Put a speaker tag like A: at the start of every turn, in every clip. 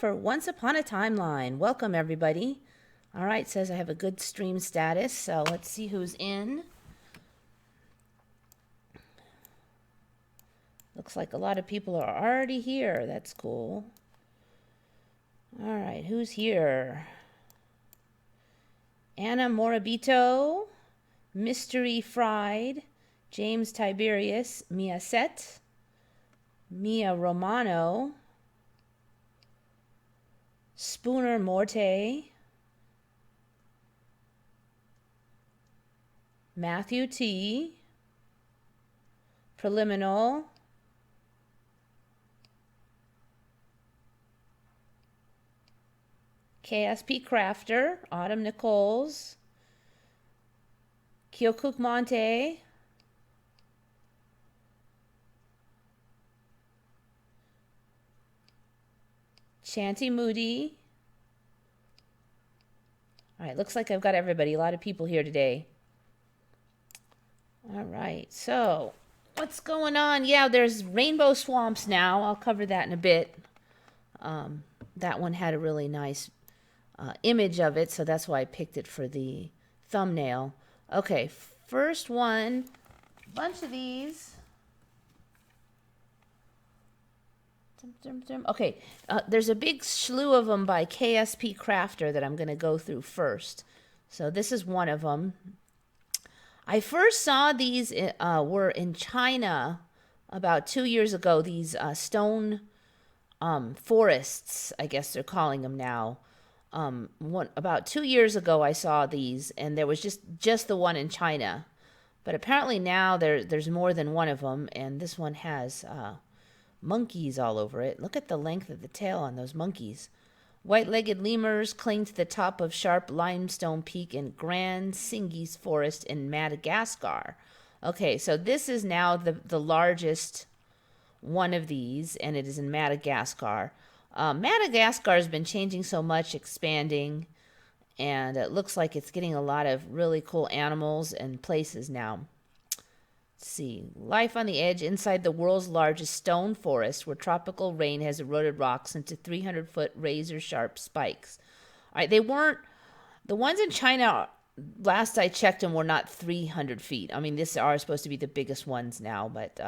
A: for Once Upon a Timeline. Welcome, everybody. All right, says I have a good stream status, so let's see who's in. Looks like a lot of people are already here. That's cool. All right, who's here? Anna Morabito, Mystery Fried, James Tiberius, Mia Set, Mia Romano, Spooner Morte, Matthew T, Preliminal, KSP Crafter, Autumn Nichols, Kyokuk Monte, Shanty Moody. All right, looks like I've got everybody. A lot of people here today. All right, so what's going on? Yeah, there's rainbow swamps now. I'll cover that in a bit. That one had a really nice image of it, so that's why I picked it for the thumbnail. Okay, first one, a bunch of these. Okay, there's a big slew of them by KSP Crafter that I'm going to go through first. So this is one of them. I first saw these were in China about 2 years ago. These stone forests, I guess they're calling them now. About 2 years ago, I saw these, and there was just the one in China. But apparently now there's more than one of them, and this one has monkeys all over it. Look at the length of the tail on those monkeys. White-legged lemurs cling to the top of Sharp Limestone Peak in Grand Singis Forest in Madagascar. Okay, so this is now the largest one of these, and it is in Madagascar. Madagascar has been changing so much, expanding, and it looks like it's getting a lot of really cool animals and places now. Let's see. Life on the edge inside the world's largest stone forest where tropical rain has eroded rocks into 300-foot razor-sharp spikes. All right, they weren't... The ones in China, last I checked them, were not 300 feet. I mean, these are supposed to be the biggest ones now, but...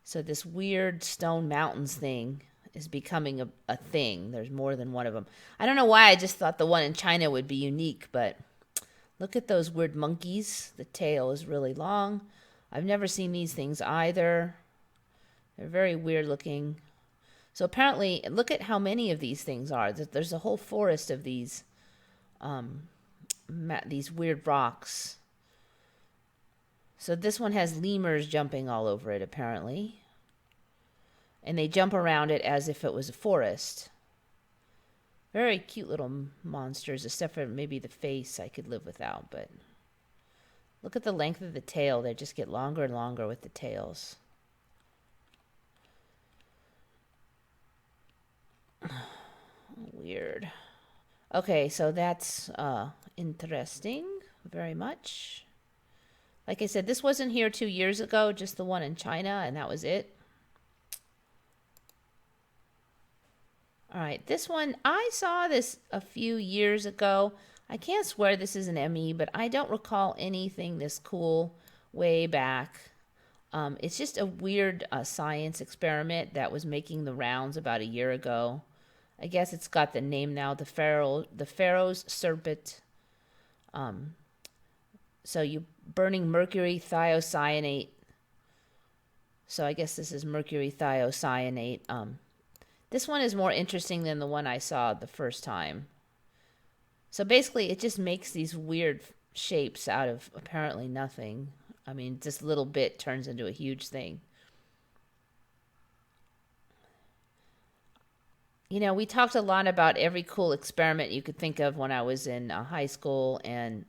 A: So this weird stone mountains thing is becoming a thing. There's more than one of them. I don't know why I just thought the one in China would be unique, but look at those weird monkeys. The tail is really long. I've never seen these things either. They're very weird looking. So apparently, look at how many of these things are. There's a whole forest of these weird rocks. So this one has lemurs jumping all over it, apparently. And they jump around it as if it was a forest. Very cute little monsters, except for maybe the face I could live without. But look at the length of the tail. They just get longer and longer with the tails. Weird. Okay, so that's interesting very much. Like I said, this wasn't here 2 years ago, just the one in China, and that was it. All right, this one, I saw this a few years ago. I can't swear this is an ME, but I don't recall anything this cool way back. It's just a weird science experiment that was making the rounds about a year ago. I guess it's got the name now, the Pharaoh's Serpent. So you burning mercury thiocyanate. So I guess this is mercury thiocyanate. This one is more interesting than the one I saw the first time. So basically, it just makes these weird shapes out of apparently nothing. I mean, this little bit turns into a huge thing. You know, we talked a lot about every cool experiment you could think of when I was in high school, and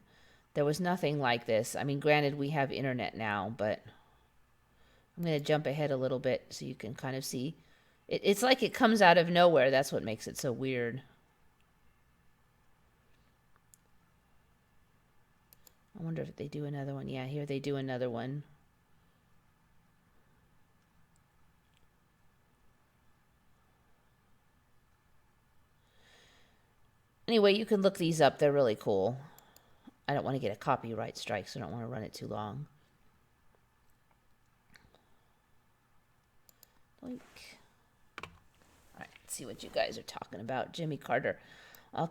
A: there was nothing like this. I mean, granted, we have internet now, but I'm going to jump ahead a little bit so you can kind of see. It's like it comes out of nowhere. That's what makes it so weird. I wonder if they do another one. Yeah, here they do another one. Anyway, you can look these up. They're really cool. I don't want to get a copyright strike, so I don't want to run it too long. Blink. All right, let's see what you guys are talking about. Jimmy Carter.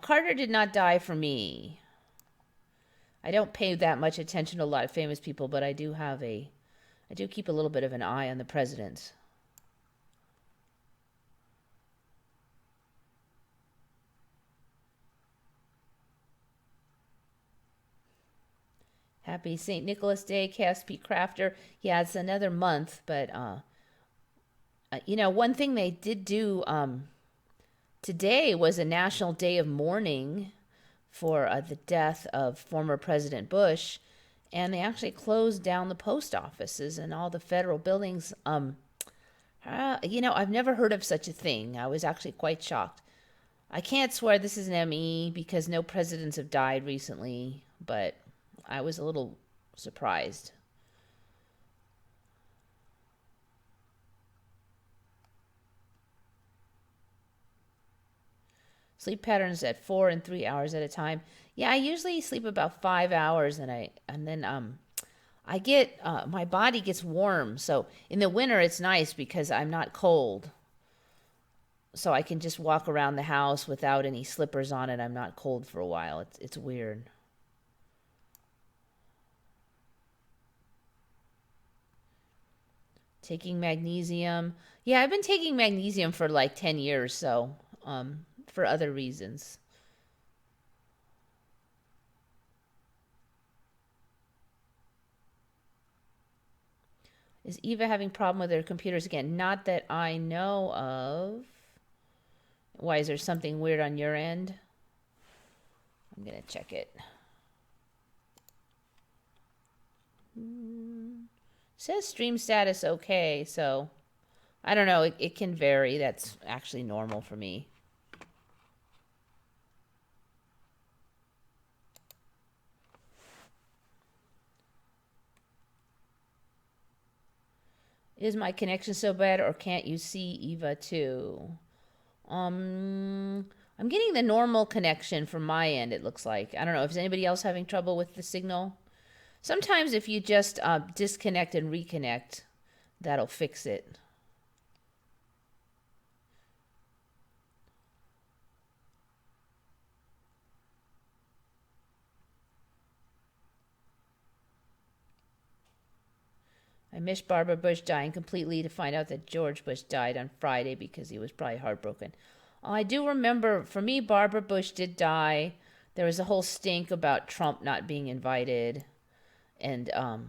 A: Carter did not die for me. I don't pay that much attention to a lot of famous people, but I do keep a little bit of an eye on the presidents. Happy St. Nicholas Day, KSP Crafter. Yeah, it's another month, but one thing they did do today was a national day of mourning for the death of former President Bush, and they actually closed down the post offices and all the federal buildings. I've never heard of such a thing. I was actually quite shocked. I can't swear this is an ME because no presidents have died recently, but I was a little surprised. Sleep patterns at 4 and 3 hours at a time. Yeah, I usually sleep about 5 hours, and then I get my body gets warm. So in the winter it's nice because I'm not cold. So I can just walk around the house without any slippers on, and I'm not cold for a while. It's weird. Taking magnesium. Yeah, I've been taking magnesium for like 10 years, so for other reasons. Is Eva having problem with her computers again? Not that I know of. Why, is there something weird on your end? I'm going to check it. Says stream status okay, so I don't know. It can vary. That's actually normal for me. Is my connection so bad, or can't you see Eva too? I'm getting the normal connection from my end, it looks like. I don't know. Is anybody else having trouble with the signal? Sometimes if you just disconnect and reconnect, that'll fix it. I miss Barbara Bush dying completely to find out that George Bush died on Friday because he was probably heartbroken. I do remember, for me, Barbara Bush did die. There was a whole stink about Trump not being invited. And, I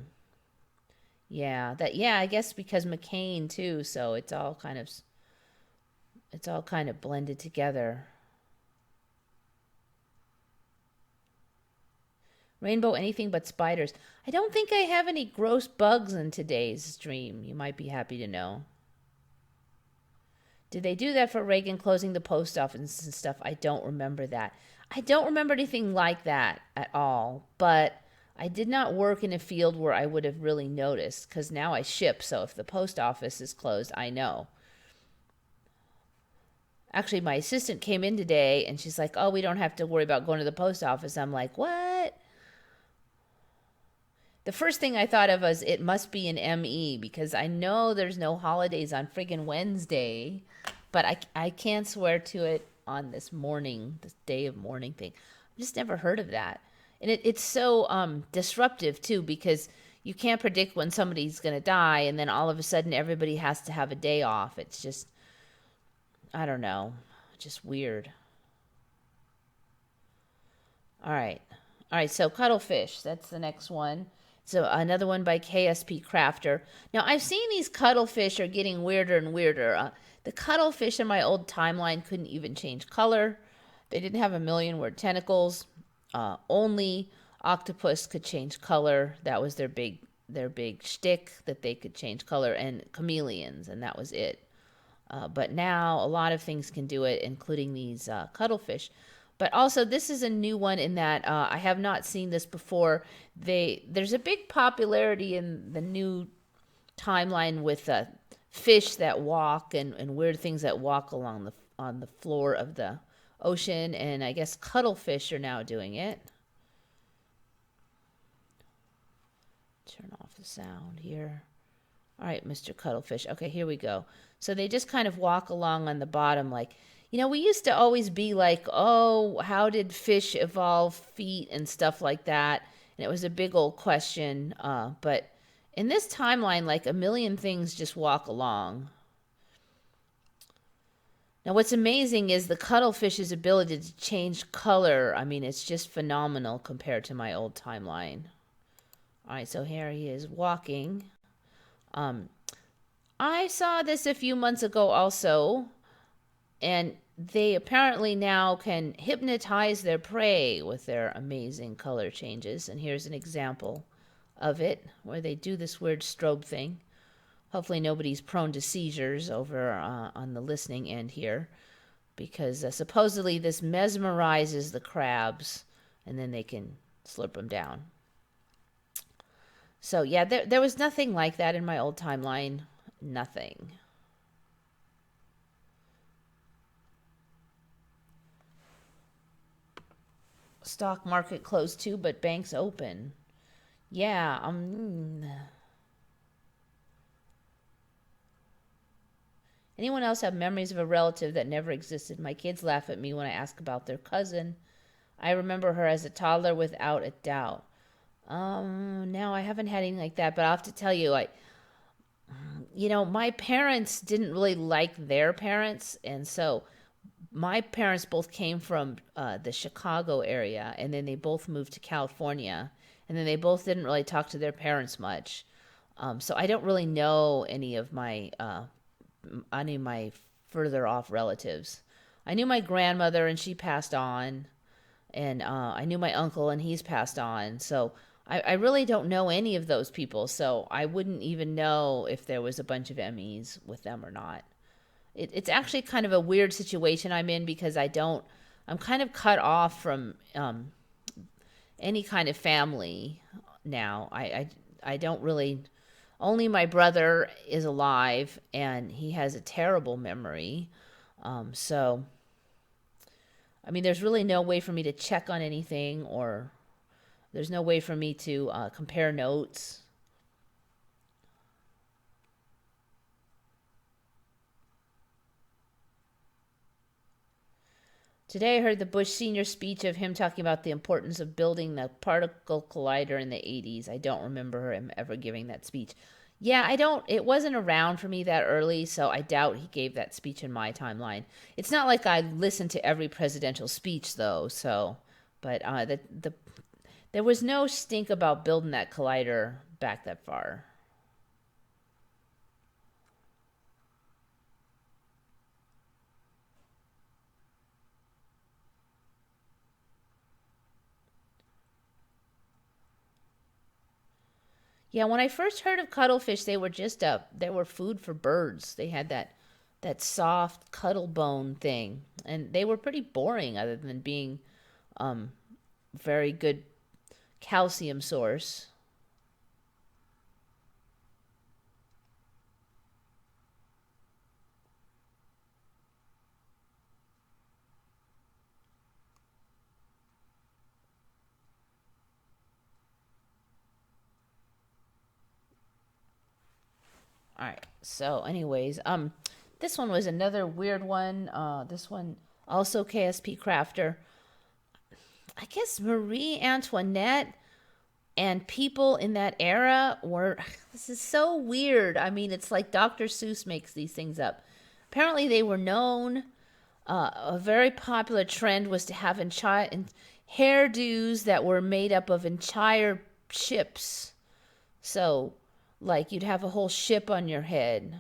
A: guess because McCain too, so it's all kind of blended together. Rainbow, anything but spiders. I don't think I have any gross bugs in today's stream. You might be happy to know. Did they do that for Reagan closing the post office and stuff? I don't remember that. I don't remember anything like that at all. But I did not work in a field where I would have really noticed, because now I ship. So if the post office is closed, I know. Actually, my assistant came in today and she's like, oh, we don't have to worry about going to the post office. I'm like, what? The first thing I thought of was it must be an ME, because I know there's no holidays on friggin' Wednesday, but I can't swear to it on this day of mourning thing. I've just never heard of that. And it's so disruptive too, because you can't predict when somebody's going to die, and then all of a sudden everybody has to have a day off. It's just, I don't know, just weird. All right, so cuttlefish, that's the next one. So another one by KSP Crafter. Now, I've seen these cuttlefish are getting weirder and weirder. The cuttlefish in my old timeline couldn't even change color. They didn't have 1,000,000-word tentacles. Only octopus could change color. That was their big shtick, that they could change color, and chameleons, and that was it. But now a lot of things can do it, including these cuttlefish. But also, this is a new one in that I have not seen this before. There's a big popularity in the new timeline with fish that walk and weird things that walk on the floor of the ocean, and I guess cuttlefish are now doing it. Turn off the sound here. All right, Mr. Cuttlefish. Okay, here we go. So they just kind of walk along on the bottom like, we used to always be like, oh, how did fish evolve feet and stuff like that? And it was a big old question. But in this timeline, like a million things just walk along. Now, what's amazing is the cuttlefish's ability to change color. I mean, it's just phenomenal compared to my old timeline. All right, so here he is walking. I saw this a few months ago also, and they apparently now can hypnotize their prey with their amazing color changes. And here's an example of it where they do this weird strobe thing. Hopefully nobody's prone to seizures over on the listening end here, because supposedly this mesmerizes the crabs, and then they can slurp them down. So yeah, there was nothing like that in my old timeline. Nothing. Stock market closed too, but banks open. Yeah, Anyone else have memories of a relative that never existed? My kids laugh at me when I ask about their cousin. I remember her as a toddler without a doubt. Now I haven't had anything like that, but I'll have to tell you, my parents didn't really like their parents, and so my parents both came from the Chicago area, and then they both moved to California, and then they both didn't really talk to their parents much. So I don't really know any of my further off relatives. I knew my grandmother, and she passed on, and I knew my uncle, and he's passed on. So I really don't know any of those people, so I wouldn't even know if there was a bunch of MEs with them or not. It's actually kind of a weird situation I'm in, because I'm kind of cut off from any kind of family now. I don't really, only my brother is alive, and he has a terrible memory. So, I mean, there's really no way for me to check on anything, or there's no way for me to compare notes. Today I heard the Bush senior speech of him talking about the importance of building the particle collider in the 80s. I don't remember him ever giving that speech. Yeah, it wasn't around for me that early, so I doubt he gave that speech in my timeline. It's not like I listened to every presidential speech, though, so, but there was no stink about building that collider back that far. Yeah, when I first heard of cuttlefish, they were food for birds. They had that soft cuttle bone thing, and they were pretty boring other than being very good calcium source. All right. So, anyways, this one was another weird one. This one also KSP Crafter. I guess Marie Antoinette and people in that era were. This is so weird. I mean, it's like Dr. Seuss makes these things up. Apparently, they were known. A very popular trend was to have hairdos that were made up of entire ships. So, like, you'd have a whole ship on your head.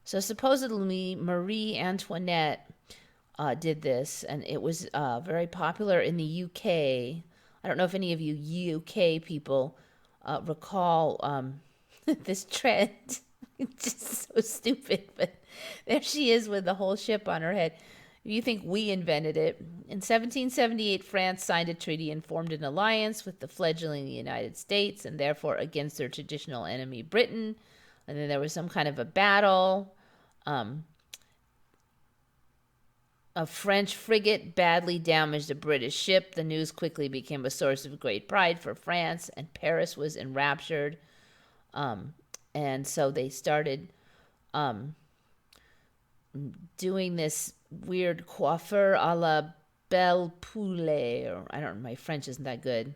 A: So supposedly Marie Antoinette did this, and it was very popular in the UK. I don't know if any of you UK people recall this trend. It's just so stupid, but there she is with the whole ship on her head. You think we invented it. In 1778, France signed a treaty and formed an alliance with the fledgling United States, and therefore against their traditional enemy, Britain. And then there was some kind of a battle. A French frigate badly damaged a British ship. The news quickly became a source of great pride for France, and Paris was enraptured. Um, and so they started doing this weird coiffure a la Belle Poulet, or I don't know, my French isn't that good.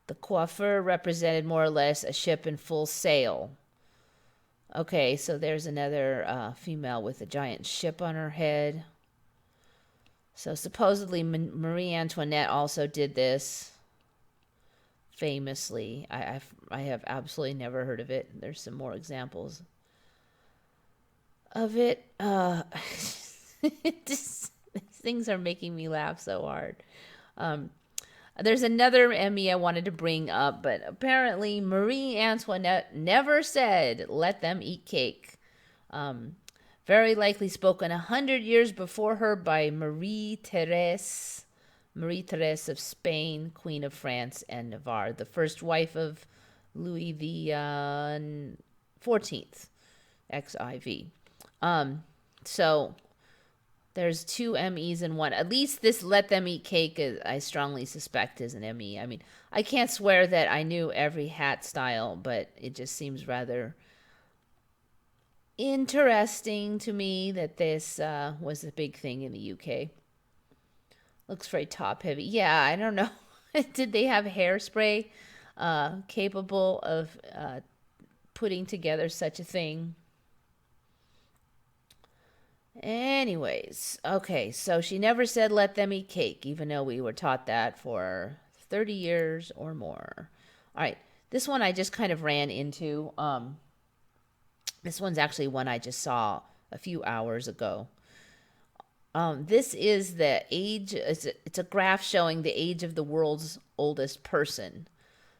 A: The coiffure represented more or less a ship in full sail. Okay, so there's another female with a giant ship on her head. So supposedly Marie Antoinette also did this famously. I have absolutely never heard of it. There's some more examples of it. These things are making me laugh so hard. There's another Emmy I wanted to bring up, but apparently Marie Antoinette never said, "Let them eat cake." Very likely spoken 100 years before her by Marie Therese of Spain, Queen of France and Navarre, the first wife of Louis the 14th, XIV. So there's two Emmys in one. At least this "Let Them Eat Cake" I strongly suspect is an Emmy. I mean, I can't swear that I knew every hat style, but it just seems rather interesting to me that this was a big thing in the UK. Looks very top heavy. Yeah, I don't know. Did they have hairspray capable of putting together such a thing? Anyways, okay, so she never said "let them eat cake," even though we were taught that for 30 years or more. All right, this one I just kind of ran into. This one's actually one I just saw a few hours ago. This is the age, it's a graph showing the age of the world's oldest person.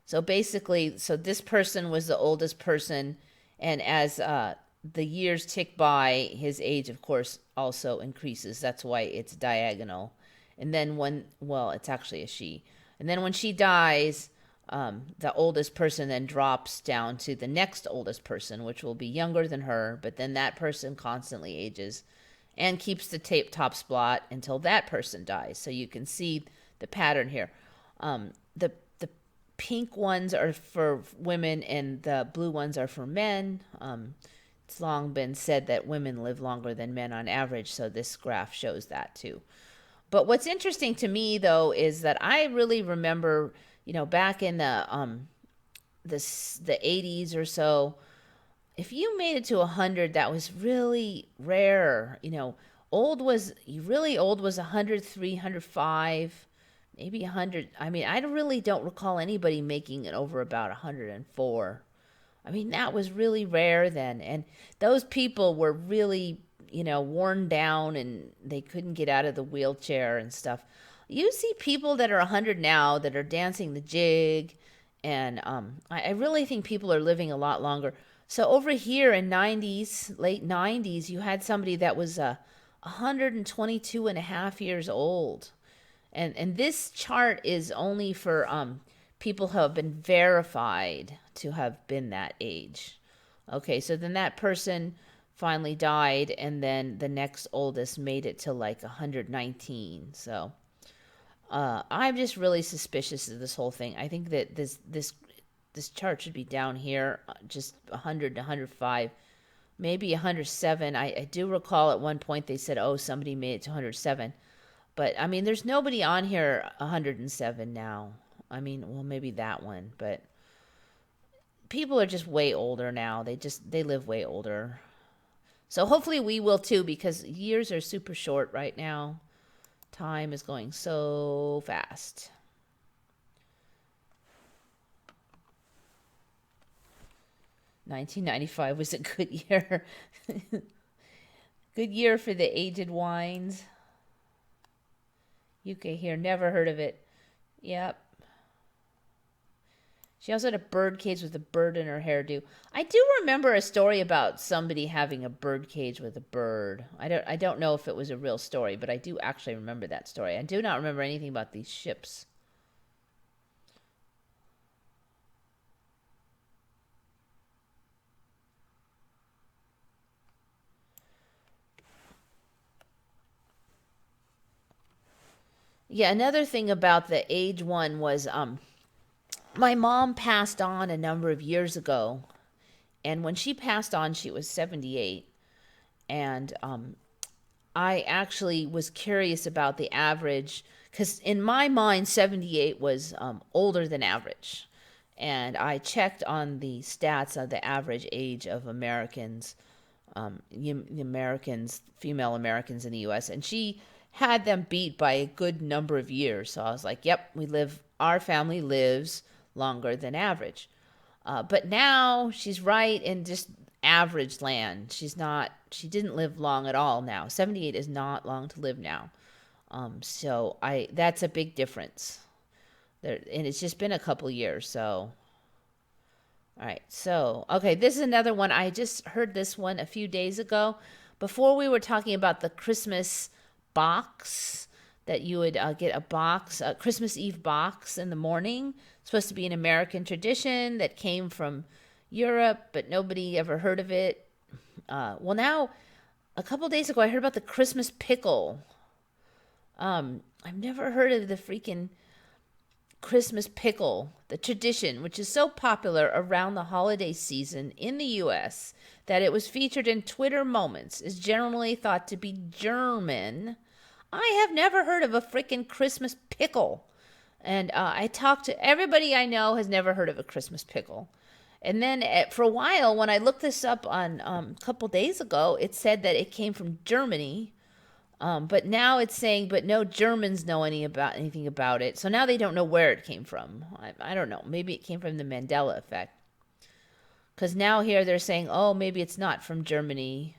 A: So basically, so this person was the oldest person, and as the years tick by, his age, of course, also increases. That's why it's diagonal. And then it's actually a she. And then when she dies, the oldest person then drops down to the next oldest person, which will be younger than her. But then that person constantly ages and keeps the top spot until that person dies. So you can see the pattern here. The pink ones are for women and the blue ones are for men. It's long been said that women live longer than men on average, so this graph shows that too. But what's interesting to me, though, is that I really remember, back in the 80s or so, if you made it to 100, that was really rare. Really old was 103, 105, maybe 100. I mean, I really don't recall anybody making it over about 104. I mean, that was really rare then. And those people were really, worn down and they couldn't get out of the wheelchair and stuff. You see people that are 100 now that are dancing the jig. And I really think people are living a lot longer. So over here in late 90s, you had somebody that was 122 and a half years old. And this chart is only for people who have been verified to have been that age. Okay, so then that person finally died, and then the next oldest made it to like 119. So I'm just really suspicious of this whole thing. I think that this chart should be down here, just 100 to 105, maybe 107. I do recall at one point they said, oh, somebody made it to 107. But, I mean, there's nobody on here 107 now. I mean, well, maybe that one, but people are just way older now. They live way older. So hopefully we will too, because years are super short right now. Time is going so fast. $1995 was a good year. Good year for the aged wines. UK here, never heard of it. Yep. She also had a bird cage with a bird in her hairdo. I do remember a story about somebody having a bird cage with a bird. I don't know if it was a real story, but I do actually remember that story. I do not remember anything about these ships. Yeah, another thing about the age one was my mom passed on a number of years ago, and when she passed on, she was 78, and I actually was curious about the average because in my mind, 78 was older than average. And I checked on the stats of the average age of Americans, Americans, female Americans in the U.S., and she had them beat by a good number of years. So I was like, yep, our family lives longer than average. But now she's right in just average land. She didn't live long at all now. 78 is not long to live now. That's a big difference. And it's just been a couple years, so. All right, so, okay, this is another one. I just heard this one a few days ago. Before we were talking about the Christmas box, that you would get a Christmas Eve box in the morning. It's supposed to be an American tradition that came from Europe, but nobody ever heard of it. Well, now, a couple days ago, I heard about the Christmas pickle. I've never heard of the freaking Christmas pickle, the tradition, which is so popular around the holiday season in the U.S. that it was featured in Twitter Moments, is generally thought to be German. I have never heard of a freaking Christmas pickle. And I talked to everybody I know has never heard of a Christmas pickle. And then for a while, when I looked this up on a couple days ago, it said that it came from Germany. But now it's saying, but no Germans know anything about it. So now they don't know where it came from. I don't know. Maybe it came from the Mandela effect. Because now here they're saying, oh, maybe it's not from Germany.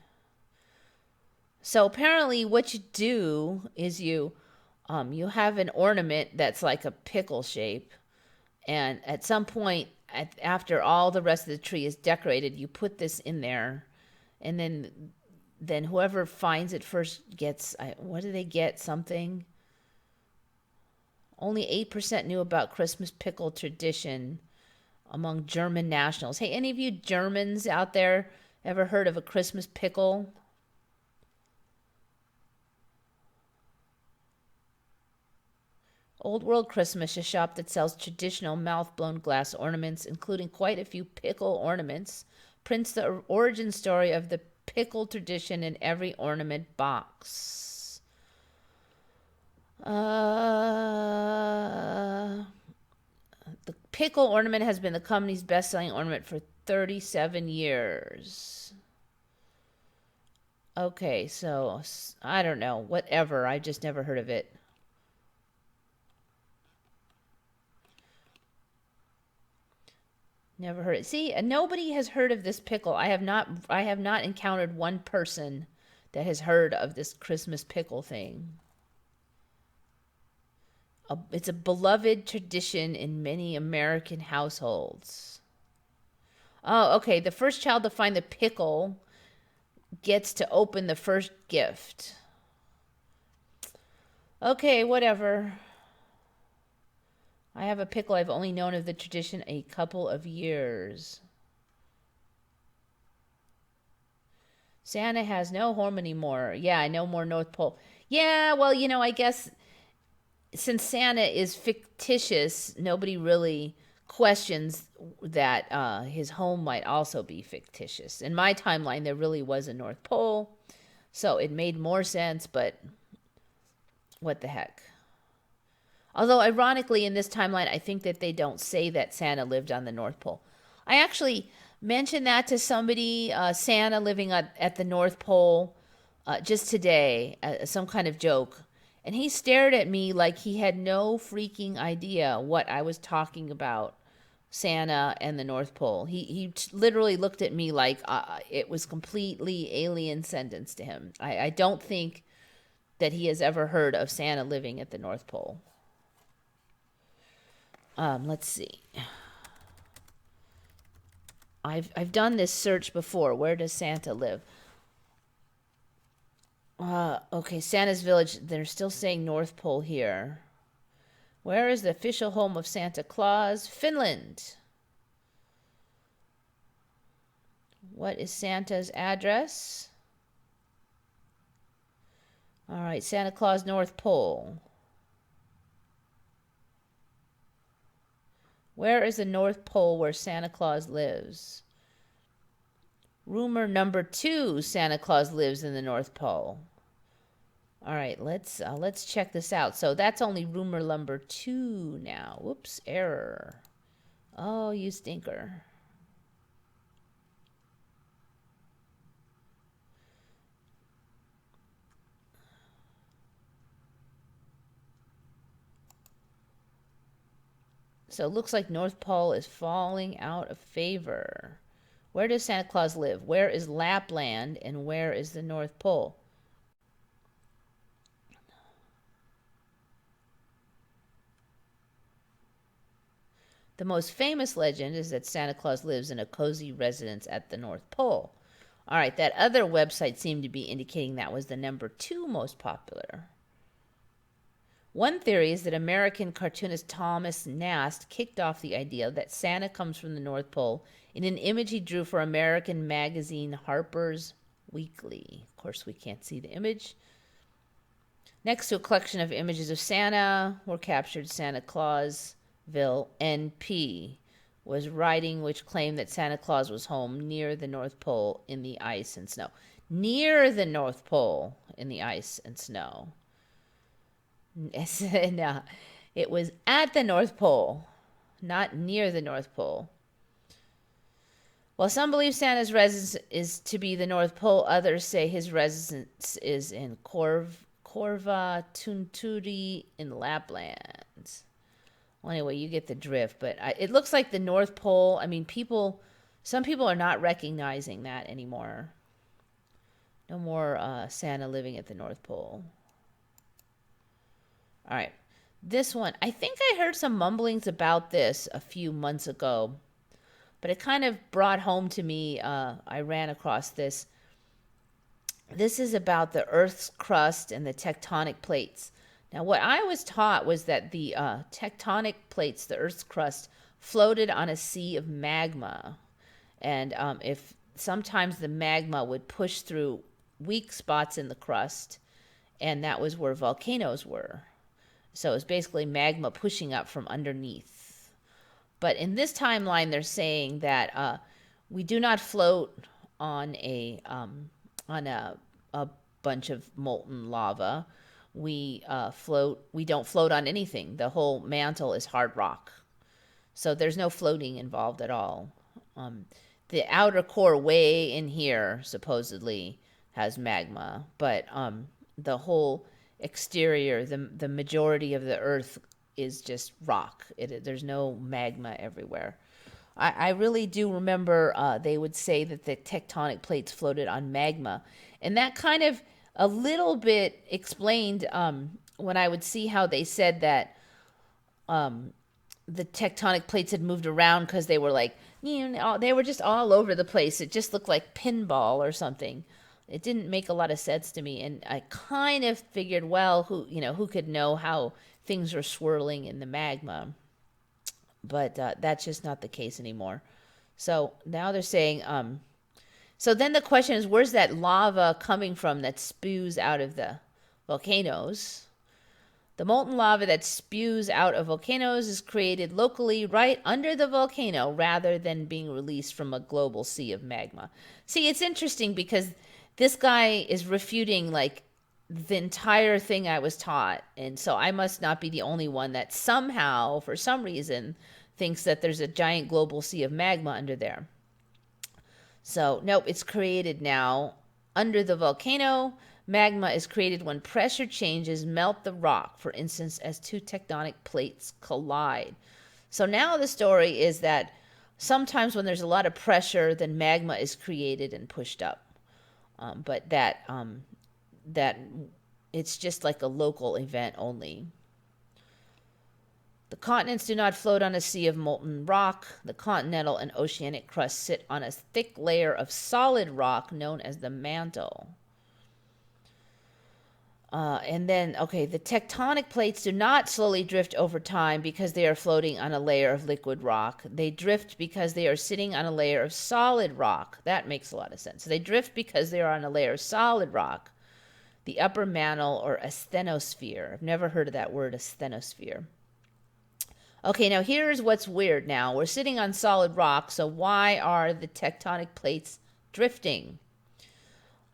A: So apparently what you do is you have an ornament that's like a pickle shape. And at some point, after all the rest of the tree is decorated, you put this in there. And then whoever finds it first gets, what do they get? Something? Only 8% knew about Christmas pickle tradition among German nationals. Hey, any of you Germans out there ever heard of a Christmas pickle? Old World Christmas, a shop that sells traditional mouth-blown glass ornaments, including quite a few pickle ornaments, prints the origin story of the pickle tradition in every ornament box. The pickle ornament has been the company's best-selling ornament for 37 years. Okay, so I don't know, whatever. I just never heard of it. Never heard it. See, nobody has heard of this pickle. I have not encountered one person that has heard of this Christmas pickle thing. It's a beloved tradition in many American households. Oh, okay. The first child to find the pickle gets to open the first gift. Okay, whatever. I have a pickle. I've only known of the tradition a couple of years. Santa has no home anymore. Yeah, no more North Pole. Yeah, well, I guess since Santa is fictitious, nobody really questions that his home might also be fictitious. In my timeline, there really was a North Pole, so it made more sense, but what the heck. Although, ironically, in this timeline, I think that they don't say that Santa lived on the North Pole. I actually mentioned that to somebody, Santa living at the North Pole, just today, some kind of joke. And he stared at me like he had no freaking idea what I was talking about, Santa and the North Pole. He literally looked at me like it was completely alien sentence to him. I don't think that he has ever heard of Santa living at the North Pole. Let's see. I've done this search before. Where does Santa live? Okay, Santa's village. They're still saying North Pole here. Where is the official home of Santa Claus? Finland. What is Santa's address? All right, Santa Claus North Pole. Where is the North Pole where Santa Claus lives? Rumor number 2, Santa Claus lives in the North Pole. All right, let's check this out. So that's only rumor number 2 now. Whoops, error. Oh, you stinker. So it looks like North Pole is falling out of favor. Where does Santa Claus live? Where is Lapland and where is the North Pole? The most famous legend is that Santa Claus lives in a cozy residence at the North Pole. All right, that other website seemed to be indicating that was the number 2 most popular. One theory is that American cartoonist Thomas Nast kicked off the idea that Santa comes from the North Pole in an image he drew for American magazine Harper's Weekly. Of course, we can't see the image. Next to a collection of images of Santa were captured Santa Clausville NP was writing which claimed that Santa Claus was home near the North Pole in the ice and snow. Near the North Pole in the ice and snow. No, it was at the North Pole, not near the North Pole. While some believe Santa's residence is to be the North Pole, others say his residence is in Korva Tunturi in Lapland. Well, anyway, you get the drift, but it looks like the North Pole. I mean, some people are not recognizing that anymore. No more Santa living at the North Pole. All right, this one, I think I heard some mumblings about this a few months ago, but it kind of brought home to me, I ran across this. This is about the Earth's crust and the tectonic plates. Now, what I was taught was that the tectonic plates, the Earth's crust, floated on a sea of magma. And if sometimes the magma would push through weak spots in the crust, and that was where volcanoes were. So it's basically magma pushing up from underneath. But in this timeline, they're saying that we do not float on a bunch of molten lava. We don't float on anything. The whole mantle is hard rock. So there's no floating involved at all. The outer core way in here supposedly has magma, but the whole exterior, the majority of the Earth is just rock. There's no magma everywhere. I really do remember they would say that the tectonic plates floated on magma. And that kind of a little bit explained when I would see how they said that the tectonic plates had moved around because they were like, they were just all over the place. It just looked like pinball or something. It didn't make a lot of sense to me, and I kind of figured, well, who could know how things are swirling in the magma? But that's just not the case anymore. So now they're saying, so then the question is, where's that lava coming from that spews out of the volcanoes? The molten lava that spews out of volcanoes is created locally right under the volcano rather than being released from a global sea of magma. See, it's interesting because this guy is refuting like the entire thing I was taught. And so I must not be the only one that somehow, for some reason, thinks that there's a giant global sea of magma under there. So, nope, it's created now under the volcano. Magma is created when pressure changes melt the rock, for instance, as two tectonic plates collide. So now the story is that sometimes when there's a lot of pressure, then magma is created and pushed up. But that it's just like a local event only. The continents do not float on a sea of molten rock. The continental and oceanic crust sit on a thick layer of solid rock known as the mantle. And then, the tectonic plates do not slowly drift over time because they are floating on a layer of liquid rock. They drift because they are sitting on a layer of solid rock. That makes a lot of sense. So they drift because they are on a layer of solid rock, the upper mantle or asthenosphere. I've never heard of that word, asthenosphere. Okay, now here's what's weird now. We're sitting on solid rock, so why are the tectonic plates drifting?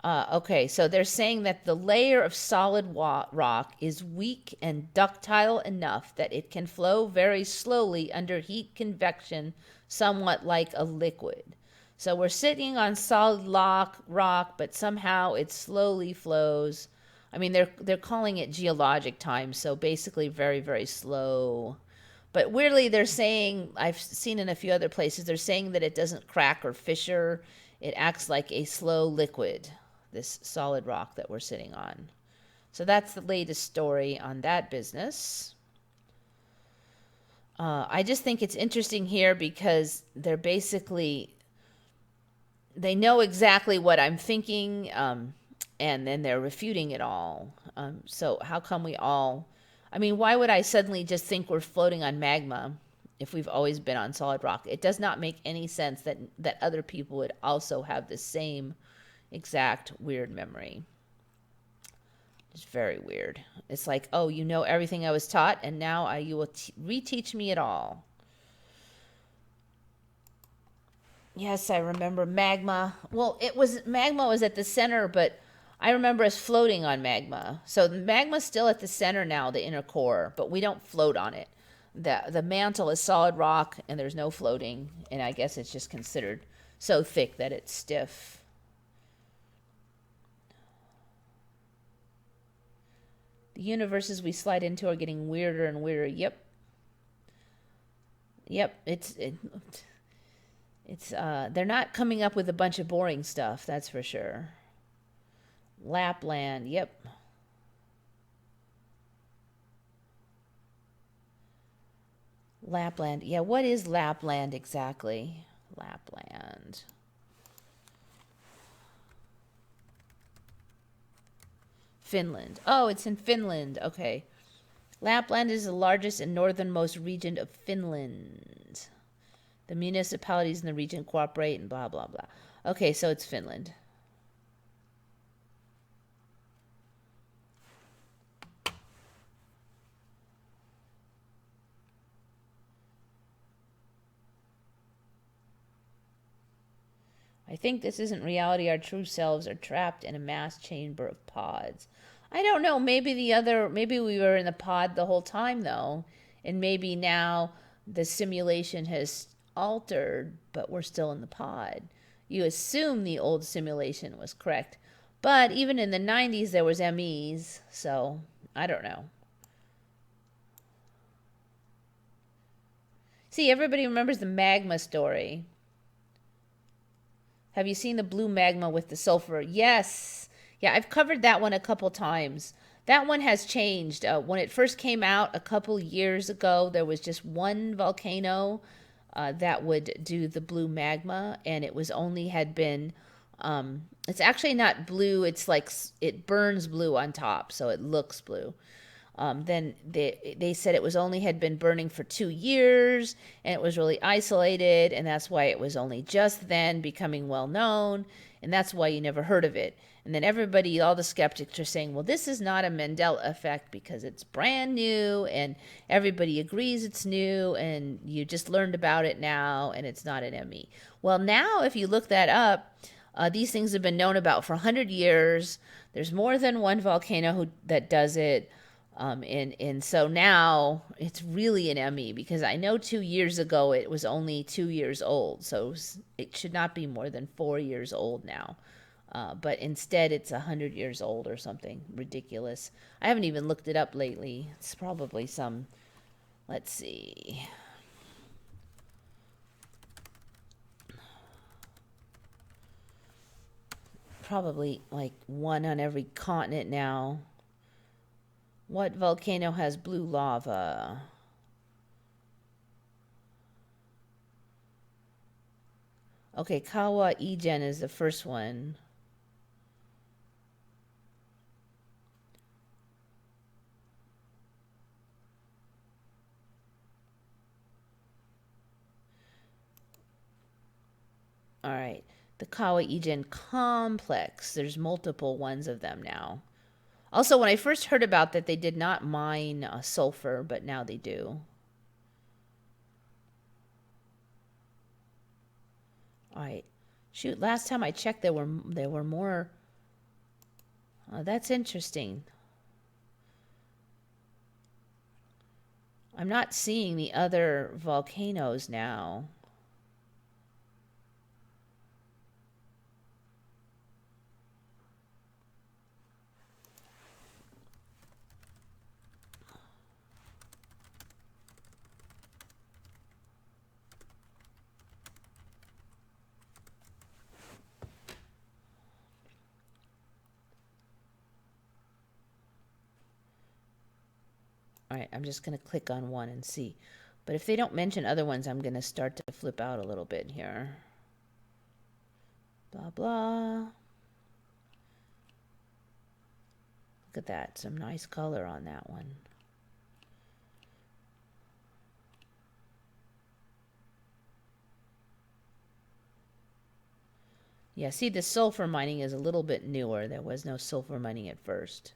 A: Okay, so they're saying that the layer of solid rock is weak and ductile enough that it can flow very slowly under heat convection, somewhat like a liquid. So we're sitting on solid rock, but somehow it slowly flows. I mean, they're calling it geologic time, so basically very, very slow. But weirdly, they're saying, I've seen in a few other places, they're saying that it doesn't crack or fissure. It acts like a slow liquid, this solid rock that we're sitting on. So that's the latest story on that business. I just think it's interesting here because they're basically, they know exactly what I'm thinking, and then they're refuting it all. So how come we all, I mean, why would I suddenly just think we're floating on magma if we've always been on solid rock? It does not make any sense that other people would also have the same exact weird memory. It's very weird. It's like, oh, you know everything I was taught, and now you will reteach me it all. Yes, I remember magma. Well, magma was at the center, but I remember us floating on magma. So the magma's still at the center now, the inner core, but we don't float on it. The mantle is solid rock, and there's no floating, and I guess it's just considered so thick that it's stiff. The universes we slide into are getting weirder and weirder. Yep. It's they're not coming up with a bunch of boring stuff, that's for sure. Lapland, yep. Lapland. Yeah, what is Lapland exactly? Lapland. Finland. Oh, it's in Finland. Okay. Lapland is the largest and northernmost region of Finland. The municipalities in the region cooperate and blah, blah, blah. Okay, so it's Finland. I think this isn't reality. Our true selves are trapped in a mass chamber of pods. I don't know. Maybe we were in the pod the whole time, though. And maybe now the simulation has altered, but we're still in the pod. You assume the old simulation was correct. But even in the 90s, there was MEs. So I don't know. See, everybody remembers the magma story. Have you seen the blue magma with the sulfur? Yes. Yeah, I've covered that one a couple times. That one has changed. When it first came out a couple years ago, there was just one volcano that would do the blue magma, and it was only had been, it's actually not blue. It's like it burns blue on top, so it looks blue. Then they said it was only had been burning for 2 years, and it was really isolated, and that's why it was only just then becoming well known, and that's why you never heard of it. And then everybody, all the skeptics are saying, well, this is not a Mandela effect because it's brand new, and everybody agrees it's new, and you just learned about it now, and it's not an ME. Well, now if you look that up, these things have been known about for 100 years. There's more than one volcano that does it. And so now it's really an ME because I know 2 years ago it was only 2 years old. So it should not be more than 4 years old now. But instead it's 100 years old or something ridiculous. I haven't even looked it up lately. It's probably some, let's see. Probably like one on every continent now. What volcano has blue lava? Okay, Kawa Ijen is the first one. All right, the Kawa Ijen complex. There's multiple ones of them now. Also, when I first heard about that, they did not mine sulfur, but now they do. All right. Shoot, last time I checked, there were more. That's interesting. I'm not seeing the other volcanoes now. All right, I'm just going to click on one and see. But if they don't mention other ones, I'm going to start to flip out a little bit here. Blah, blah. Look at that. Some nice color on that one. Yeah, see, the sulfur mining is a little bit newer. There was no sulfur mining at first.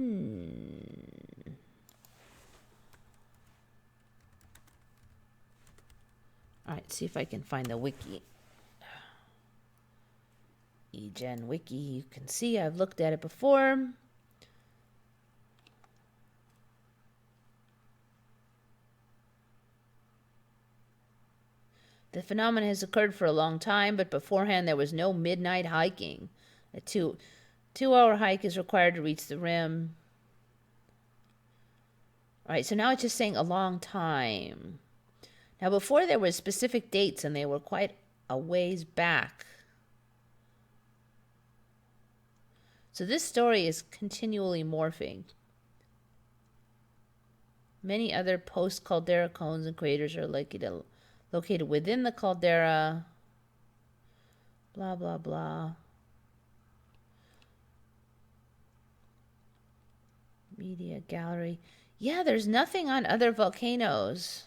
A: All right, see if I can find the wiki. eGen wiki, you can see I've looked at it before. The phenomenon has occurred for a long time, but beforehand there was no midnight hiking. A two-hour hike is required to reach the rim. All right, so now it's just saying a long time. Now, before there were specific dates, and they were quite a ways back. So this story is continually morphing. Many other post-caldera cones and craters are located within the caldera. Blah, blah, blah. Media gallery. Yeah, there's nothing on other volcanoes.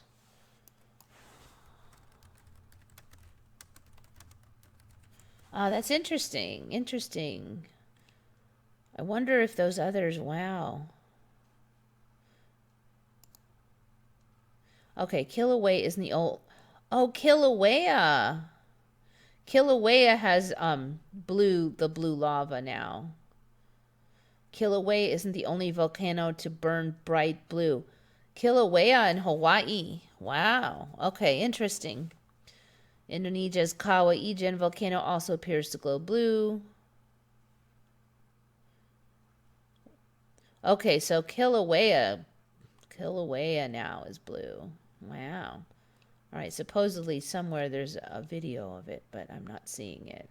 A: That's interesting. Interesting. I wonder if those others, wow. Okay, Kilauea isn't the old. Oh, Kilauea. Kilauea has the blue lava now. Kilauea isn't the only volcano to burn bright blue. Kilauea in Hawaii. Wow. Okay, interesting. Indonesia's Kawah Ijen volcano also appears to glow blue. Okay, so Kilauea now is blue. Wow. All right, supposedly somewhere there's a video of it, but I'm not seeing it.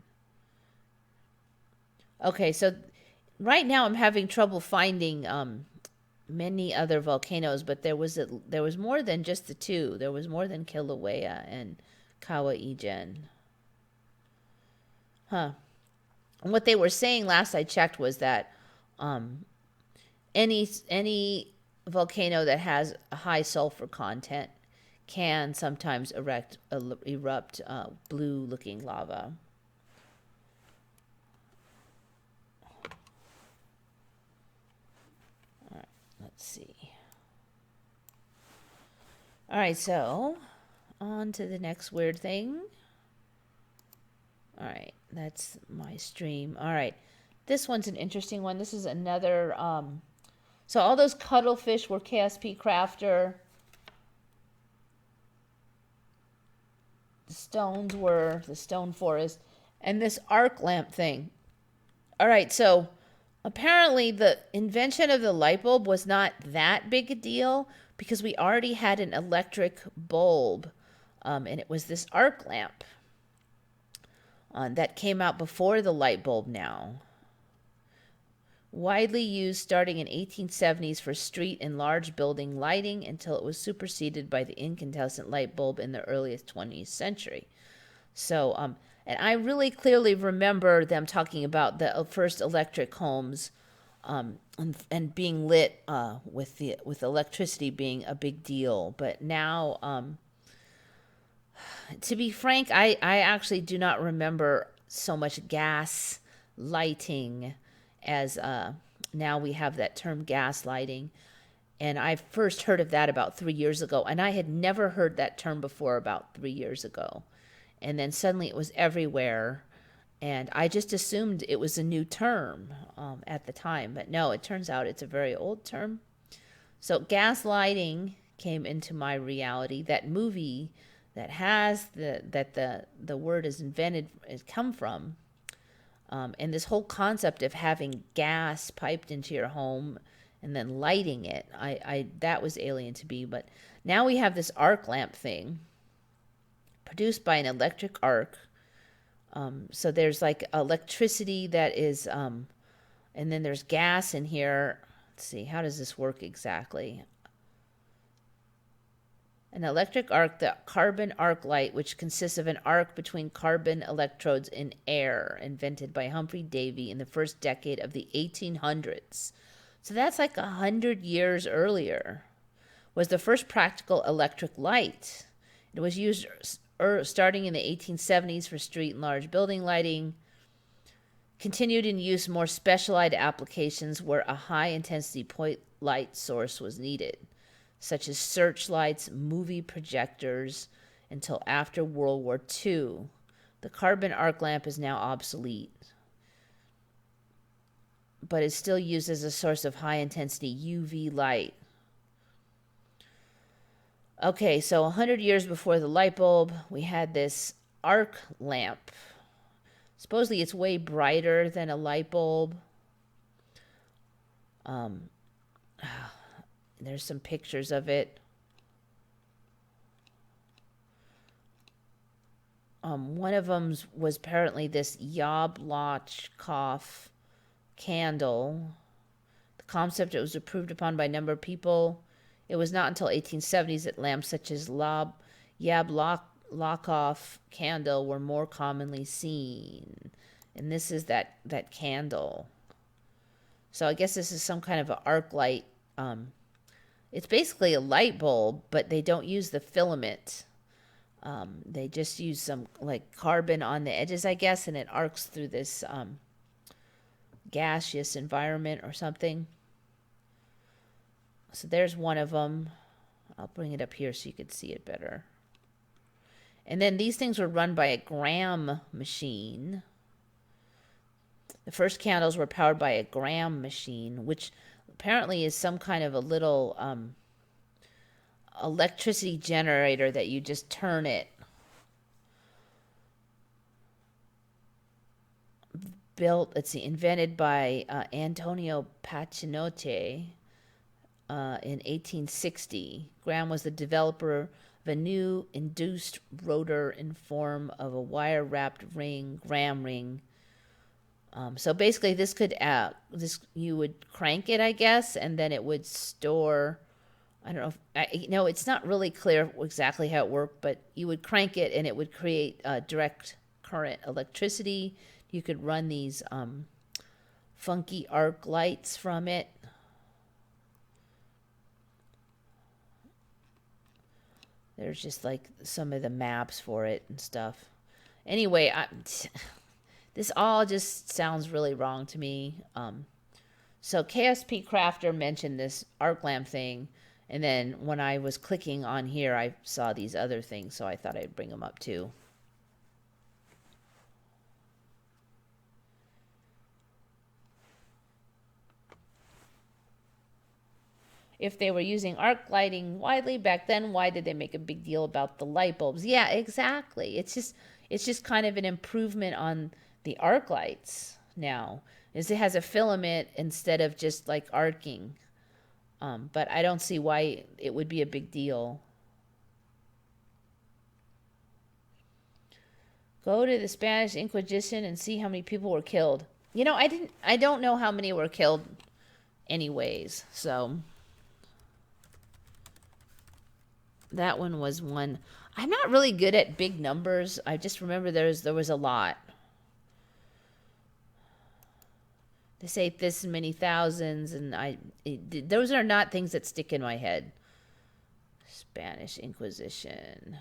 A: Okay, so right now I'm having trouble finding many other volcanoes, but there was more than just the two. There was more than Kilauea and Kawah Ijen. Huh. And what they were saying last I checked was that any volcano that has a high sulfur content can sometimes erupt blue-looking lava. All right, let's see. All right, so on to the next weird thing. All right, that's my stream. All right, this one's an interesting one. This is another. So all those cuttlefish were KSP Crafter. The stones were the stone forest. And this arc lamp thing. All right, so apparently the invention of the light bulb was not that big a deal because we already had an electric bulb. And it was this arc lamp that came out before the light bulb now. Widely used starting in 1870s for street and large building lighting until it was superseded by the incandescent light bulb in the earliest 20th century. So, and I really clearly remember them talking about the first electric homes and being lit with electricity being a big deal. But now, to be frank, I actually do not remember so much gas lighting as now we have that term gas lighting. And I first heard of that about 3 years ago, and I had never heard that term before about 3 years ago. And then suddenly it was everywhere, and I just assumed it was a new term at the time. But no, it turns out it's a very old term. So gaslighting came into my reality. That movie that has the word is invented, has come from. And this whole concept of having gas piped into your home and then lighting it, I that was alien to me. But now we have this arc lamp thing produced by an electric arc. So there's like electricity that is, and then there's gas in here. Let's see, how does this work exactly? An electric arc, the carbon arc light, which consists of an arc between carbon electrodes in air, invented by Humphrey Davy in the first decade of the 1800s. So that's like 100 years earlier, was the first practical electric light. It was used starting in the 1870s for street and large building lighting, continued in use more specialized applications where a high-intensity point light source was needed, such as searchlights, movie projectors, until after World War II. The carbon arc lamp is now obsolete, but is still used as a source of high-intensity UV light. Okay, so 100 years before the light bulb, we had this arc lamp. Supposedly it's way brighter than a light bulb. There's some pictures of it. One of them was apparently this Yablachkov candle. The concept, it was approved upon by a number of people. It was not until 1870s that lamps such as Yablachkov candle were more commonly seen. And this is that candle. So I guess this is some kind of an arc light. It's basically a light bulb, but they don't use the filament. They just use some like carbon on the edges, I guess, and it arcs through this gaseous environment or something. So there's one of them. I'll bring it up here so you can see it better. And then these things were run by a Graham machine. The first candles were powered by a Graham machine, which apparently is some kind of a little electricity generator that you just turn it. Invented by Antonio Pacinotti in 1860. Graham was the developer of a new induced rotor in form of a wire-wrapped ring, Graham ring. So basically, this you would crank it, I guess, and then it would store. I don't know. It's not really clear exactly how it worked, but you would crank it, and it would create direct current electricity. You could run these funky arc lights from it. There's just like some of the maps for it and stuff. Anyway, this all just sounds really wrong to me. So KSP Crafter mentioned this arc lamp thing, and then when I was clicking on here, I saw these other things, so I thought I'd bring them up too. If they were using arc lighting widely back then, why did they make a big deal about the light bulbs? Yeah, exactly. It's just kind of an improvement on the arc lights now. Is it has a filament instead of just like arcing. But I don't see why it would be a big deal. Go to the Spanish Inquisition and see how many people were killed. I don't know how many were killed anyways, so that one was one. I'm not really good at big numbers. I just remember there was a lot. They say this many thousands, and those are not things that stick in my head. Spanish Inquisition.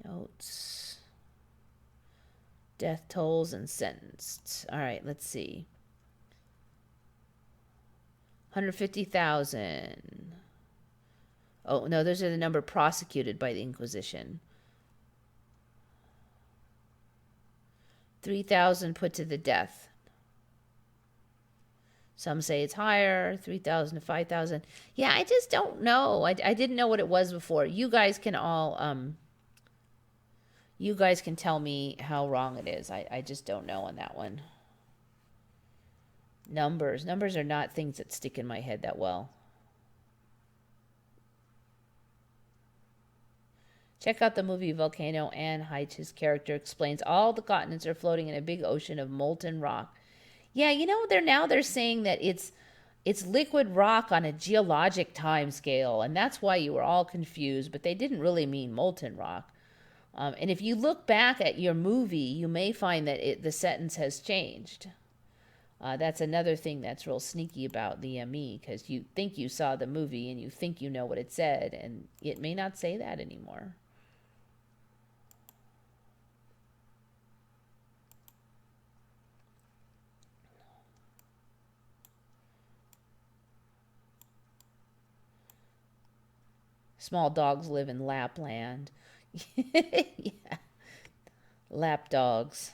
A: Notes. Death tolls and sentenced. All right, let's see. 150,000. Oh, no, those are the number prosecuted by the Inquisition. 3,000 put to the death. Some say it's higher, 3,000 to 5,000. Yeah, I just don't know. I didn't know what it was before. You guys can all, you guys can tell me how wrong it is. I just don't know on that one. Numbers. Numbers are not things that stick in my head that well. Check out the movie Volcano. Anne Heche's character explains all the continents are floating in a big ocean of molten rock. Yeah, you know, they're saying that it's liquid rock on a geologic time scale, and that's why you were all confused, but they didn't really mean molten rock. And if you look back at your movie, you may find that the sentence has changed. That's another thing that's real sneaky about the ME, because you think you saw the movie and you think you know what it said, and it may not say that anymore. Small dogs live in Lapland. Yeah. Lap dogs.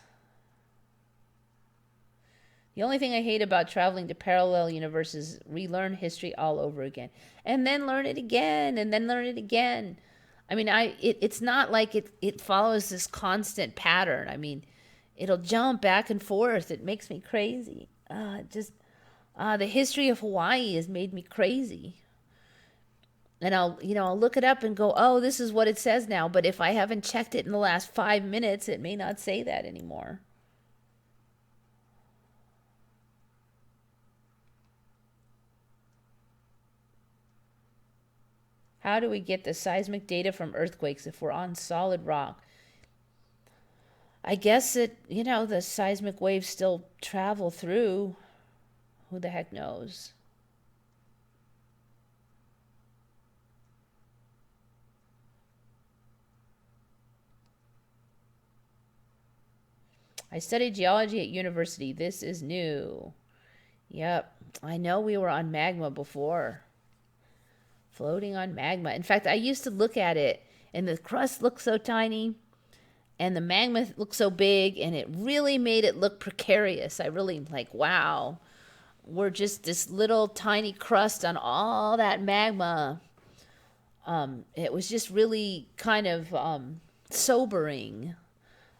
A: The only thing I hate about traveling to parallel universes is relearn history all over again. And then learn it again, and then learn it again. I mean, it's not like it follows this constant pattern. I mean, it'll jump back and forth. It makes me crazy. The history of Hawaii has made me crazy. And I'll look it up and go, oh, this is what it says now. But if I haven't checked it in the last 5 minutes, it may not say that anymore. How do we get the seismic data from earthquakes if we're on solid rock? I guess the seismic waves still travel through. Who the heck knows? I studied geology at university. This is new. Yep. I know we were on magma before. Floating on magma. In fact, I used to look at it, and the crust looked so tiny, and the magma looked so big, and it really made it look precarious. I really like, wow, we're just this little tiny crust on all that magma. It was just really kind of sobering.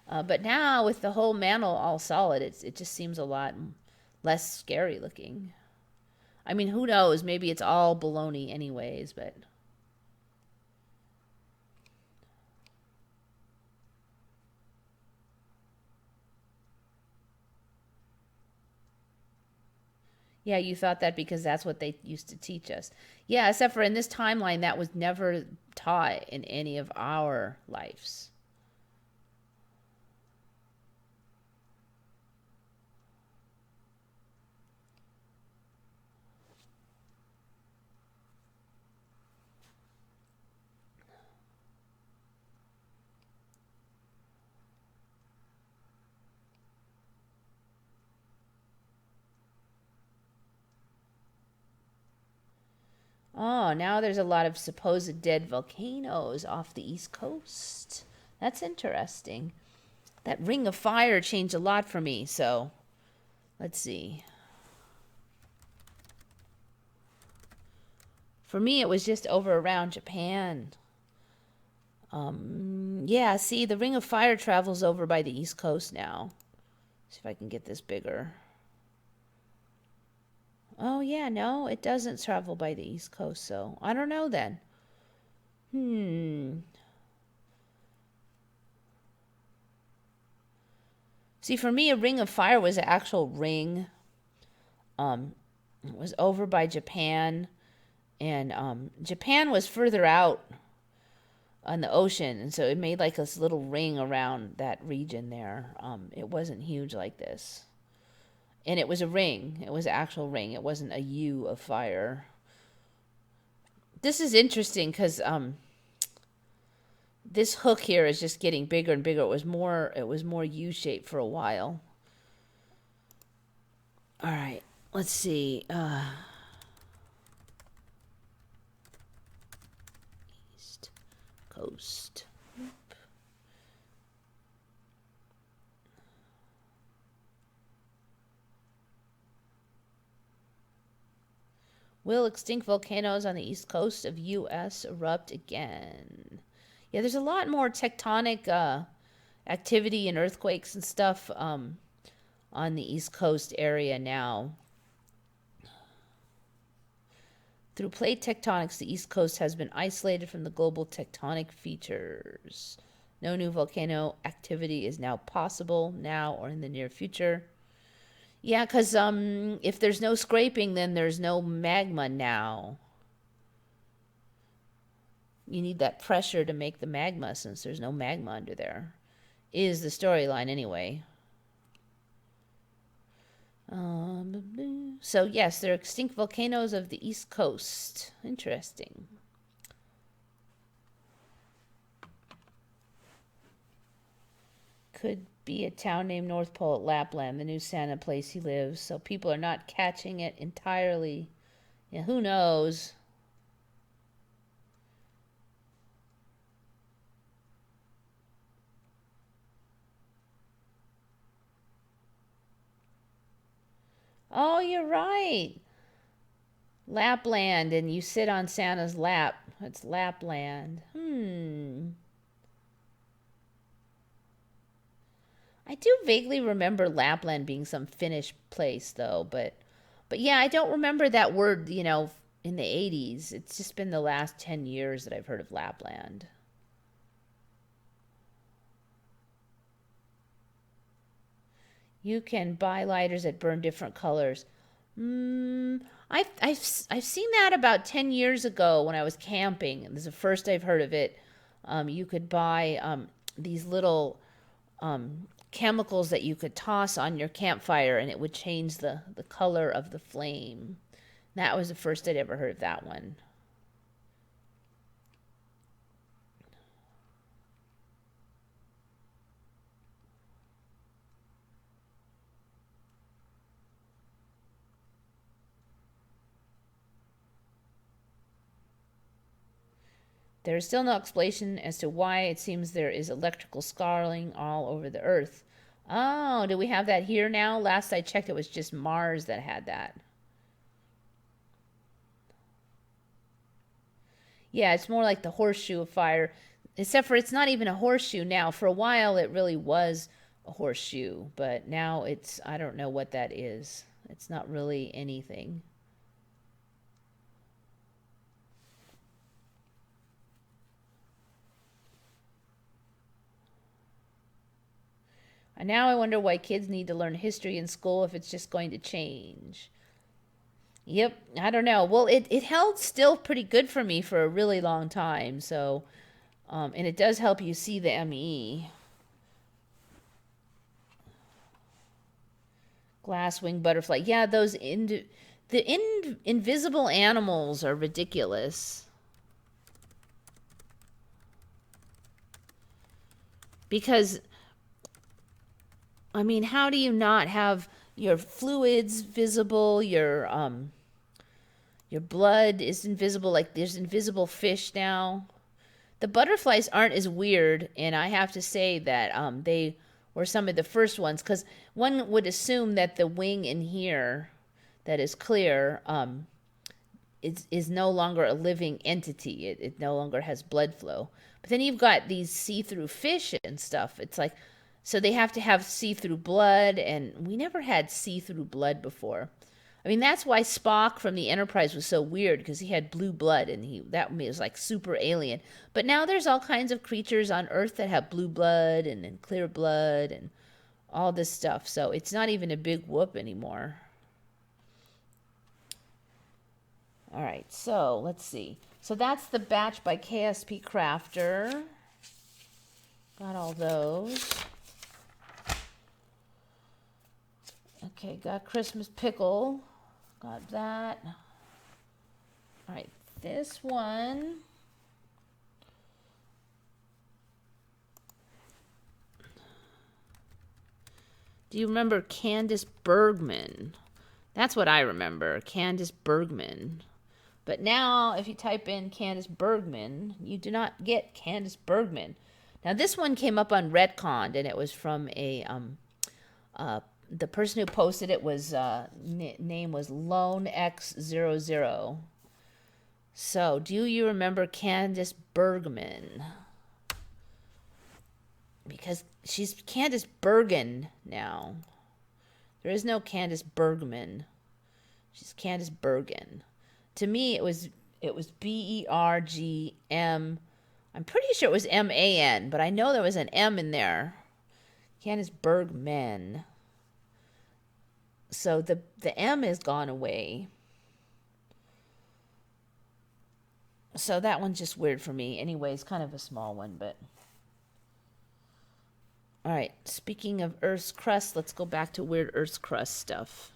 A: But now with the whole mantle all solid, it just seems a lot less scary looking. I mean, who knows? Maybe it's all baloney anyways, but... Yeah, you thought that because that's what they used to teach us. Yeah, except for in this timeline, that was never taught in any of our lives. Oh, now there's a lot of supposed dead volcanoes off the East Coast. That's interesting. That ring of fire changed a lot for me, so let's see. For me, it was just over around Japan. Yeah, see, the ring of fire travels over by the East Coast now. See if I can get this bigger. Oh, yeah, no, it doesn't travel by the East Coast, so I don't know then. See, for me, a ring of fire was an actual ring. It was over by Japan, and Japan was further out on the ocean, and so it made like this little ring around that region there. It wasn't huge like this. And it was a ring. It was an actual ring. It wasn't a U of fire. This is interesting because this hook here is just getting bigger and bigger. It was more U-shaped for a while. All right, let's see. coast. Will extinct volcanoes on the east coast of U.S. erupt again? Yeah, there's a lot more tectonic activity and earthquakes and stuff on the east coast area now. Through plate tectonics, the east coast has been isolated from the global tectonic features. No new volcano activity is now possible now or in the near future. Yeah, because if there's no scraping, then there's no magma now. You need that pressure to make the magma since there's no magma under there. Is the storyline anyway. So yes, there are extinct volcanoes of the east coast. Interesting. Could be a town named North Pole at Lapland, the new Santa place he lives. So people are not catching it entirely. Yeah, who knows? Oh, you're right. Lapland, and you sit on Santa's lap. It's Lapland. I do vaguely remember Lapland being some Finnish place, though, but yeah, I don't remember that word, in the 80s. It's just been the last 10 years that I've heard of Lapland. You can buy lighters that burn different colors. I've seen that about 10 years ago when I was camping. This is the first I've heard of it. You could buy these little chemicals that you could toss on your campfire, and it would change the color of the flame. That was the first I'd ever heard of that one. There is still no explanation as to why it seems there is electrical scarring all over the Earth. Oh, do we have that here now? Last I checked, it was just Mars that had that. Yeah, it's more like the horseshoe of fire, except for it's not even a horseshoe now. For a while, it really was a horseshoe, but now I don't know what that is. It's not really anything. And now I wonder why kids need to learn history in school if it's just going to change. Yep, I don't know. Well, it held still pretty good for me for a really long time. So, and it does help you see the ME. Glass-winged butterfly. Yeah, those invisible animals are ridiculous. Because I mean, how do you not have your fluids visible, your blood is invisible, like there's invisible fish now. The butterflies aren't as weird, and I have to say that they were some of the first ones, because one would assume that the wing in here that is clear is no longer a living entity. It no longer has blood flow. But then you've got these see-through fish and stuff. It's like, so they have to have see-through blood, and we never had see-through blood before. I mean, that's why Spock from the Enterprise was so weird, because he had blue blood, and that was like super alien. But now there's all kinds of creatures on Earth that have blue blood and clear blood and all this stuff. So it's not even a big whoop anymore. All right, so let's see. So that's the batch by KSP Crafter. Got all those. Okay, got Christmas pickle. Got that. All right, this one. Do you remember Candice Bergmen? That's what I remember, Candice Bergmen. But now, if you type in Candice Bergmen, you do not get Candice Bergmen. Now, this one came up on Retconned, and it was from the person who posted it was, name was LoneX00. So, do you remember Candice Bergmen? Because she's Candice Bergen now. There is no Candice Bergman. She's Candice Bergen. To me, it was Bergm. I'm pretty sure it was MAN, but I know there was an M in there. Candice Bergman. So the M has gone away. So that one's just weird for me. Anyway, it's kind of a small one, but... All right, speaking of Earth's crust, let's go back to weird Earth's crust stuff.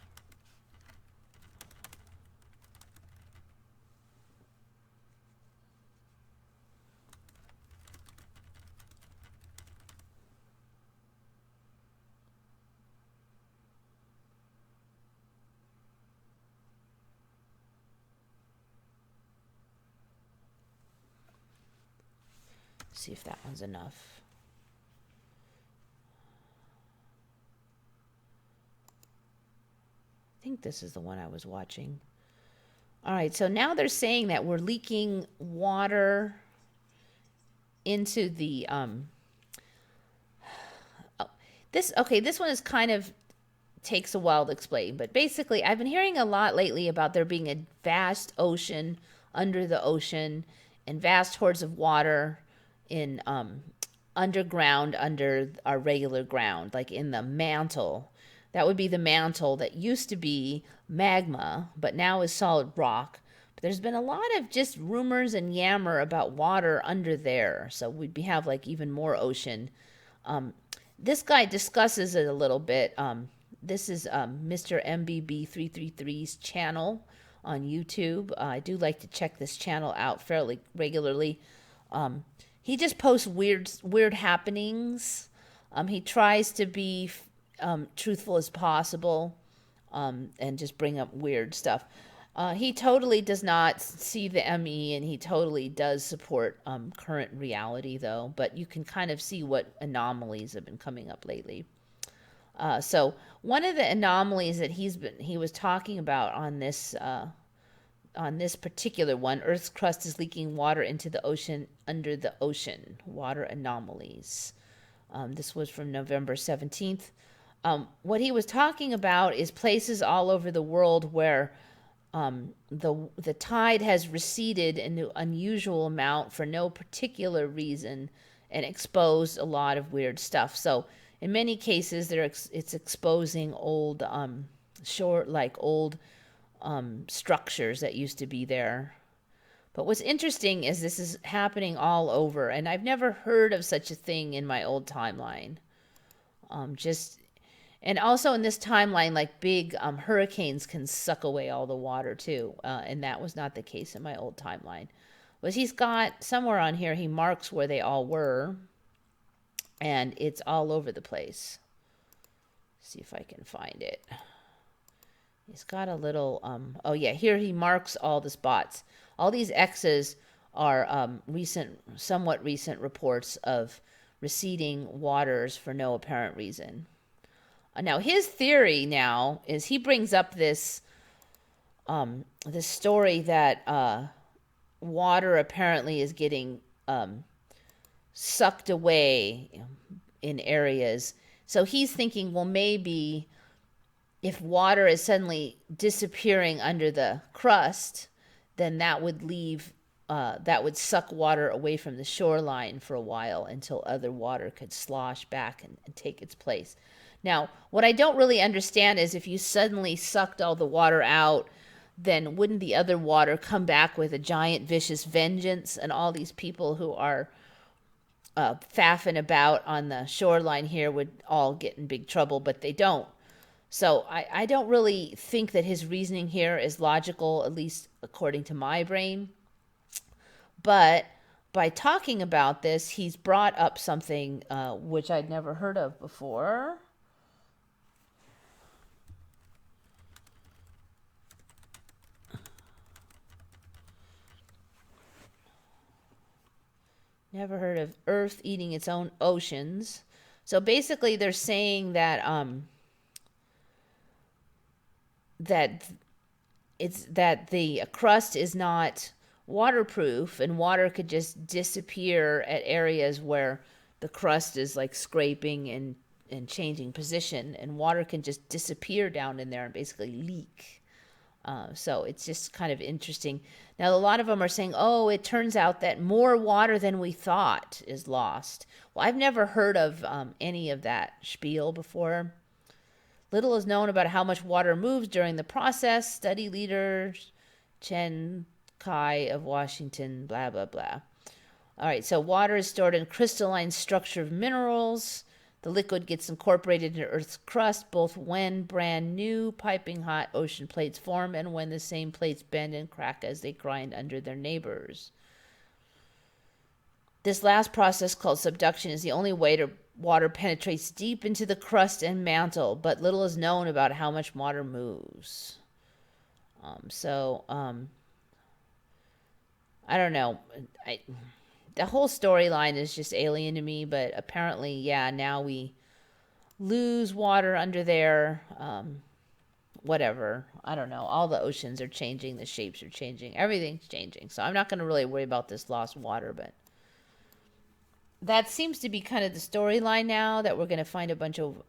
A: See if that one's enough. I think this is the one I was watching. All right, so now they're saying that we're leaking water into the this one is kind of takes a while to explain, but basically I've been hearing a lot lately about there being a vast ocean under the ocean and vast hordes of water in underground under our regular ground, like in the mantle. That would be the mantle that used to be magma, but now is solid rock. But there's been a lot of just rumors and yammer about water under there. So we'd have like even more ocean. This guy discusses it a little bit. This is Mr. MBB333's channel on YouTube. I do like to check this channel out fairly regularly. He just posts weird happenings. He tries to be truthful as possible, and just bring up weird stuff. He totally does not see the ME, and he totally does support current reality, though. But you can kind of see what anomalies have been coming up lately. So one of the anomalies that he was talking about on this particular one, Earth's crust is leaking water into the ocean under the ocean. Water anomalies. This was from November 17th. What he was talking about is places all over the world where the tide has receded in an unusual amount for no particular reason and exposed a lot of weird stuff. So in many cases, it's exposing old old structures that used to be there. But what's interesting is this is happening all over, and I've never heard of such a thing in my old timeline. And also in this timeline, like big hurricanes can suck away all the water too, and that was not the case in my old timeline. Was he's got somewhere on here he marks where they all were, and it's all over the place. See if I can find it. He's got a little oh yeah, here he marks all the spots. All these X's are somewhat recent reports of receding waters for no apparent reason. Now his theory now is he brings up this story that water apparently is getting sucked away in areas. So he's thinking, well, maybe if water is suddenly disappearing under the crust, then that would suck water away from the shoreline for a while until other water could slosh back and take its place. Now, what I don't really understand is if you suddenly sucked all the water out, then wouldn't the other water come back with a giant vicious vengeance, and all these people who are faffing about on the shoreline here would all get in big trouble, but they don't. So I don't really think that his reasoning here is logical, at least according to my brain. But by talking about this, he's brought up something which I'd never heard of before. Never heard of Earth eating its own oceans. So basically, they're saying that that the crust is not waterproof, and water could just disappear at areas where the crust is like scraping and changing position, and water can just disappear down in there and basically leak. So it's just kind of interesting. Now, a lot of them are saying, oh, it turns out that more water than we thought is lost. Well, I've never heard of any of that spiel before. Little is known about how much water moves during the process. Study leader Chen Kai of Washington, blah, blah, blah. All right, so water is stored in crystalline structure of minerals. The liquid gets incorporated into Earth's crust both when brand new piping hot ocean plates form and when the same plates bend and crack as they grind under their neighbors. This last process, called subduction, is the only way water penetrates deep into the crust and mantle, but little is known about how much water moves. I don't know. The whole storyline is just alien to me, but apparently, yeah, now we lose water under there. Whatever. I don't know. All the oceans are changing. The shapes are changing. Everything's changing. So I'm not going to really worry about this lost water, but that seems to be kind of the storyline now, that we're going to find a bunch of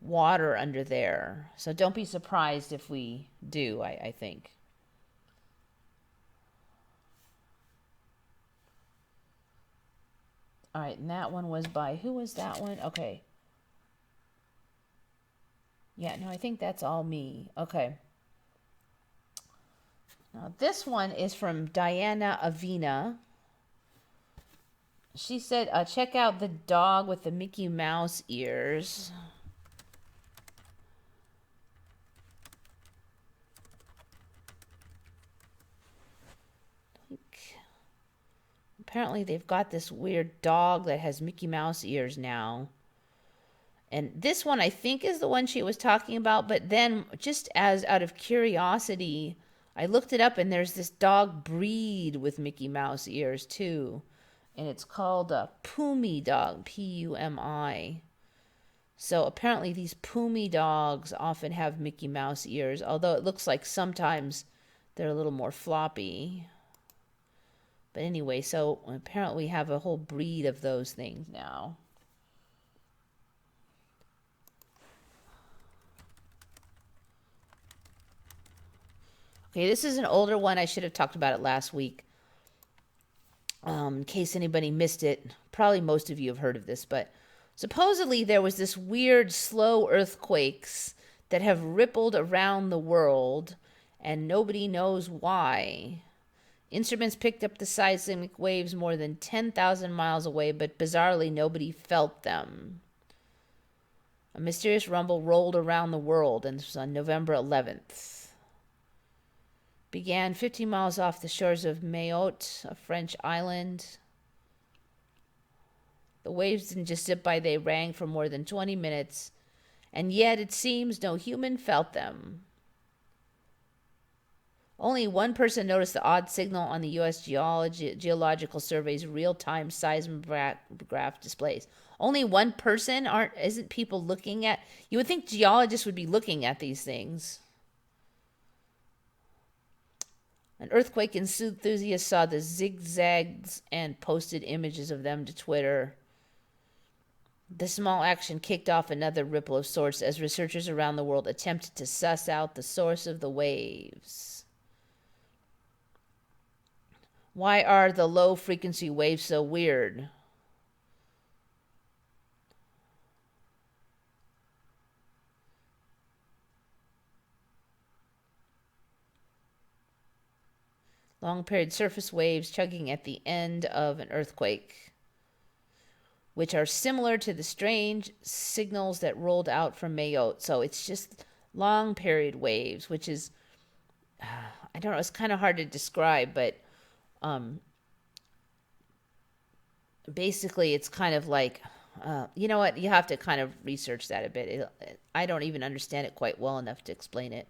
A: water under there. So don't be surprised if we do, I think. All right, and that one was by, who was that one? Okay. Yeah, no, I think that's all me. Okay. Now, this one is from Diana Avina. She said, check out the dog with the Mickey Mouse ears. Apparently they've got this weird dog that has Mickey Mouse ears now. And this one I think is the one she was talking about, but then just as out of curiosity, I looked it up and there's this dog breed with Mickey Mouse ears too. And it's called a pumi dog, Pumi. So apparently these pumi dogs often have Mickey Mouse ears, although it looks like sometimes they're a little more floppy. But anyway, so apparently we have a whole breed of those things now. Okay, this is an older one. I should have talked about it last week. In case anybody missed it, probably most of you have heard of this, but supposedly there was this weird slow earthquakes that have rippled around the world, and nobody knows why. Instruments picked up the seismic waves more than 10,000 miles away, but bizarrely nobody felt them. A mysterious rumble rolled around the world, and this was on November 11th. Began 15 miles off the shores of Mayotte, a French island. The waves didn't just zip by, they rang for more than 20 minutes, and yet it seems no human felt them. Only one person noticed the odd signal on the U.S. Geological Survey's real-time seismograph displays. Only one person? Isn't people looking at? You would think geologists would be looking at these things. An earthquake enthusiast saw the zigzags and posted images of them to Twitter. The small action kicked off another ripple of sorts as researchers around the world attempted to suss out the source of the waves. Why are the low-frequency waves so weird? Long-period surface waves chugging at the end of an earthquake, which are similar to the strange signals that rolled out from Mayotte. So it's just long-period waves, which is, I don't know, it's kind of hard to describe, but basically it's kind of like, you know what, you have to kind of research that a bit. I don't even understand it quite well enough to explain it.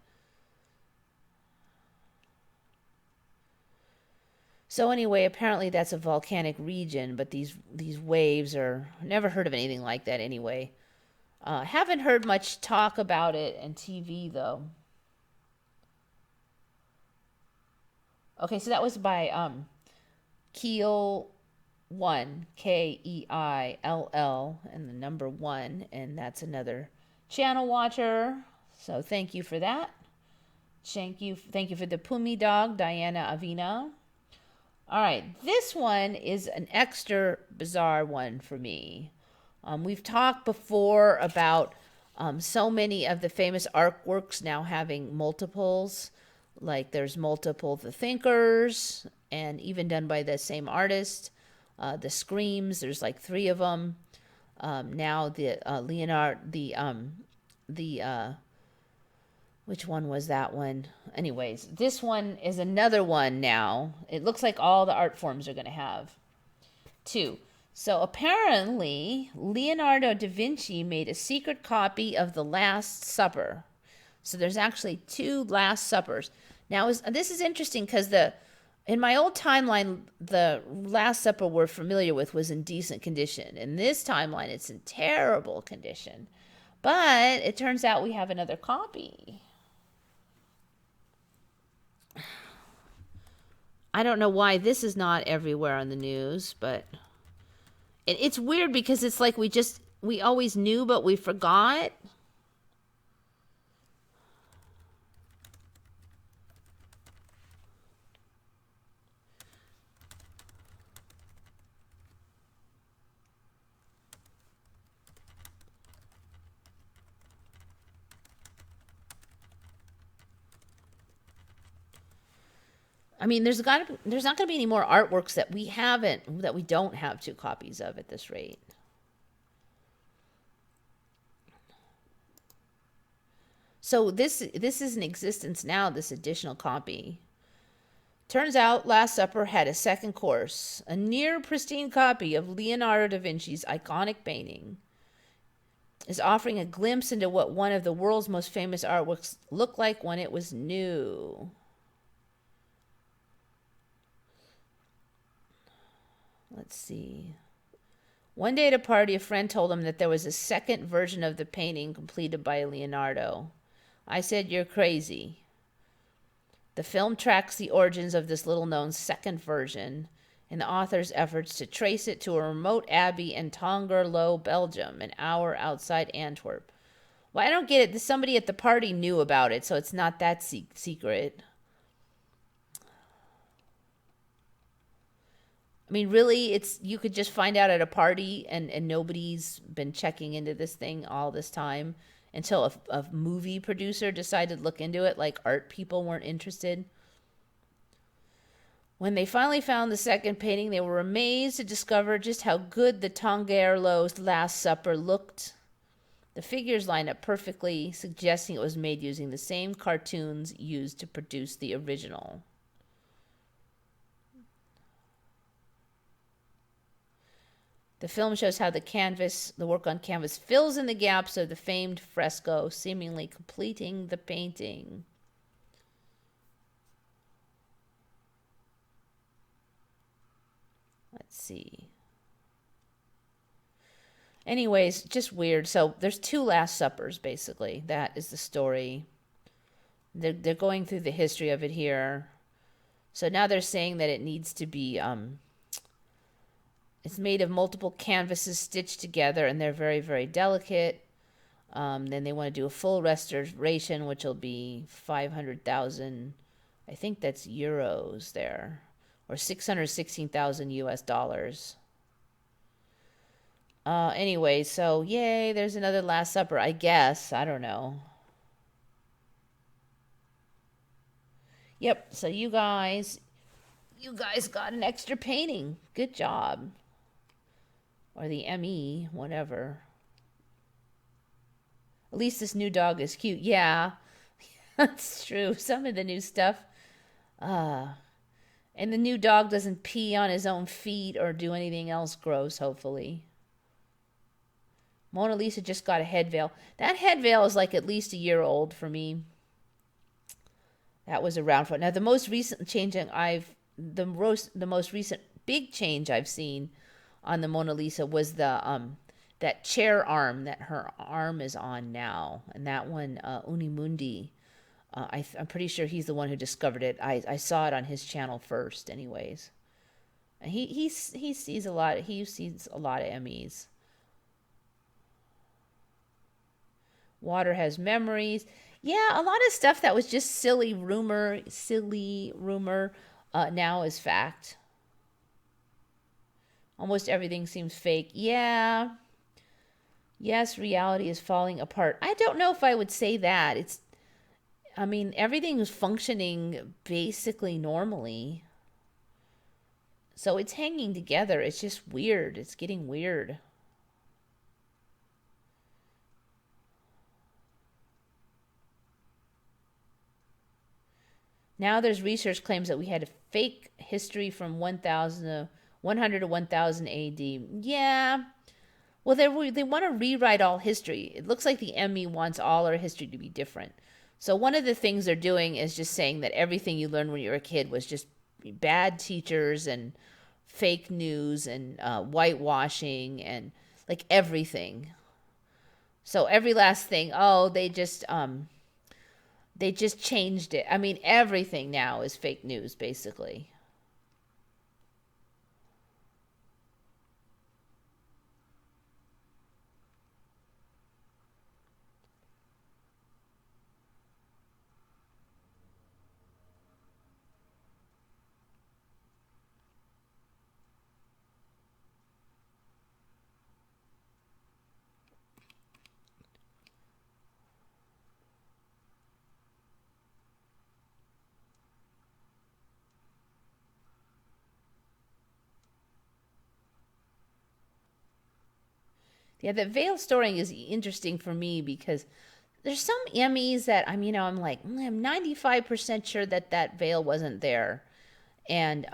A: So anyway, apparently that's a volcanic region, but these waves are never heard of anything like that anyway. Haven't heard much talk about it on TV though. Okay, so that was by Keel One, Keill, and the number one, and that's another channel watcher. So thank you for that. Thank you for the Pumi dog, Diana Avina. All right, this one is an extra bizarre one for me. We've talked before about so many of the famous artworks now having multiples. Like there's multiple The Thinkers, and even done by the same artist. The Screams, there's like 3 of them. Now the Leonardo, which one was that one? Anyways, this one is another one now. It looks like all the art forms are going to have 2. So apparently, Leonardo da Vinci made a secret copy of The Last Supper. So there's actually 2 Last Suppers. Now, this is interesting because in my old timeline, the Last Supper we're familiar with was in decent condition. In this timeline, it's in terrible condition. But it turns out we have another copy. I don't know why this is not everywhere on the news, but it's weird because it's like we always knew, but we forgot. I mean, there's not going to be any more artworks that we don't have 2 copies of at this rate. So this is in existence now, this additional copy. Turns out Last Supper had a second course, a near pristine copy of Leonardo da Vinci's iconic painting is offering a glimpse into what one of the world's most famous artworks looked like when it was new. Let's see. One day at a party, a friend told him that there was a second version of the painting completed by Leonardo. I said, "You're crazy." The film tracks the origins of this little-known second version and the author's efforts to trace it to a remote abbey in Tongerlo, Belgium, an hour outside Antwerp. Well, I don't get it. Somebody at the party knew about it, so it's not that secret. I mean, really, you could just find out at a party and nobody's been checking into this thing all this time until a movie producer decided to look into it, like art people weren't interested. When they finally found the second painting, they were amazed to discover just how good the Tongerlo's Last Supper looked. The figures line up perfectly, suggesting it was made using the same cartoons used to produce the original. The film shows how the work on canvas fills in the gaps of the famed fresco, seemingly completing the painting. Let's see. Anyways, just weird. So there's 2 Last Suppers, basically. That is the story. They're going through the history of it here. So now they're saying that it needs to be... it's made of multiple canvases stitched together, and they're very, very delicate. Then they want to do a full restoration, which will be 500,000, I think that's euros there, or 616,000 US dollars. Anyway, so yay, there's another Last Supper, I guess. I don't know. Yep, so you guys got an extra painting. Good job. Or the ME, whatever. At least this new dog is cute. Yeah, that's true. Some of the new stuff. And the new dog doesn't pee on his own feet or do anything else gross, hopefully. Mona Lisa just got a head veil. That head veil is like at least a year old for me. That was around for. Now, the most recent change I've the most recent big change I've seen on the Mona Lisa was the that chair arm that her arm is on now, and that one Unimundi. I'm pretty sure he's the one who discovered it. I saw it on his channel first, anyways. And he sees a lot. He sees a lot of MEs. Water has memories. Yeah, a lot of stuff that was just silly rumor, now is fact. Almost everything seems fake. Yeah. Yes, reality is falling apart. I don't know if I would say that. I mean, everything is functioning basically normally. So it's hanging together. It's just weird. It's getting weird. Now there's research claims that we had a fake history from 100 to 1000 AD. Yeah. Well, they want to rewrite all history. It looks like the ME wants all our history to be different. So one of the things they're doing is just saying that everything you learned when you were a kid was just bad teachers and fake news and whitewashing and like everything. So every last thing, they just changed it. I mean, everything now is fake news, basically. Yeah, the veil storing is interesting for me because there's some Emmys that I'm like, I'm 95% sure that that veil wasn't there. And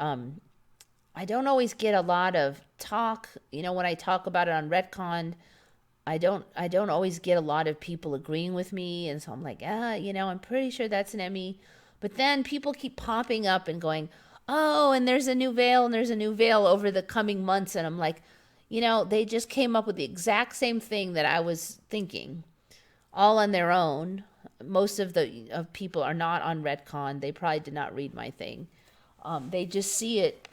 A: I don't always get a lot of talk. When I talk about it on Retcon, I don't always get a lot of people agreeing with me, and so I'm like, I'm pretty sure that's an Emmy. But then people keep popping up and going, oh, and there's a new veil, and there's a new veil over the coming months, and I'm like, they just came up with the exact same thing that I was thinking, all on their own. Most of the of people are not on Retcon. They probably did not read my thing. They just see it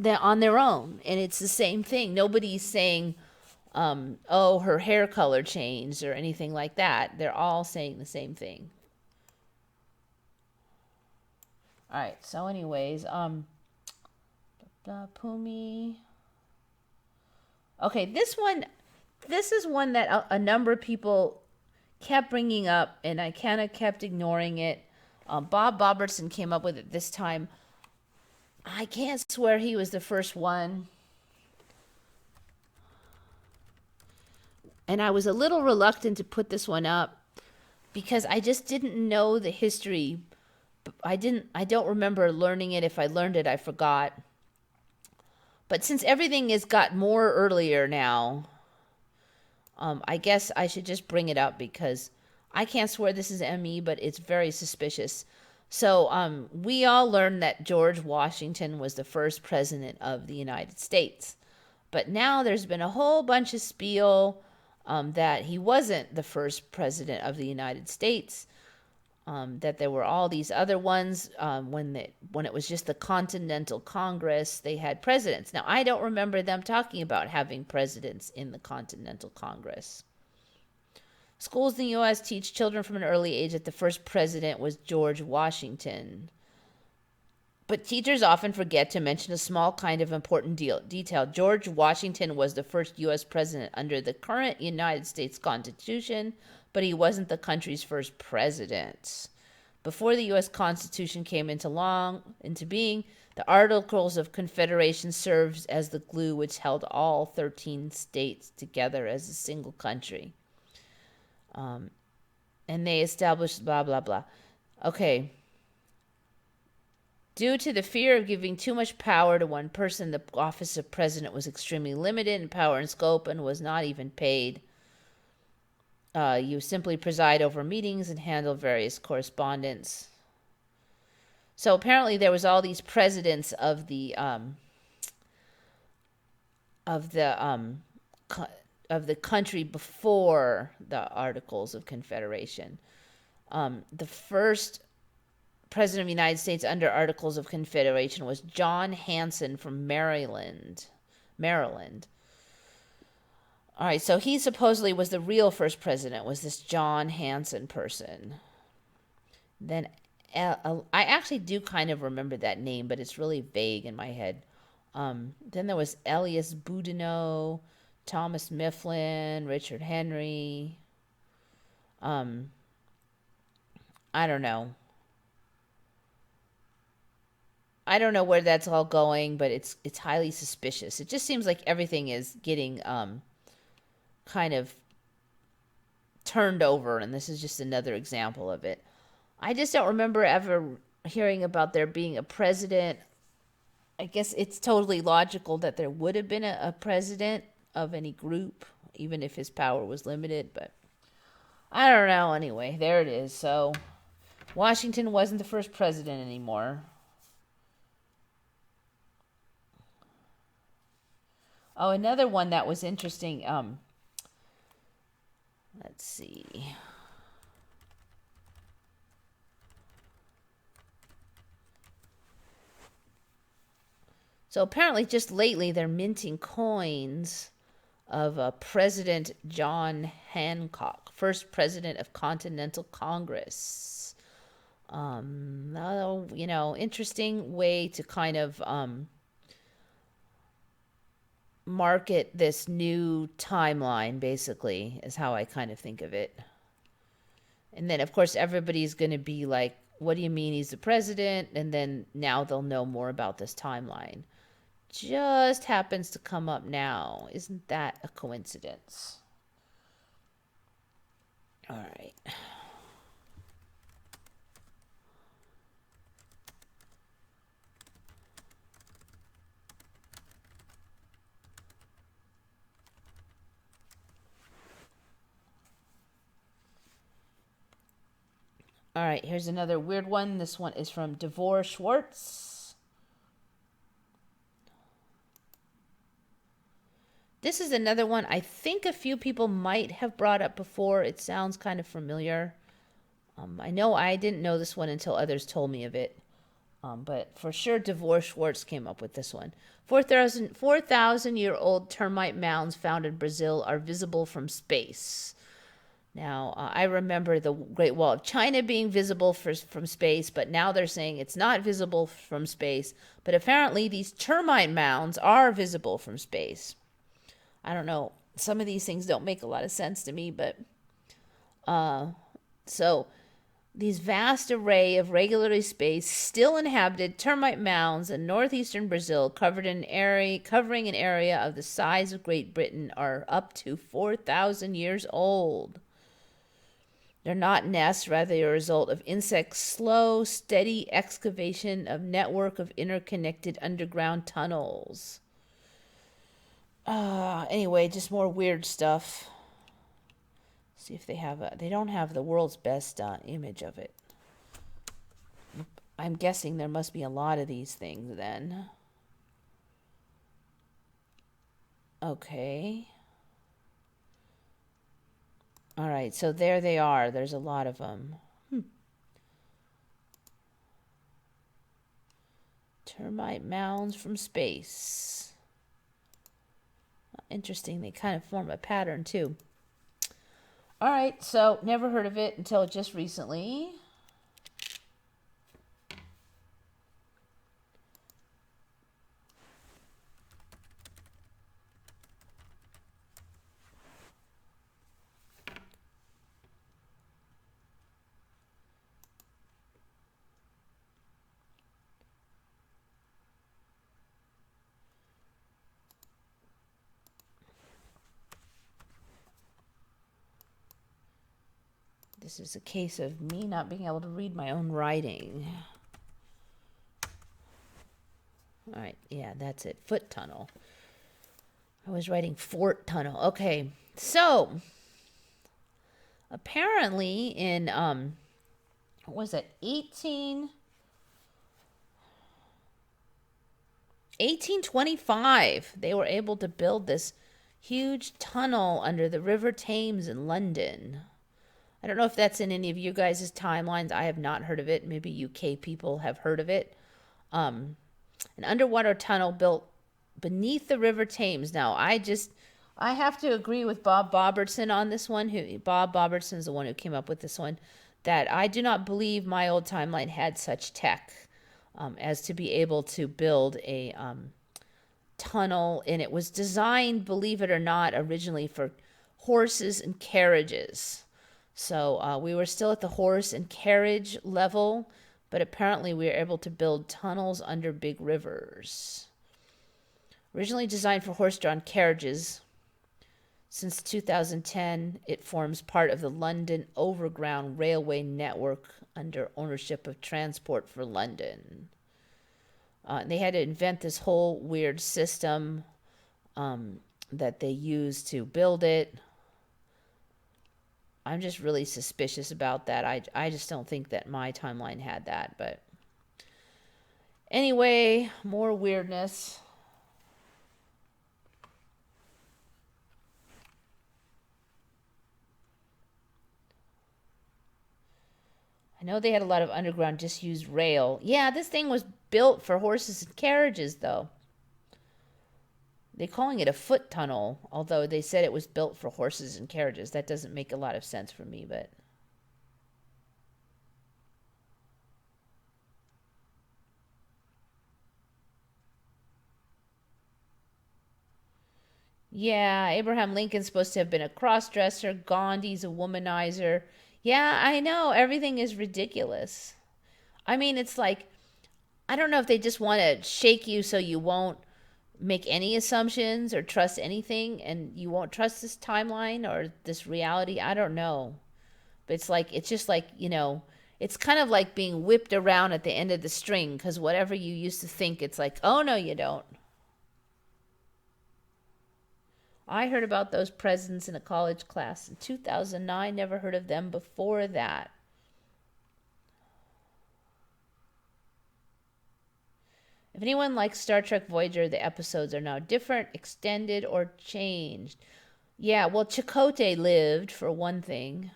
A: on their own, and it's the same thing. Nobody's saying, oh, her hair color changed or anything like that. They're all saying the same thing. All right. So, anyways, pumi. Okay, this is one that a number of people kept bringing up, and I kind of kept ignoring it. Bob Robertson came up with it this time. I can't swear he was the first one. And I was a little reluctant to put this one up because I just didn't know the history. I don't remember learning it. If I learned it, I forgot. But since everything has got more earlier now, I guess I should just bring it up because I can't swear this is ME, but it's very suspicious. So we all learned that George Washington was the first president of the United States. But now there's been a whole bunch of spiel that he wasn't the first president of the United States. That there were all these other ones when it was just the Continental Congress, they had presidents. Now, I don't remember them talking about having presidents in the Continental Congress. Schools in the U.S. teach children from an early age that the first president was George Washington. But teachers often forget to mention a small kind of important detail. George Washington was the first U.S. president under the current United States Constitution, but he wasn't the country's first president. Before the U.S. Constitution came into being, the Articles of Confederation served as the glue which held all 13 states together as a single country. And they established blah, blah, blah. Okay. Due to the fear of giving too much power to one person, the office of president was extremely limited in power and scope and was not even paid. You simply preside over meetings and handle various correspondence. So apparently there was all these presidents of the of the country before the Articles of Confederation. The first president of the United States under Articles of Confederation was John Hanson from Maryland. Maryland. All right, so he supposedly was the real first president, was this John Hanson person. Then I actually do kind of remember that name, but it's really vague in my head. Then there was Elias Boudinot, Thomas Mifflin, Richard Henry. I don't know. I don't know where that's all going, but it's highly suspicious. It just seems like everything is getting kind of turned over, and this is just another example of it. I just don't remember ever hearing about there being a president. I guess it's totally logical that there would have been a president of any group, even if his power was limited, but I don't know. Anyway, there it is. So Washington wasn't the first president anymore. Oh, another one that was interesting. Let's see. So apparently just lately they're minting coins of President John Hancock, first president of Continental Congress. Interesting way to kind of market this new timeline, basically, is how I kind of think of it. And then, of course, everybody's going to be like, what do you mean he's the president? And then now they'll know more about this timeline. Just happens to come up now. Isn't that a coincidence? All right. All right, here's another weird one. This one is from Devor Schwartz. This is another one I think a few people might have brought up before. It sounds kind of familiar. I know I didn't know this one until others told me of it. But for sure, Devor Schwartz came up with this one. 4,000-year-old termite mounds found in Brazil are visible from space. Now, I remember the Great Wall of China being visible from space, but now they're saying it's not visible from space. But apparently these termite mounds are visible from space. I don't know. Some of these things don't make a lot of sense to me, but so these vast array of regularly spaced, still inhabited termite mounds in northeastern Brazil, covering an area of the size of Great Britain, are up to 4,000 years old. They're not nests, rather a result of insects' slow, steady excavation of network of interconnected underground tunnels. Anyway, just more weird stuff. See if they don't have the world's best image of it. I'm guessing there must be a lot of these things then. Okay. All right, so there they are. There's a lot of them. Termite mounds from space. Interesting. They kind of form a pattern too. All right, so never heard of it until just recently. This is a case of me not being able to read my own writing. All right, yeah, that's it. Foot tunnel. I was writing fort tunnel. Okay, so apparently in what was it, 18? 1825, they were able to build this huge tunnel under the River Thames in London. I don't know if that's in any of you guys' timelines. I have not heard of it. Maybe UK people have heard of it. An underwater tunnel built beneath the River Thames. Now, I have to agree with Bob Bobertson on this one. Bob Bobertson is the one who came up with this one. That I do not believe my old timeline had such tech as to be able to build a tunnel, and it was designed, believe it or not, originally for horses and carriages. So we were still at the horse and carriage level, but apparently we were able to build tunnels under big rivers. Originally designed for horse-drawn carriages, since 2010, it forms part of the London Overground Railway network under ownership of Transport for London. They had to invent this whole weird system that they used to build it. I'm just really suspicious about that. I just don't think that my timeline had that. But anyway, more weirdness. I know they had a lot of underground disused rail. Yeah, this thing was built for horses and carriages, though. They're calling it a foot tunnel, although they said it was built for horses and carriages. That doesn't make a lot of sense for me, but... Yeah, Abraham Lincoln's supposed to have been a cross-dresser. Gandhi's a womanizer. Yeah, I know. Everything is ridiculous. I mean, it's like, I don't know if they just want to shake you so you won't make any assumptions or trust anything and you won't trust this timeline or this reality. I don't know. But it's just like, it's kind of like being whipped around at the end of the string because whatever you used to think, it's like, oh, no, you don't. I heard about those presidents in a college class in 2009. Never heard of them before that. If anyone likes Star Trek Voyager, the episodes are now different, extended, or changed. Yeah, well, Chakotay lived, for one thing.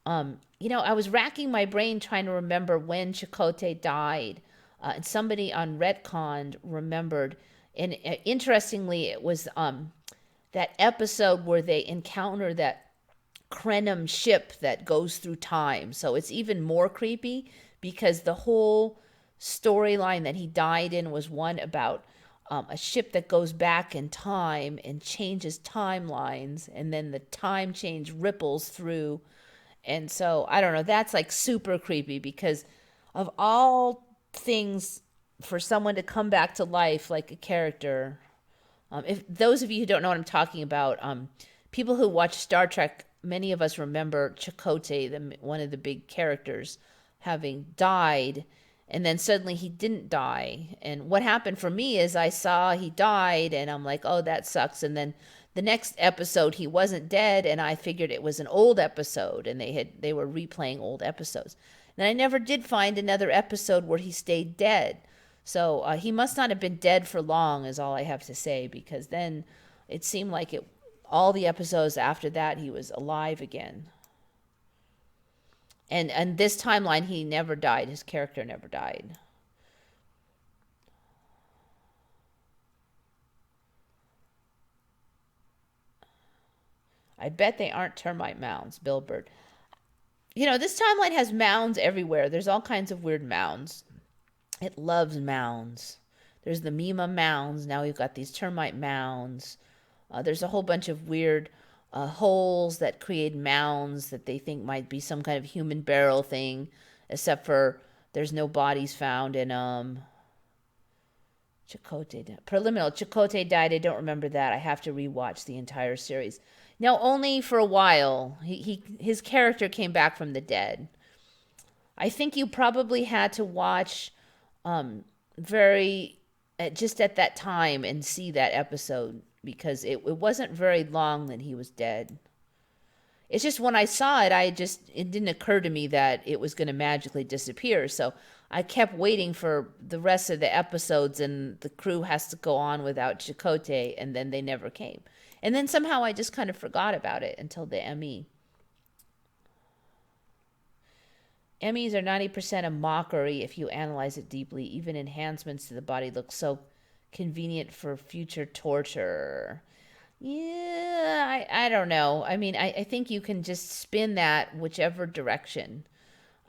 A: I was racking my brain trying to remember when Chakotay died. And somebody on Retcon remembered. And interestingly, it was that episode where they encounter that Krenim ship that goes through time. So it's even more creepy because the whole storyline that he died in was one about a ship that goes back in time and changes timelines, and then the time change ripples through. And so, I don't know, that's like super creepy because of all things for someone to come back to life like a character. If those of you who don't know what I'm talking about, people who watch Star Trek, many of us remember Chakotay, one of the big characters, having died, and then suddenly he didn't die. And what happened for me is I saw he died, and I'm like, oh, that sucks. And then the next episode, he wasn't dead, and I figured it was an old episode, and they were replaying old episodes. And I never did find another episode where he stayed dead. So he must not have been dead for long, is all I have to say, because then it seemed like all the episodes after that he was alive again. And this timeline, he never died. His character never died. I bet they aren't termite mounds, Bill Bird. This timeline has mounds everywhere. There's all kinds of weird mounds. It loves mounds. There's the Mima mounds. Now we've got these termite mounds. There's a whole bunch of weird holes that create mounds that they think might be some kind of human burial thing, except for there's no bodies found in Chakotay died. I don't remember that. I have to rewatch the entire series. Now, only for a while. His character came back from the dead. I think you probably had to watch just at that time and see that episode because it wasn't very long that he was dead. It's just when I saw it, it didn't occur to me that it was going to magically disappear. So I kept waiting for the rest of the episodes, and the crew has to go on without Chakotay, and then they never came. And then somehow I just kind of forgot about it until the ME. MEs are 90% a mockery if you analyze it deeply. Even enhancements to the body look so convenient for future torture. Yeah, I don't know. I mean, I think you can just spin that whichever direction.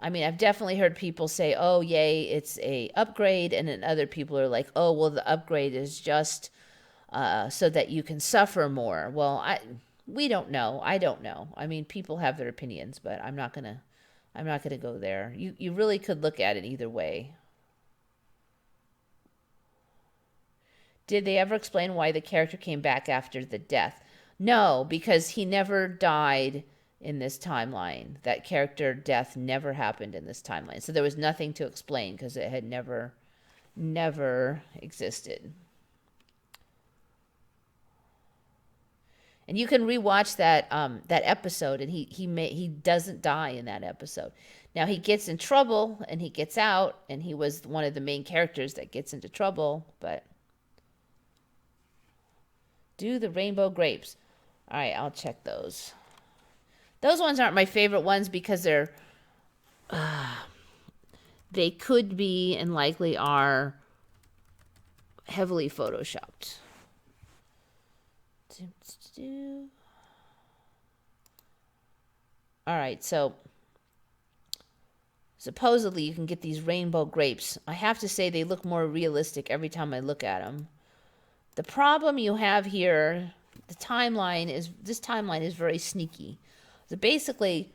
A: I mean, I've definitely heard people say, "Oh, yay, it's a upgrade," and then other people are like, "Oh, well, the upgrade is just so that you can suffer more." Well, we don't know. I don't know. I mean, people have their opinions, but I'm not gonna go there. You really could look at it either way. Did they ever explain why the character came back after the death? No, because he never died in this timeline. That character death never happened in this timeline. So there was nothing to explain because it had never existed. And you can rewatch that episode, and he doesn't die in that episode. Now he gets in trouble and he gets out, and he was one of the main characters that gets into trouble. But do the rainbow grapes. All right, I'll check those. Those ones aren't my favorite ones because they could be and likely are heavily photoshopped. All right, so supposedly you can get these rainbow grapes. I have to say they look more realistic every time I look at them. The problem you have here, this timeline is very sneaky. So basically,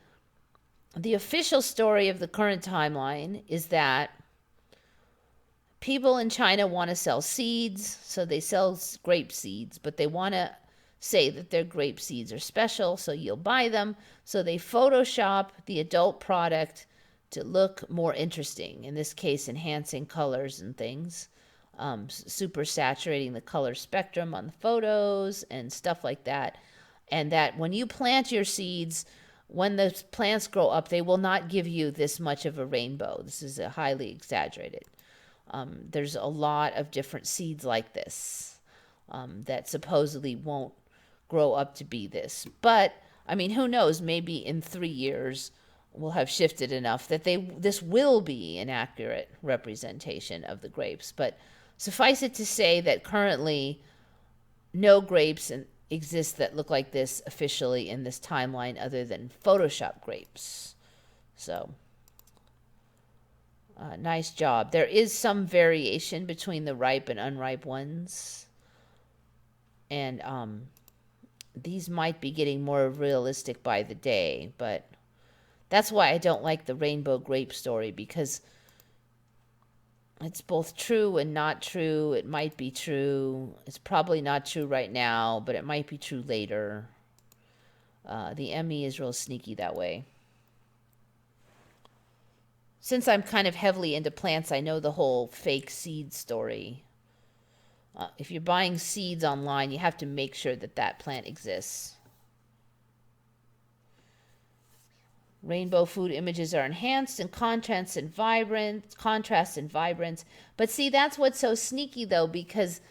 A: the official story of the current timeline is that people in China want to sell seeds, so they sell grape seeds, but they want to say that their grape seeds are special, so you'll buy them. So they Photoshop the adult product to look more interesting, in this case, enhancing colors and things, super saturating the color spectrum on the photos and stuff like that. And that when you plant your seeds, when the plants grow up, they will not give you this much of a rainbow. This is a highly exaggerated. There's a lot of different seeds like this that supposedly won't grow up to be this. But, I mean, who knows? Maybe in 3 years we'll have shifted enough that this will be an accurate representation of the grapes. But suffice it to say that currently no grapes exist that look like this officially in this timeline other than Photoshop grapes. So, nice job. There is some variation between the ripe and unripe ones. And these might be getting more realistic by the day, but that's why I don't like the rainbow grape story, because it's both true and not true. It might be true. It's probably not true right now, but it might be true later. The ME is real sneaky that way. Since I'm kind of heavily into plants, I know the whole fake seed story. If you're buying seeds online, you have to make sure that that plant exists. Rainbow food images are enhanced in contrast and vibrance. But see, that's what's so sneaky, though, because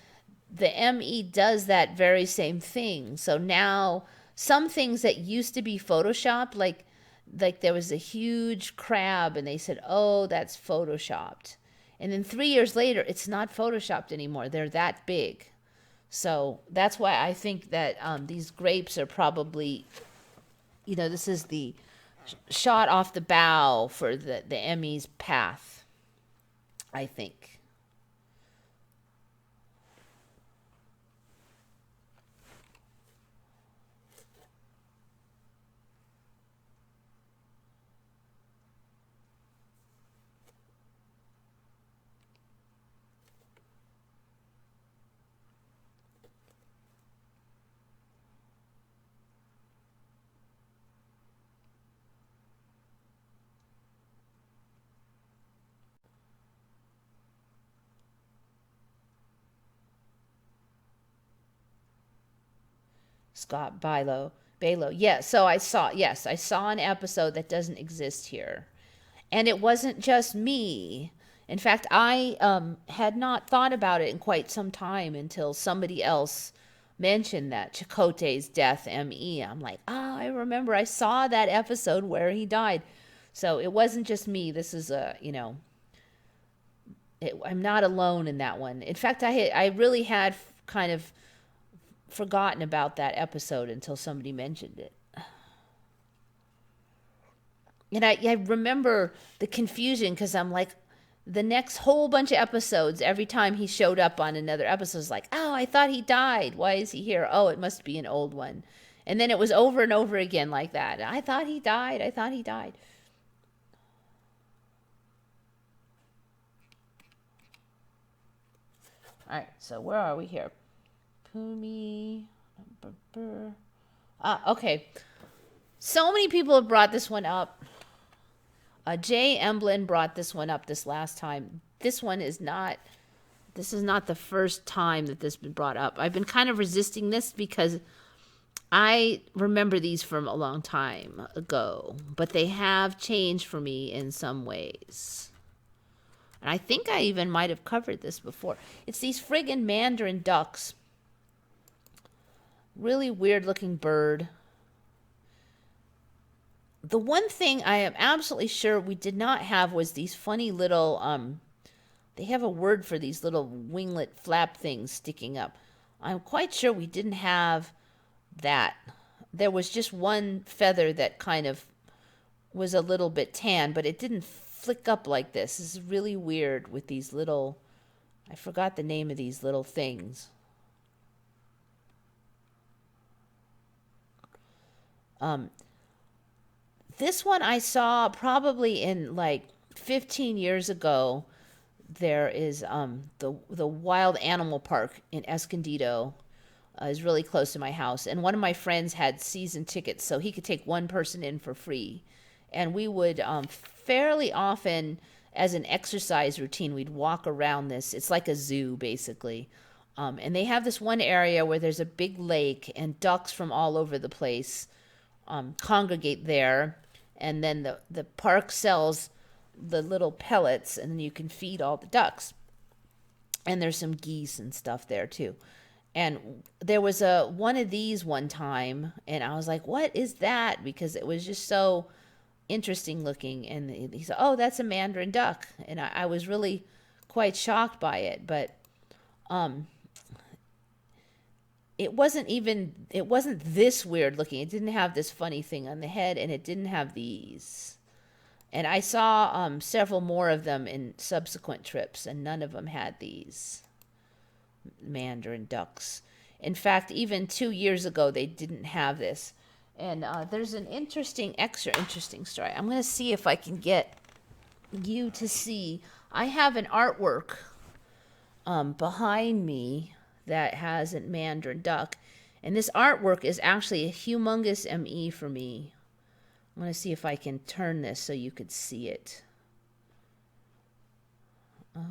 A: the ME does that very same thing. So now some things that used to be Photoshopped, like there was a huge crab, and they said, "Oh, that's Photoshopped." And then 3 years later, it's not Photoshopped anymore. They're that big. So that's why I think that these grapes are probably, this is the shot off the bow for the ME's path, I think. Scott Balo. Yeah, so I saw an episode that doesn't exist here. And it wasn't just me. In fact, I had not thought about it in quite some time until somebody else mentioned that Chakotay's death, M.E. I'm like, I remember I saw that episode where he died. So it wasn't just me. This is I'm not alone in that one. In fact, I really had kind of forgotten about that episode until somebody mentioned it. And I remember the confusion because I'm like, the next whole bunch of episodes, every time he showed up on another episode, was like, oh, I thought he died. Why is he here? Oh, it must be an old one. And then it was over and over again like that. I thought he died. I thought he died. All right, so where are we here? Pumi. Okay. So many people have brought this one up. Jay Emblin brought this one up this last time. This is not the first time that this has been brought up. I've been kind of resisting this because I remember these from a long time ago, but they have changed for me in some ways. And I think I even might have covered this before. It's these friggin' Mandarin ducks. Really weird looking bird. The one thing I am absolutely sure we did not have was these funny little, they have a word for these little winglet flap things sticking up. I'm quite sure we didn't have that. There was just one feather that kind of was a little bit tan, but it didn't flick up like this. This is really weird with these little, I forgot the name of these little things. This one I saw probably in like 15 years ago. There is the Wild Animal Park in Escondido is really close to my house. And one of my friends had season tickets, so he could take one person in for free. And we would fairly often, as an exercise routine, we'd walk around this. It's like a zoo, basically. And they have this one area where there's a big lake and ducks from all over the place congregate there. And then the park sells the little pellets, and then you can feed all the ducks. And there's some geese and stuff there too. And there was one of these one time, and I was like, what is that? Because it was just so interesting looking. And he said, oh, that's a Mandarin duck. And I was really quite shocked by it. But it wasn't this weird looking. It didn't have this funny thing on the head, and it didn't have these. And I saw several more of them in subsequent trips, and none of them had these Mandarin ducks. In fact, even 2 years ago, they didn't have this. And there's an extra interesting story. I'm going to see if I can get you to see. I have an artwork behind me that has a Mandarin duck. And this artwork is actually a humongous ME for me. I'm going to see if I can turn this so you could see it. How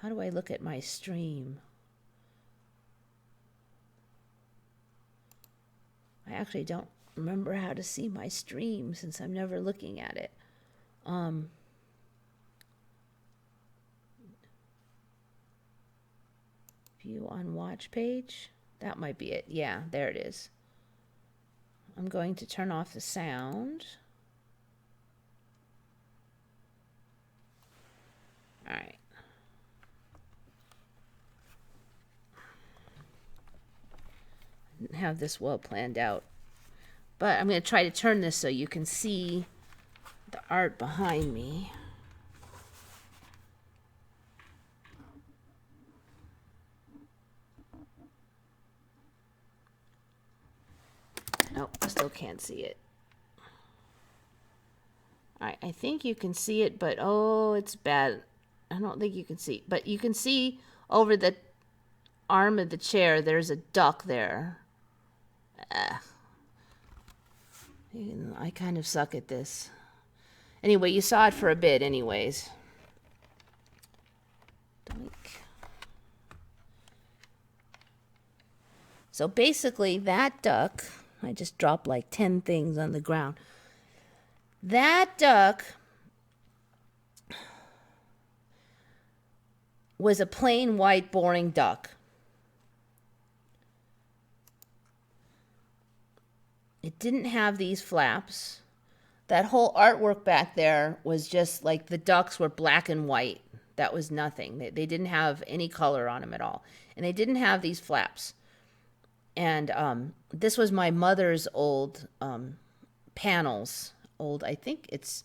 A: do I look at my stream? I actually don't remember how to see my stream since I'm never looking at it. View on watch page. That might be it. Yeah, there it is. I'm going to turn off the sound. All right. I didn't have this well planned out. But I'm going to try to turn this so you can see the art behind me. Nope, I still can't see it. Alright, I think you can see it, but oh, it's bad. I don't think you can see. But you can see over the arm of the chair, there's a duck there. I kind of suck at this. Anyway, you saw it for a bit anyways. Doink. So basically, that duck... I just dropped like 10 things on the ground. That duck was a plain white boring duck. It didn't have these flaps. That whole artwork back there was just like the ducks were black and white. That was nothing. They didn't have any color on them at all. And they didn't have these flaps. And this was my mother's old panels. Old, I think it's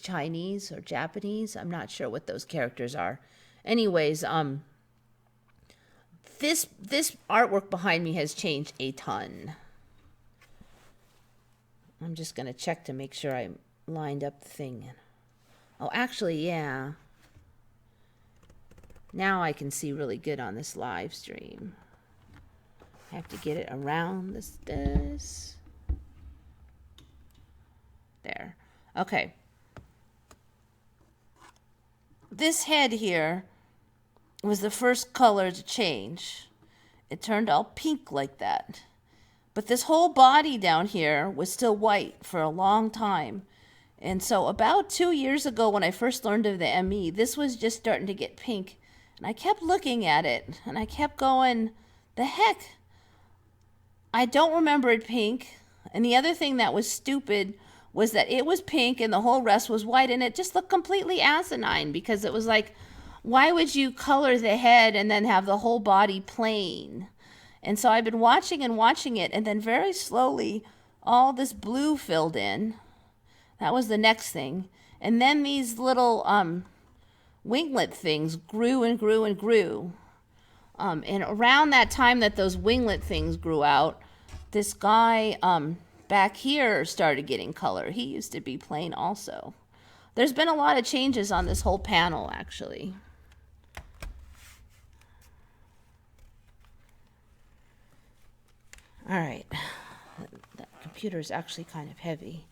A: Chinese or Japanese. I'm not sure what those characters are. Anyways, this artwork behind me has changed a ton. I'm just going to check to make sure I lined up the thing. Oh, actually, yeah. Now I can see really good on this live stream. I have to get it around this. There. Okay. This head here was the first color to change. It turned all pink like that. But this whole body down here was still white for a long time. And so about 2 years ago when I first learned of the ME, this was just starting to get pink. And I kept looking at it and I kept going, the heck? I don't remember it pink. And the other thing that was stupid was that it was pink and the whole rest was white. And it just looked completely asinine because it was like, why would you color the head and then have the whole body plain? And so I've been watching it, and then very slowly, all this blue filled in. That was the next thing. And then these little winglet things grew and grew and grew. And around that time that those winglet things grew out, this guy back here started getting color. He used to be plain also. There's been a lot of changes on this whole panel, actually. All right, that computer is actually kind of heavy.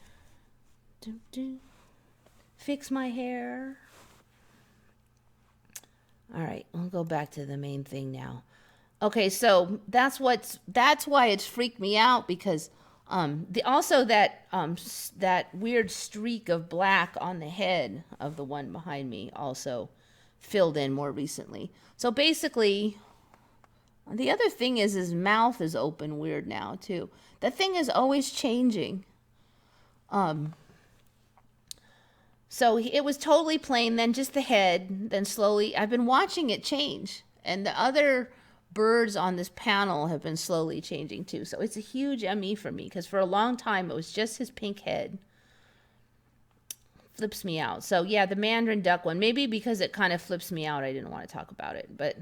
A: Fix my hair. All right, we'll go back to the main thing now. Okay, so that's why it's freaked me out because that weird streak of black on the head of the one behind me also filled in more recently. So basically, the other thing is his mouth is open weird now too. That thing is always changing. So it was totally plain, then just the head, then slowly I've been watching it change. And the other birds on this panel have been slowly changing too. So it's a huge ME for me because for a long time it was just his pink head. Flips me out. So yeah, the Mandarin duck one, maybe because it kind of flips me out, I didn't want to talk about it. But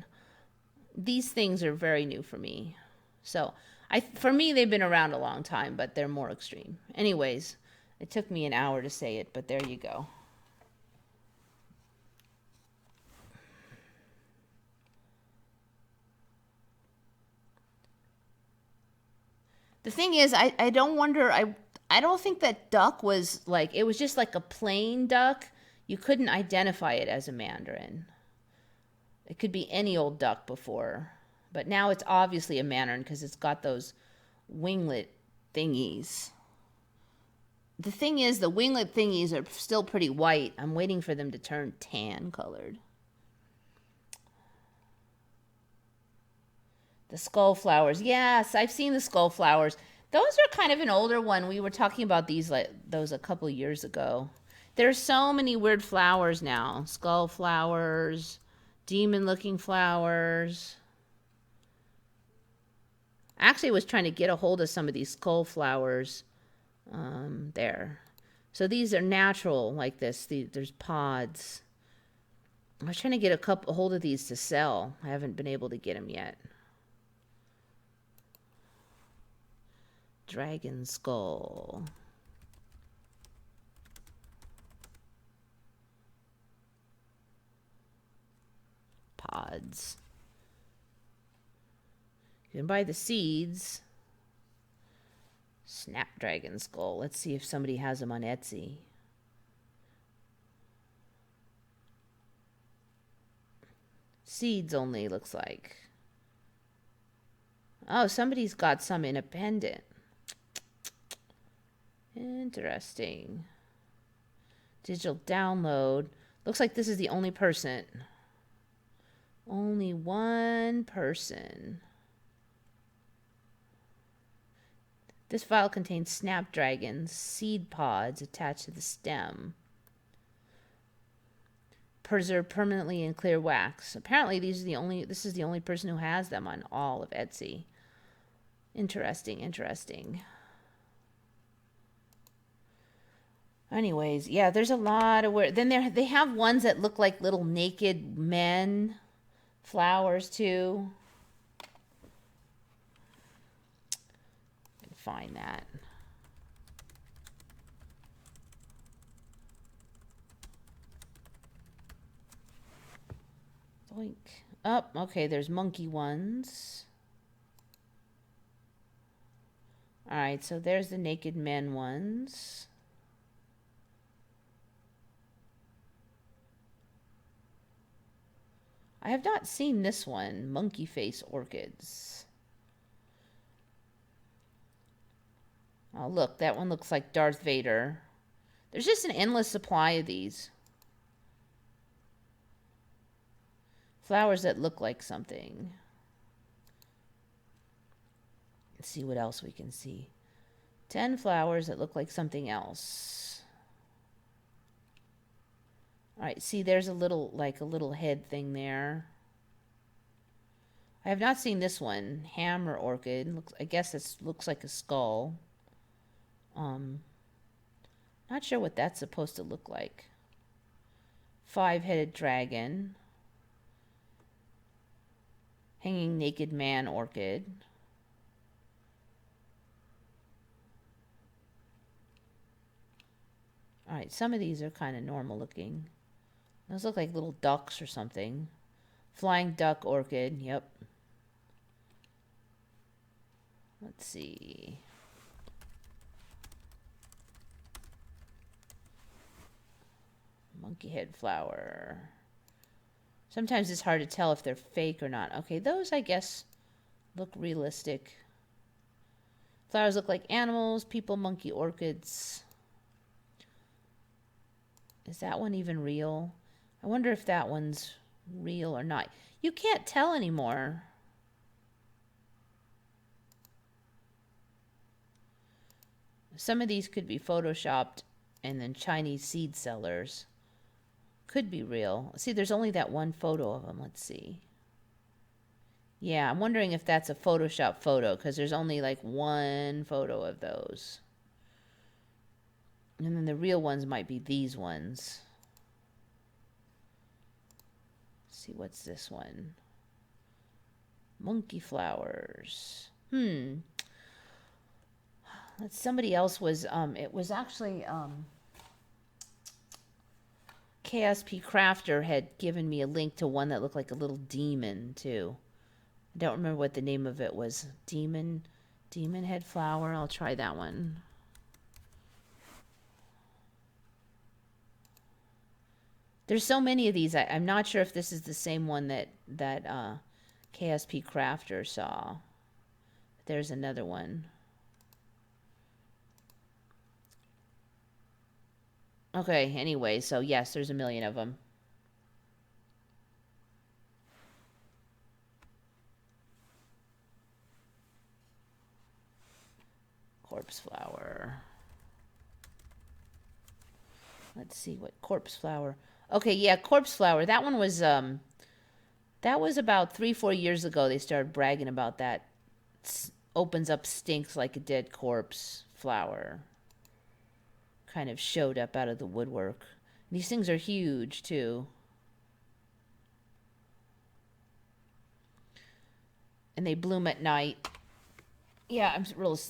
A: these things are very new for me. So for me, they've been around a long time, but they're more extreme. Anyways, it took me an hour to say it, but there you go. The thing is, I don't think that duck was like, it was just like a plain duck. You couldn't identify it as a Mandarin. It could be any old duck before, but now it's obviously a Mandarin because it's got those winglet thingies. The thing is, the winglet thingies are still pretty white. I'm waiting for them to turn tan colored. The skull flowers. Yes, I've seen the skull flowers. Those are kind of an older one. We were talking about those a couple years ago. There's so many weird flowers now. Skull flowers, demon-looking flowers. I actually was trying to get a hold of some of these skull flowers there. So these are natural like this. There's pods. I was trying to get a hold of these to sell. I haven't been able to get them yet. Dragon skull. Pods. You can buy the seeds. Snapdragon skull. Let's see if somebody has them on Etsy. Seeds only, looks like. Oh, somebody's got some in a pendant. Interesting. Digital download. Looks like this is the only person. Only one person. This file contains snapdragons, seed pods attached to the stem. Preserved permanently in clear wax. Apparently this is the only person who has them on all of Etsy. Interesting, interesting. Anyways, yeah, there's a lot of then they have ones that look like little naked men flowers too. I can find that. Doink. Oh, okay, there's monkey ones. All right, so there's the naked men ones. I have not seen this one, monkey face orchids. Oh, look, that one looks like Darth Vader. There's just an endless supply of these. Flowers that look like something. Let's see what else we can see. 10 flowers that look like something else. All right, see, there's a little head thing there. I have not seen this one, hammer orchid. I guess it looks like a skull. Not sure what that's supposed to look like. 5-headed dragon. Hanging naked man orchid. All right, some of these are kind of normal looking. Those look like little ducks or something. Flying duck orchid, yep. Let's see. Monkey head flower. Sometimes it's hard to tell if they're fake or not. Okay, those I guess look realistic. Flowers look like animals, people, monkey orchids. Is that one even real? I wonder if that one's real or not. You can't tell anymore. Some of these could be photoshopped and then Chinese seed sellers. Could be real. See, there's only that one photo of them. Let's see. Yeah, I'm wondering if that's a Photoshop photo because there's only like one photo of those. And then the real ones might be these ones. Let's see, what's this one? Monkey flowers. Somebody else was, it was actually, KSP Crafter had given me a link to one that looked like a little demon too. I don't remember what the name of it was. Demon head flower. I'll try that one. There's so many of these. I'm not sure if this is the same one that KSP Crafter saw. There's another one. Okay, anyway, so yes, there's a million of them. Corpse flower. Let's see what corpse flower. Okay, yeah, corpse flower. That one was that was about 3-4 years ago. They started bragging about that. Opens up, stinks like a dead corpse flower. Kind of showed up out of the woodwork. These things are huge too. And they bloom at night. Yeah,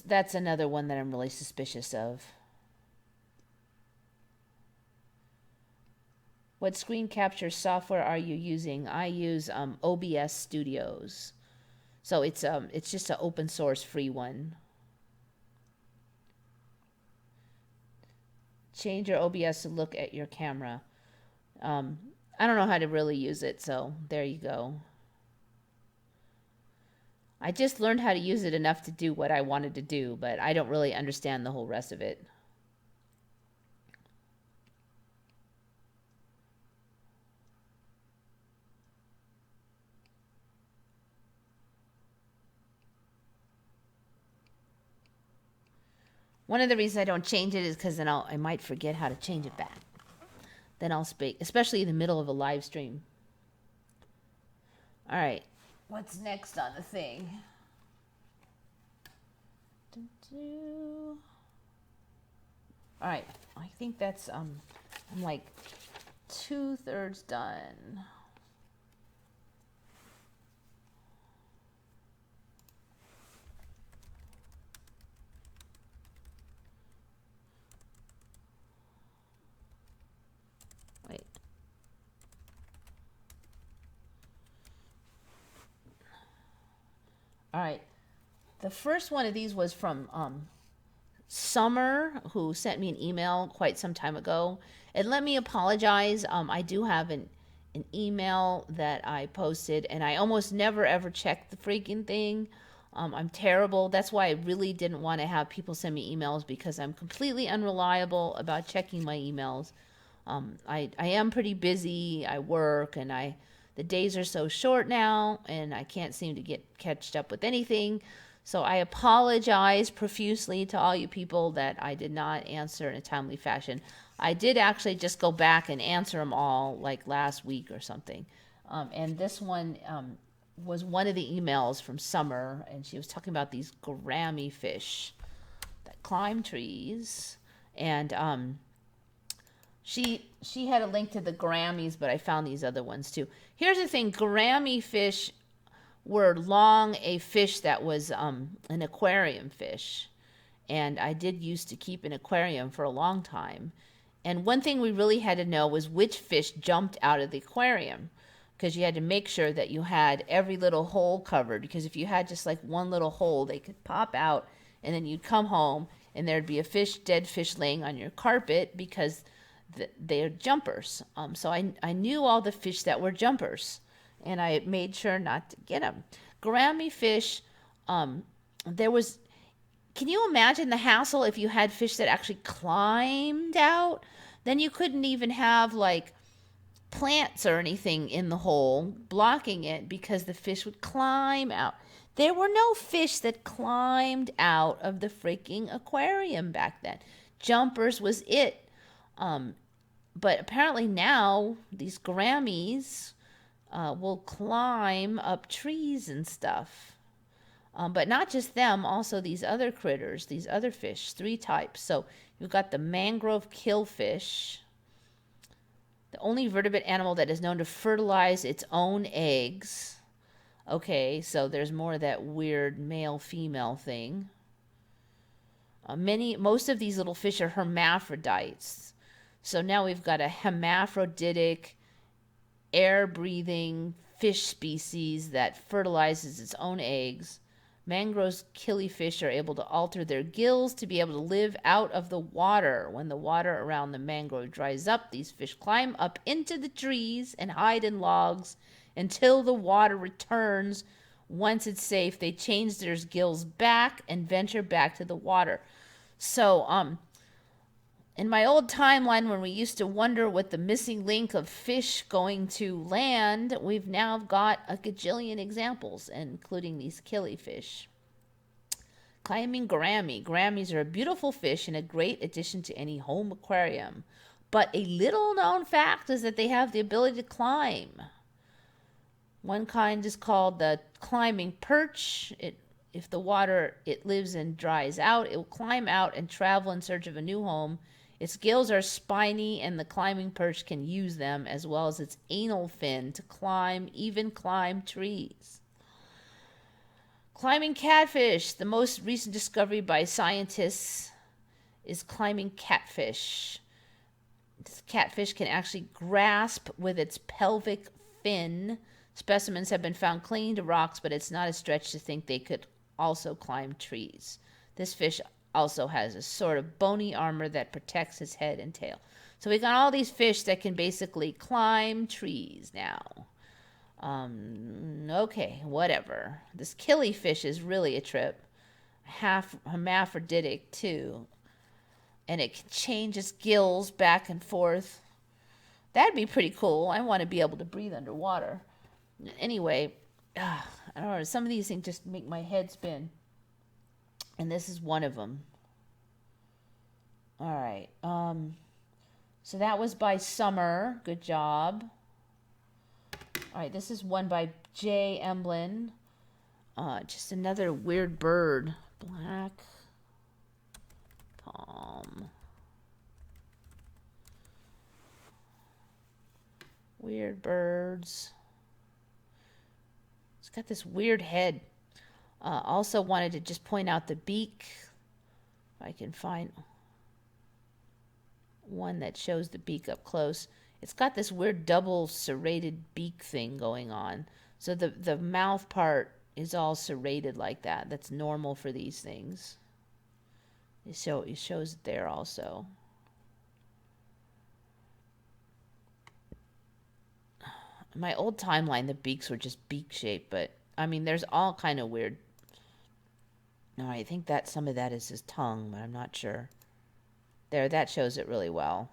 A: that's another one that I'm really suspicious of. What screen capture software are you using? I use OBS Studios. So it's just an open source free one. Change your OBS to look at your camera. I don't know how to really use it, so there you go. I just learned how to use it enough to do what I wanted to do, but I don't really understand the whole rest of it. One of the reasons I don't change it is because then I might forget how to change it back. Then I'll speak, especially in the middle of a live stream. All right, what's next on the thing? All right, I think that's I'm like 2/3 done. Wait. All right. The first one of these was from Summer, who sent me an email quite some time ago. And let me apologize. I do have an email that I posted, and I almost never ever check the freaking thing. I'm terrible. That's why I really didn't want to have people send me emails, because I'm completely unreliable about checking my emails. I am pretty busy. I work, and the days are so short now, and I can't seem to get catched up with anything. So I apologize profusely to all you people that I did not answer in a timely fashion. I did actually just go back and answer them all like last week or something. And this one was one of the emails from Summer, and she was talking about these Grammy fish that climb trees. And she had a link to the Grammys, but I found these other ones too. Here's the thing: Grammy fish were long a fish that was an aquarium fish. And I did used to keep an aquarium for a long time. And one thing we really had to know was which fish jumped out of the aquarium, because you had to make sure that you had every little hole covered, because if you had just like one little hole, they could pop out, and then you'd come home and there'd be a dead fish laying on your carpet, because they're jumpers. So I knew all the fish that were jumpers, and I made sure not to get them. Grammy fish, can you imagine the hassle if you had fish that actually climbed out? Then you couldn't even have like plants or anything in the hole blocking it, because the fish would climb out. There were no fish that climbed out of the freaking aquarium back then. Jumpers was it. But apparently now these Grammys will climb up trees and stuff. But not just them, also these other critters, these other fish, 3 types. So you've got the mangrove killfish, the only vertebrate animal that is known to fertilize its own eggs. Okay, so there's more of that weird male-female thing. Most of these little fish are hermaphrodites. So now we've got a hermaphroditic, air-breathing fish species that fertilizes its own eggs. Mangrove killifish are able to alter their gills to be able to live out of the water. When the water around the mangrove dries up, these fish climb up into the trees and hide in logs until the water returns. Once it's safe, they change their gills back and venture back to the water. So, in my old timeline, when we used to wonder what the missing link of fish going to land, we've now got a gajillion examples, including these killifish. Climbing Grammy. Grammies are a beautiful fish and a great addition to any home aquarium. But a little known fact is that they have the ability to climb. One kind is called the climbing perch. If the water it lives in dries out, it will climb out and travel in search of a new home. Its gills are spiny, and the climbing perch can use them, as well as its anal fin, to climb trees. Climbing catfish. The most recent discovery by scientists is climbing catfish. This catfish can actually grasp with its pelvic fin. Specimens have been found clinging to rocks, but it's not a stretch to think they could also climb trees. This fish also has a sort of bony armor that protects his head and tail. So we got all these fish that can basically climb trees now. Okay, whatever. This killifish is really a trip. Half hermaphroditic too. And it can change its gills back and forth. That'd be pretty cool. I want to be able to breathe underwater. Anyway, I don't know. Some of these things just make my head spin. And this is one of them. All right. So that was by Summer. Good job. All right, this is one by J. Emblin. Just another weird bird. Black palm. Weird birds. It's got this weird head. Also wanted to just point out the beak. If I can find one that shows the beak up close. It's got this weird double serrated beak thing going on. So the mouth part is all serrated like that. That's normal for these things. It shows it there also. In my old timeline, the beaks were just beak shaped, but I mean, there's all kind of weird. No, I think that some of that is his tongue, but I'm not sure. There, that shows it really well.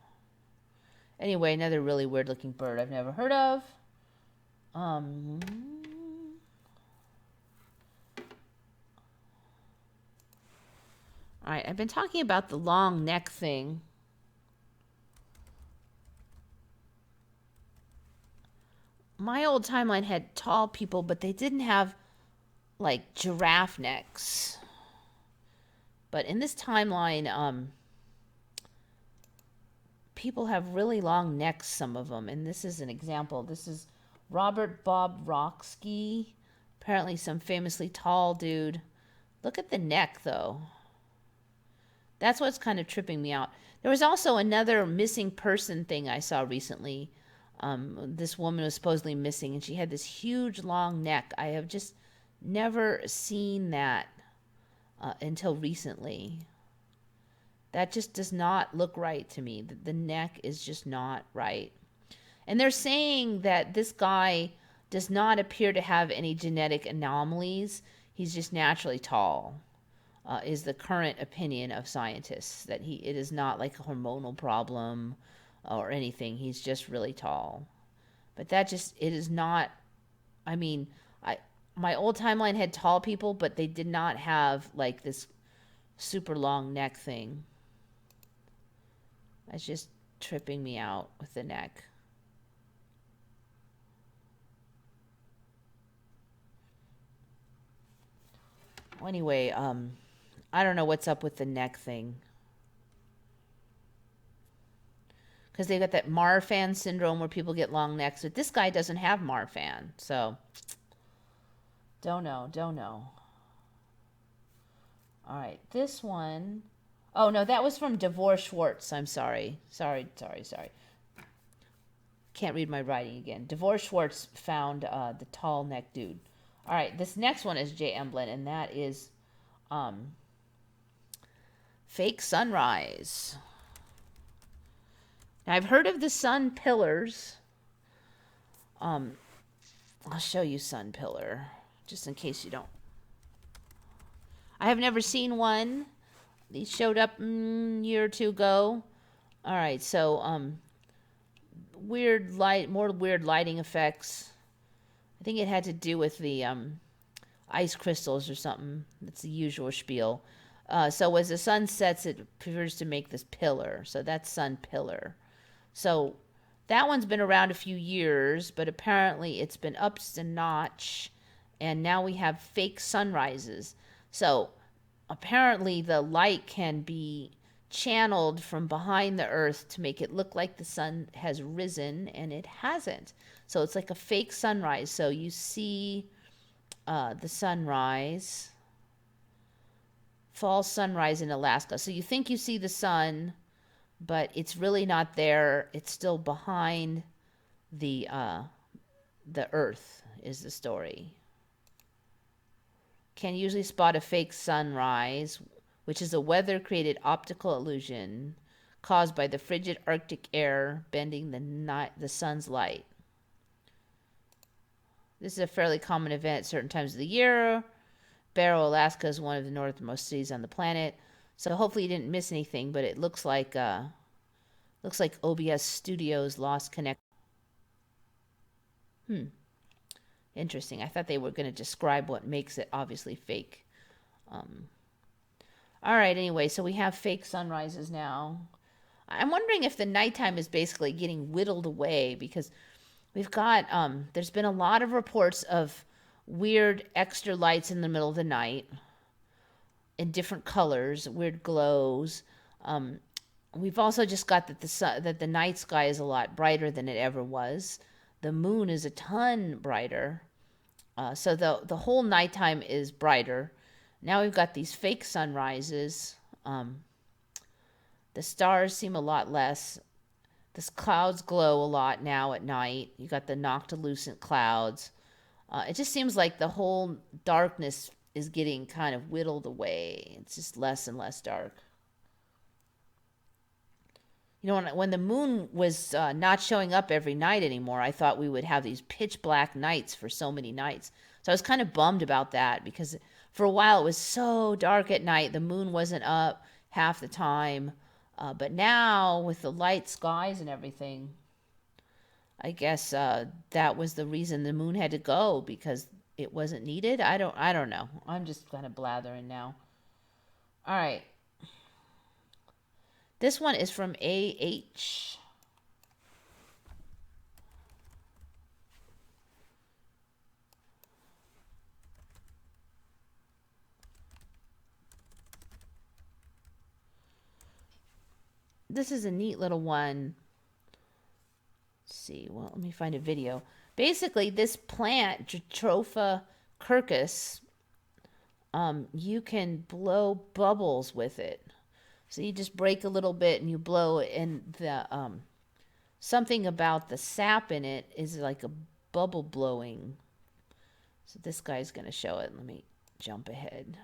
A: Anyway, another really weird looking bird I've never heard of. All right, I've been talking about the long neck thing. My old timeline had tall people, but they didn't have like giraffe necks. But in this timeline, people have really long necks, some of them. And this is an example. This is Robert Bob Rocksky, apparently some famously tall dude. Look at the neck, though. That's what's kind of tripping me out. There was also another missing person thing I saw recently. This woman was supposedly missing, and she had this huge long neck. I have just never seen that until recently. That just does not look right to me. The neck is just not right. And they're saying that this guy does not appear to have any genetic anomalies. He's just naturally tall, is the current opinion of scientists. That it is not like a hormonal problem or anything. He's just really tall. But it is not, I mean, my old timeline had tall people, but they did not have like this super long neck thing. That's just tripping me out with the neck. Well, anyway, I don't know what's up with the neck thing. Because they got that Marfan syndrome where people get long necks, but this guy doesn't have Marfan, so don't know. All right, this one. Oh no, that was from Devore Schwartz. I'm sorry. Can't read my writing again. Devore Schwartz found the tall neck dude. All right, this next one is J. Emblin, and that is fake sunrise. Now, I've heard of the sun pillars. I'll show you sun pillar, just in case you don't. I have never seen one. These showed up a year or two ago. All right, so more weird lighting effects. I think it had to do with the ice crystals or something. That's the usual spiel. So as the sun sets, it appears to make this pillar. So that's sun pillar. So that one's been around a few years, but apparently it's been upped a notch, and now we have fake sunrises. So apparently the light can be channeled from behind the earth to make it look like the sun has risen, and it hasn't. So it's like a fake sunrise. So you see the sunrise, fall sunrise in Alaska. So you think you see the sun, but it's really not there. It's still behind the earth is the story. Can usually spot a fake sunrise, which is a weather-created optical illusion caused by the frigid Arctic air bending the sun's light. This is a fairly common event at certain times of the year. Barrow, Alaska is one of the northernmost cities on the planet. So hopefully you didn't miss anything, but it looks like OBS Studios lost connection. Interesting. I thought they were going to describe what makes it obviously fake. All All right, anyway, so we have fake sunrises now. I'm wondering if the nighttime is basically getting whittled away because we've got there's been a lot of reports of weird extra lights in the middle of the night in different colors, weird glows. Um, we've also just got that the night sky is a lot brighter than it ever was. The moon is a ton brighter. So the whole nighttime is brighter. Now we've got these fake sunrises. The stars seem a lot less. The clouds glow a lot now at night. You got the noctilucent clouds. It just seems like the whole darkness is getting kind of whittled away. It's just less and less dark. You know, when the moon was not showing up every night anymore, I thought we would have these pitch black nights for so many nights. So I was kind of bummed about that because for a while it was so dark at night. The moon wasn't up half the time. But now with the light skies and everything, I guess that was the reason the moon had to go because it wasn't needed. I don't know. I'm just kind of blathering now. All right. This one is from AH. This is a neat little one. Let's see. Well, let me find a video. Basically, this plant, Jatropha curcus, you can blow bubbles with it. So you just break a little bit and you blow it, and the something about the sap in it is like a bubble blowing. So this guy's going to show it. Let me jump ahead.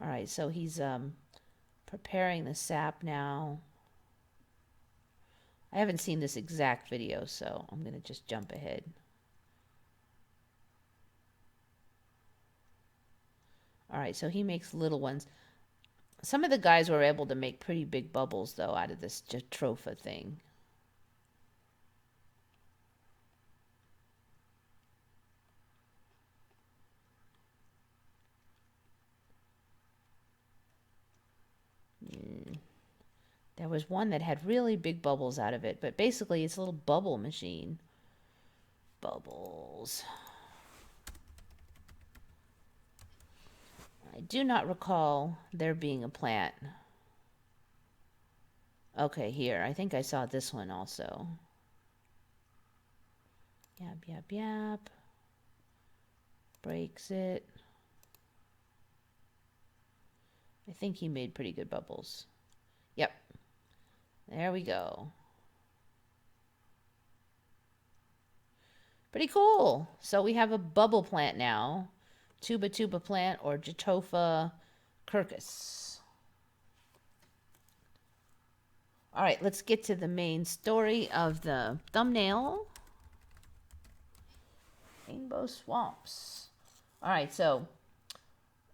A: All right, so he's preparing the sap now. I haven't seen this exact video, so I'm going to just jump ahead. All right, so he makes little ones. Some of the guys were able to make pretty big bubbles, though, out of this Jatropha thing. There was one that had really big bubbles out of it, but basically it's a little bubble machine. Bubbles. I do not recall there being a plant. Okay, here. I think I saw this one also. Yap, yap, yap. Breaks it. I think he made pretty good bubbles. Yep. There we go. Pretty cool. So we have a bubble plant now. Tuba plant or Jatropha curcus. All right, let's get to the main story of the thumbnail. Rainbow swamps. All right, so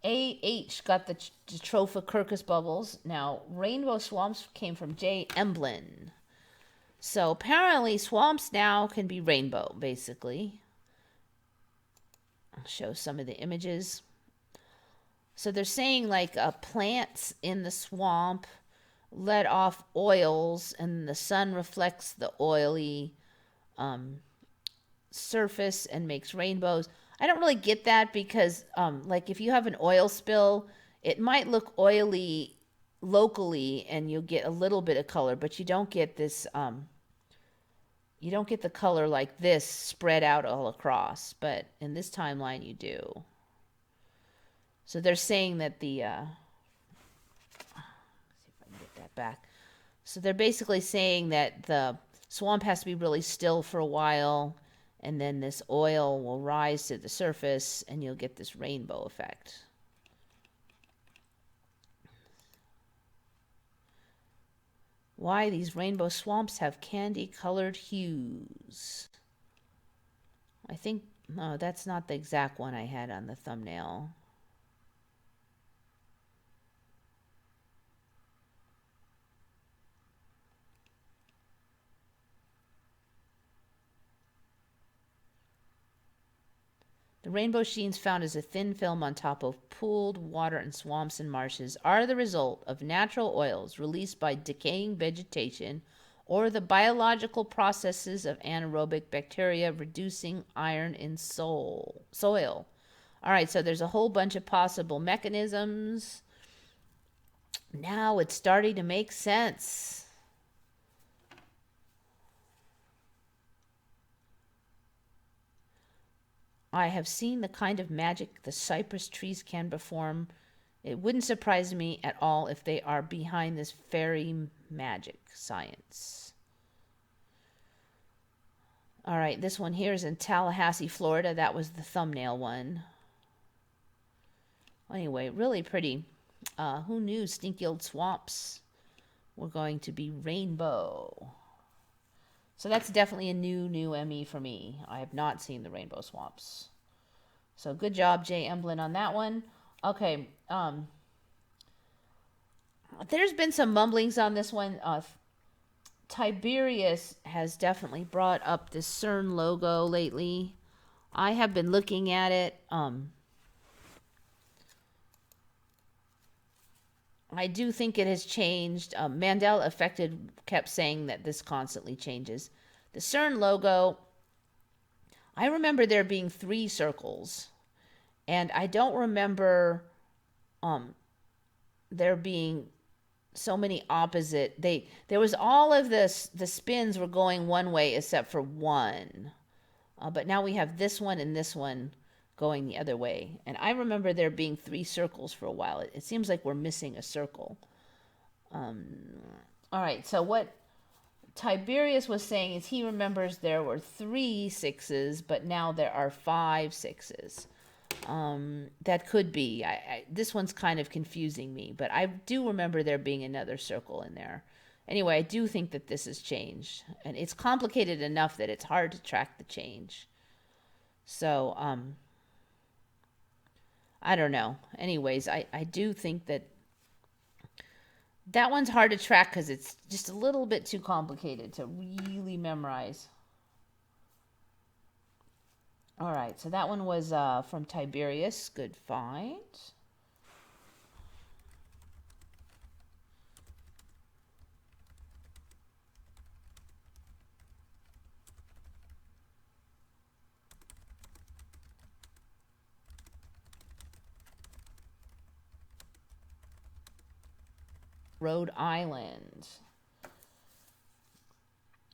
A: AH got the Jatropha curcus bubbles. Now, rainbow swamps came from J. Emblin. So apparently swamps now can be rainbow, basically. I'll show some of the images. So they're saying like plants in the swamp let off oils and the sun reflects the oily surface and makes rainbows. I don't really get that because like if you have an oil spill, it might look oily locally and you'll get a little bit of color, but you don't get this you don't get the color like this spread out all across, but in this timeline you do. So they're saying that the let's see if I can get that back. So they're basically saying that the swamp has to be really still for a while, and then this oil will rise to the surface and you'll get this rainbow effect. Why these rainbow swamps have candy-colored hues. I think, no, that's not the exact one I had on the thumbnail. The rainbow sheens found as a thin film on top of pooled water in swamps and marshes are the result of natural oils released by decaying vegetation or the biological processes of anaerobic bacteria reducing iron in soil. All right, so there's a whole bunch of possible mechanisms. Now it's starting to make sense. I have seen the kind of magic the cypress trees can perform. It wouldn't surprise me at all if they are behind this fairy magic science. All right, this one here is in Tallahassee, Florida. That was the thumbnail one. Anyway, really pretty. Who knew stinky old swamps were going to be rainbow? So that's definitely a new ME for me. I have not seen the rainbow swamps. So good job, Jay Emblin, on that one. Okay. There's been some mumblings on this one. Tiberius has definitely brought up this CERN logo lately. I have been looking at it. I do think it has changed. Mandela Effects kept saying that this constantly changes. The CERN logo, I remember there being 3 circles, and I don't remember there being so many opposite. There was all of this. The spins were going one way except for one, but now we have this one and this one going the other way. And I remember there being 3 circles for a while. It seems like we're missing a circle. All right, so what Tiberius was saying is he remembers there were 3 6s, but now there are 5 6s. That could be. This one's kind of confusing me, but I do remember there being another circle in there. Anyway, I do think that this has changed, and it's complicated enough that it's hard to track the change. So, I don't know. Anyways, I do think that one's hard to track because it's just a little bit too complicated to really memorize. All right, so that one was from Tiberius. Good find. Rhode Island.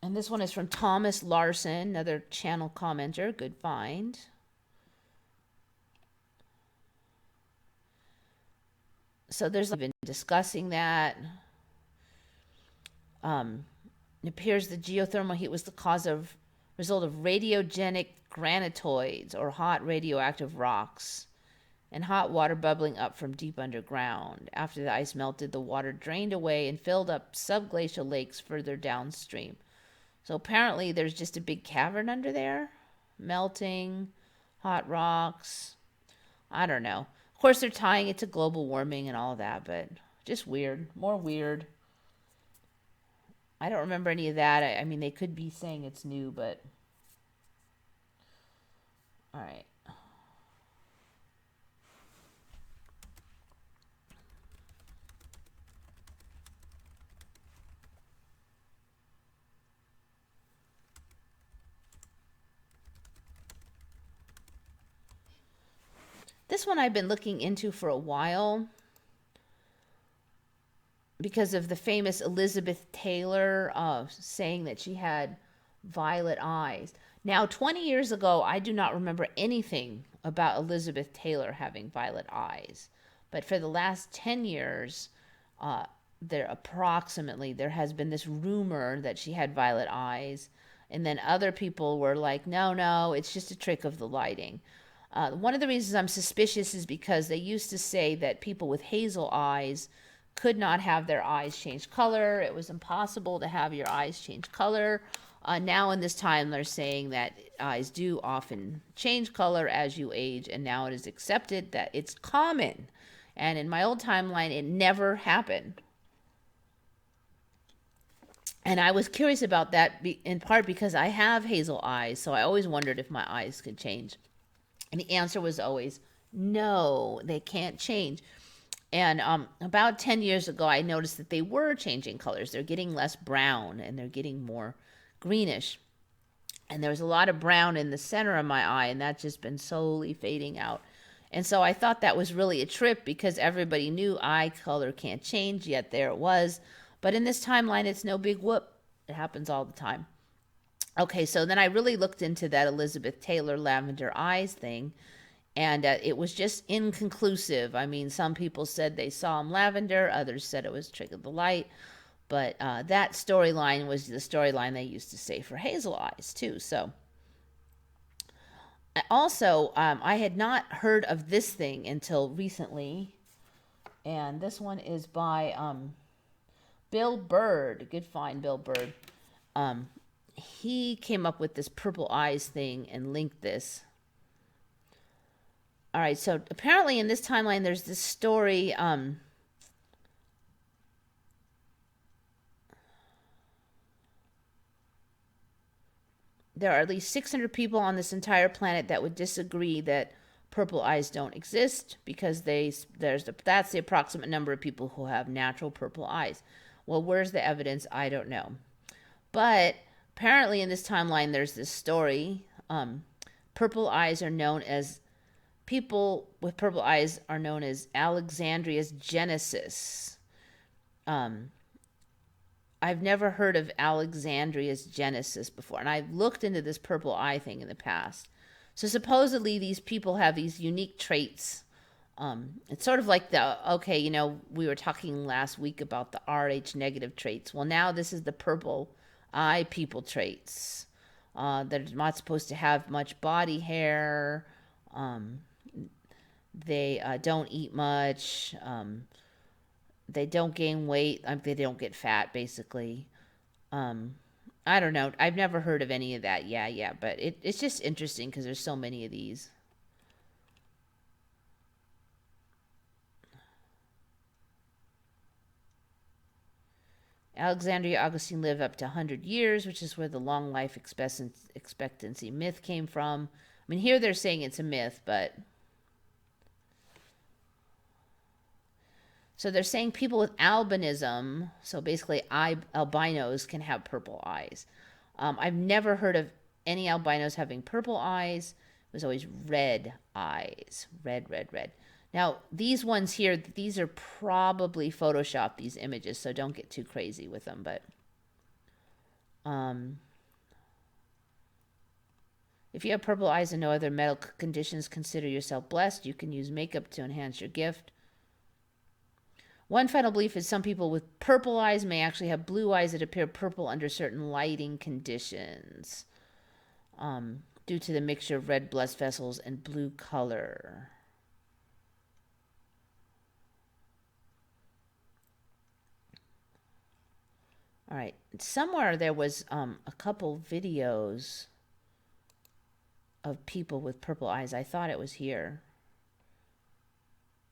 A: And this one is from Thomas Larson, another channel commenter. Good find. So there's been discussing that. It appears the geothermal heat was the result of radiogenic granitoids or hot radioactive rocks and hot water bubbling up from deep underground. After the ice melted, the water drained away and filled up subglacial lakes further downstream. So apparently there's just a big cavern under there, melting, hot rocks. I don't know. Of course, they're tying it to global warming and all that, but just weird, more weird. I don't remember any of that. I mean, they could be saying it's new, but all right. This one I've been looking into for a while because of the famous Elizabeth Taylor saying that she had violet eyes. Now, 20 years ago, I do not remember anything about Elizabeth Taylor having violet eyes. But for the last 10 years, there has been this rumor that she had violet eyes. And then other people were like, no, it's just a trick of the lighting. One of the reasons I'm suspicious is because they used to say that people with hazel eyes could not have their eyes change color. It was impossible to have your eyes change color. Now in this time, they're saying that eyes do often change color as you age, and now it is accepted that it's common. And in my old timeline, it never happened. And I was curious about that in part because I have hazel eyes, so I always wondered if my eyes could change. And the answer was always, no, they can't change. And about 10 years ago, I noticed that they were changing colors. They're getting less brown and they're getting more greenish. And there was a lot of brown in the center of my eye, and that's just been slowly fading out. And so I thought that was really a trip because everybody knew eye color can't change, yet there it was. But in this timeline, it's no big whoop. It happens all the time. Okay, so then I really looked into that Elizabeth Taylor lavender eyes thing, and it was just inconclusive. I mean, some people said they saw him lavender, others said it was trick of the light, but that storyline was the storyline they used to say for hazel eyes too. So also, I had not heard of this thing until recently, and this one is by Bill Bird. Good find, Bill Bird. He came up with this purple eyes thing and linked this. All right, so apparently in this timeline, there's this story. There are at least 600 people on this entire planet that would disagree that purple eyes don't exist because that's the approximate number of people who have natural purple eyes. Well, where's the evidence? I don't know. But apparently in this timeline, there's this story. Purple eyes are known as People with purple eyes are known as Alexandria's Genesis. I've never heard of Alexandria's Genesis before, and I've looked into this purple eye thing in the past. So supposedly these people have these unique traits. It's sort of like we were talking last week about the Rh negative traits. Well, now this is the purple eye people traits. They're not supposed to have much body hair. They don't eat much. They don't gain weight. They don't get fat, basically. I don't know. I've never heard of any of that. Yeah. But it's just interesting because there's so many of these. Alexandria Augustine lived up to 100 years, which is where the long life expectancy myth came from. I mean, here they're saying it's a myth, but... So they're saying people with albinism, so basically albinos, can have purple eyes. I've never heard of any albinos having purple eyes. It was always red eyes. Red. Now, these ones here, these are probably Photoshopped, these images, so don't get too crazy with them. But if you have purple eyes and no other medical conditions, consider yourself blessed. You can use makeup to enhance your gift. One final belief is some people with purple eyes may actually have blue eyes that appear purple under certain lighting conditions due to the mixture of red blood vessels and blue color. All right, somewhere there was a couple videos of people with purple eyes. I thought it was here.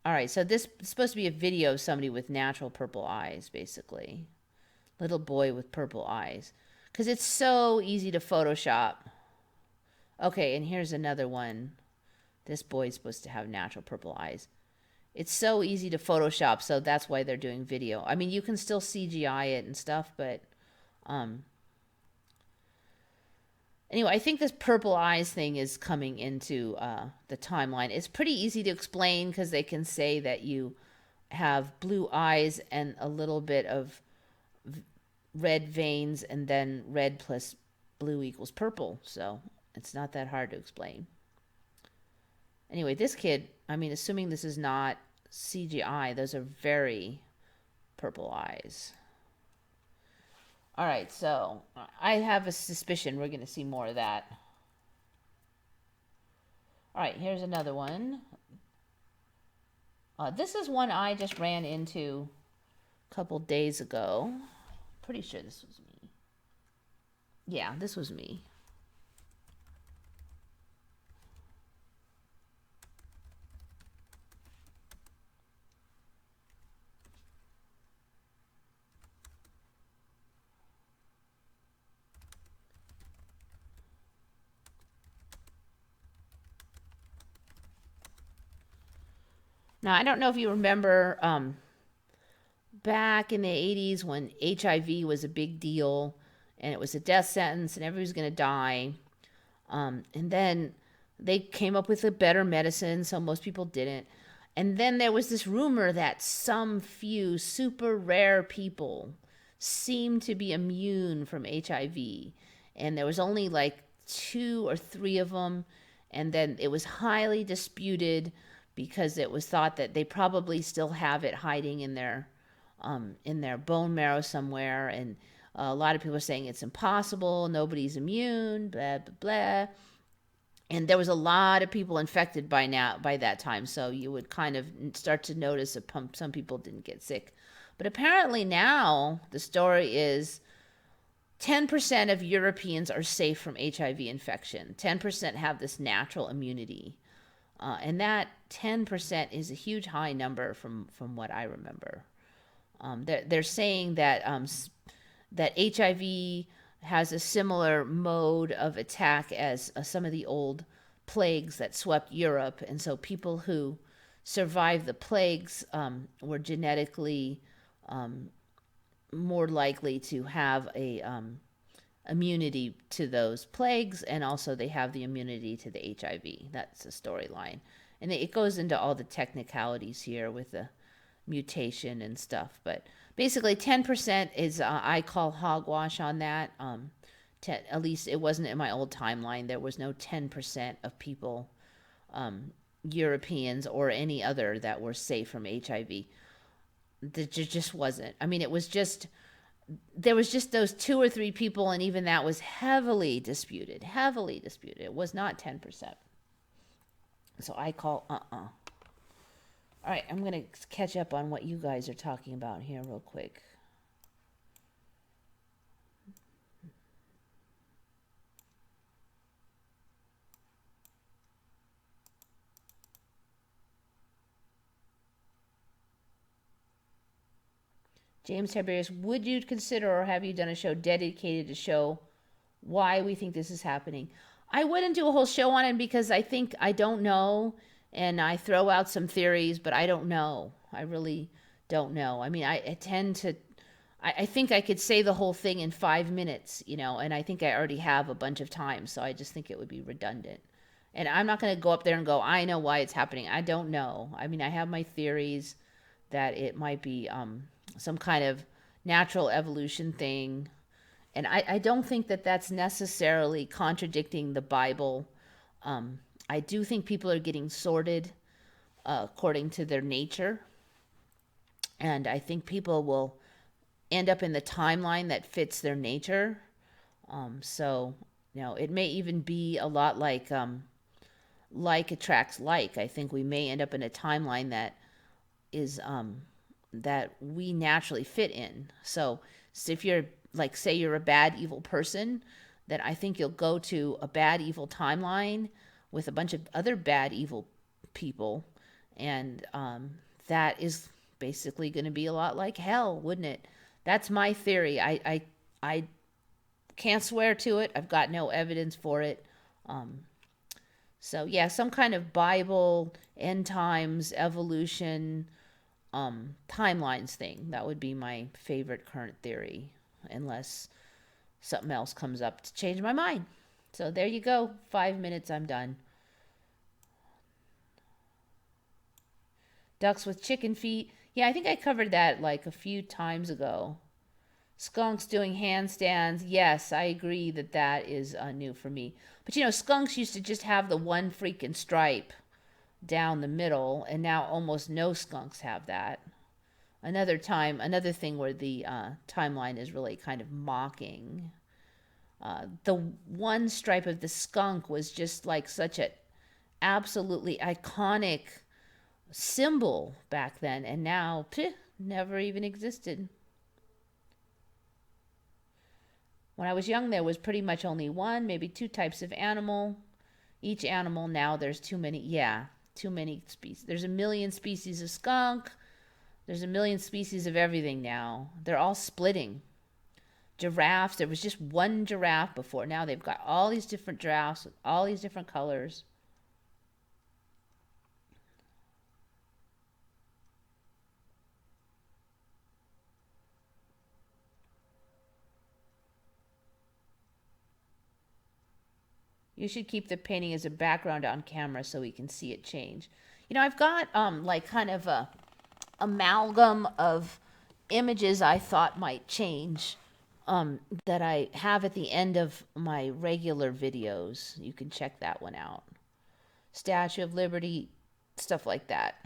A: All right, so this is supposed to be a video of somebody with natural purple eyes, basically. Little boy with purple eyes. Because it's so easy to Photoshop. Okay, and here's another one. This boy's supposed to have natural purple eyes. It's so easy to Photoshop, so that's why they're doing video. I mean, you can still CGI it and stuff, but... Anyway, I think this purple eyes thing is coming into the timeline. It's pretty easy to explain because they can say that you have blue eyes and a little bit of red veins, and then red plus blue equals purple. So it's not that hard to explain. Anyway, this kid, I mean, assuming this is not CGI, those are very purple eyes. All right, so I have a suspicion we're going to see more of that. All right, here's another one. This is one I just ran into a couple days ago. Pretty sure this was me. Yeah, this was me. Now, I don't know if you remember back in the 80s when HIV was a big deal and it was a death sentence and everybody was going to die. And then they came up with a better medicine, so most people didn't. And then there was this rumor that some few super rare people seemed to be immune from HIV. And there was only like 2 or 3 of them. And then it was highly disputed because it was thought that they probably still have it hiding in their bone marrow somewhere. And a lot of people are saying it's impossible, nobody's immune, blah, blah, blah. And there was a lot of people infected by that time. So you would kind of start to notice that some people didn't get sick. But apparently now the story is 10% of Europeans are safe from HIV infection. 10% have this natural immunity. And that 10% is a huge high number from what I remember. They're saying that that HIV has a similar mode of attack as some of the old plagues that swept Europe. And so people who survived the plagues were genetically more likely to have a immunity to those plagues, and also they have the immunity to the HIV. That's the storyline. And it goes into all the technicalities here with the mutation and stuff. But basically 10% is, I call hogwash on that. At least it wasn't in my old timeline. There was no 10% of people, Europeans or any other, that were safe from HIV. There just wasn't. I mean, there was just those 2 or 3 people, and even that was heavily disputed. It was not 10%. So I call All right, I'm going to catch up on what you guys are talking about here real quick. James Tiberius, would you consider or have you done a show dedicated to show why we think this is happening? I wouldn't do a whole show on it because I think I don't know, and I throw out some theories, but I don't know. I really don't know. I mean, I tend to, I think I could say the whole thing in 5 minutes, and I think I already have a bunch of time, so I just think it would be redundant. And I'm not going to go up there and go, I know why it's happening. I don't know. I mean, I have my theories that it might be some kind of natural evolution thing. And I don't think that that's necessarily contradicting the Bible. I do think people are getting sorted according to their nature. And I think people will end up in the timeline that fits their nature. So, it may even be a lot like attracts like. I think we may end up in a timeline that is that we naturally fit in. So if you're, like, say you're a bad, evil person, then I think you'll go to a bad, evil timeline with a bunch of other bad, evil people. And that is basically going to be a lot like hell, wouldn't it? That's my theory. I can't swear to it. I've got no evidence for it. So yeah, some kind of Bible, end times, evolution, timelines thing. That would be my favorite current theory, unless something else comes up to change my mind. So there you go. 5 minutes, I'm done. Ducks with chicken feet. Yeah, I think I covered that like a few times ago. Skunks doing handstands. Yes, I agree that is new for me. But skunks used to just have the one freaking stripe down the middle, and now almost no skunks have that. Another thing where the timeline is really kind of mocking. The one stripe of the skunk was just like such an absolutely iconic symbol back then, and now never even existed. When I was young, there was pretty much only 1, maybe 2 types of animal. Each animal, now there's too many. Yeah, too many species. There's a million species of skunk. There's a million species of everything now. They're all splitting. Giraffes, there was just 1 giraffe before. Now they've got all these different giraffes with all these different colors. You should keep the painting as a background on camera so we can see it change. You know, I've got like kind of a amalgam of images I thought might change that I have at the end of my regular videos. You can check that one out. Statue of Liberty, stuff like that.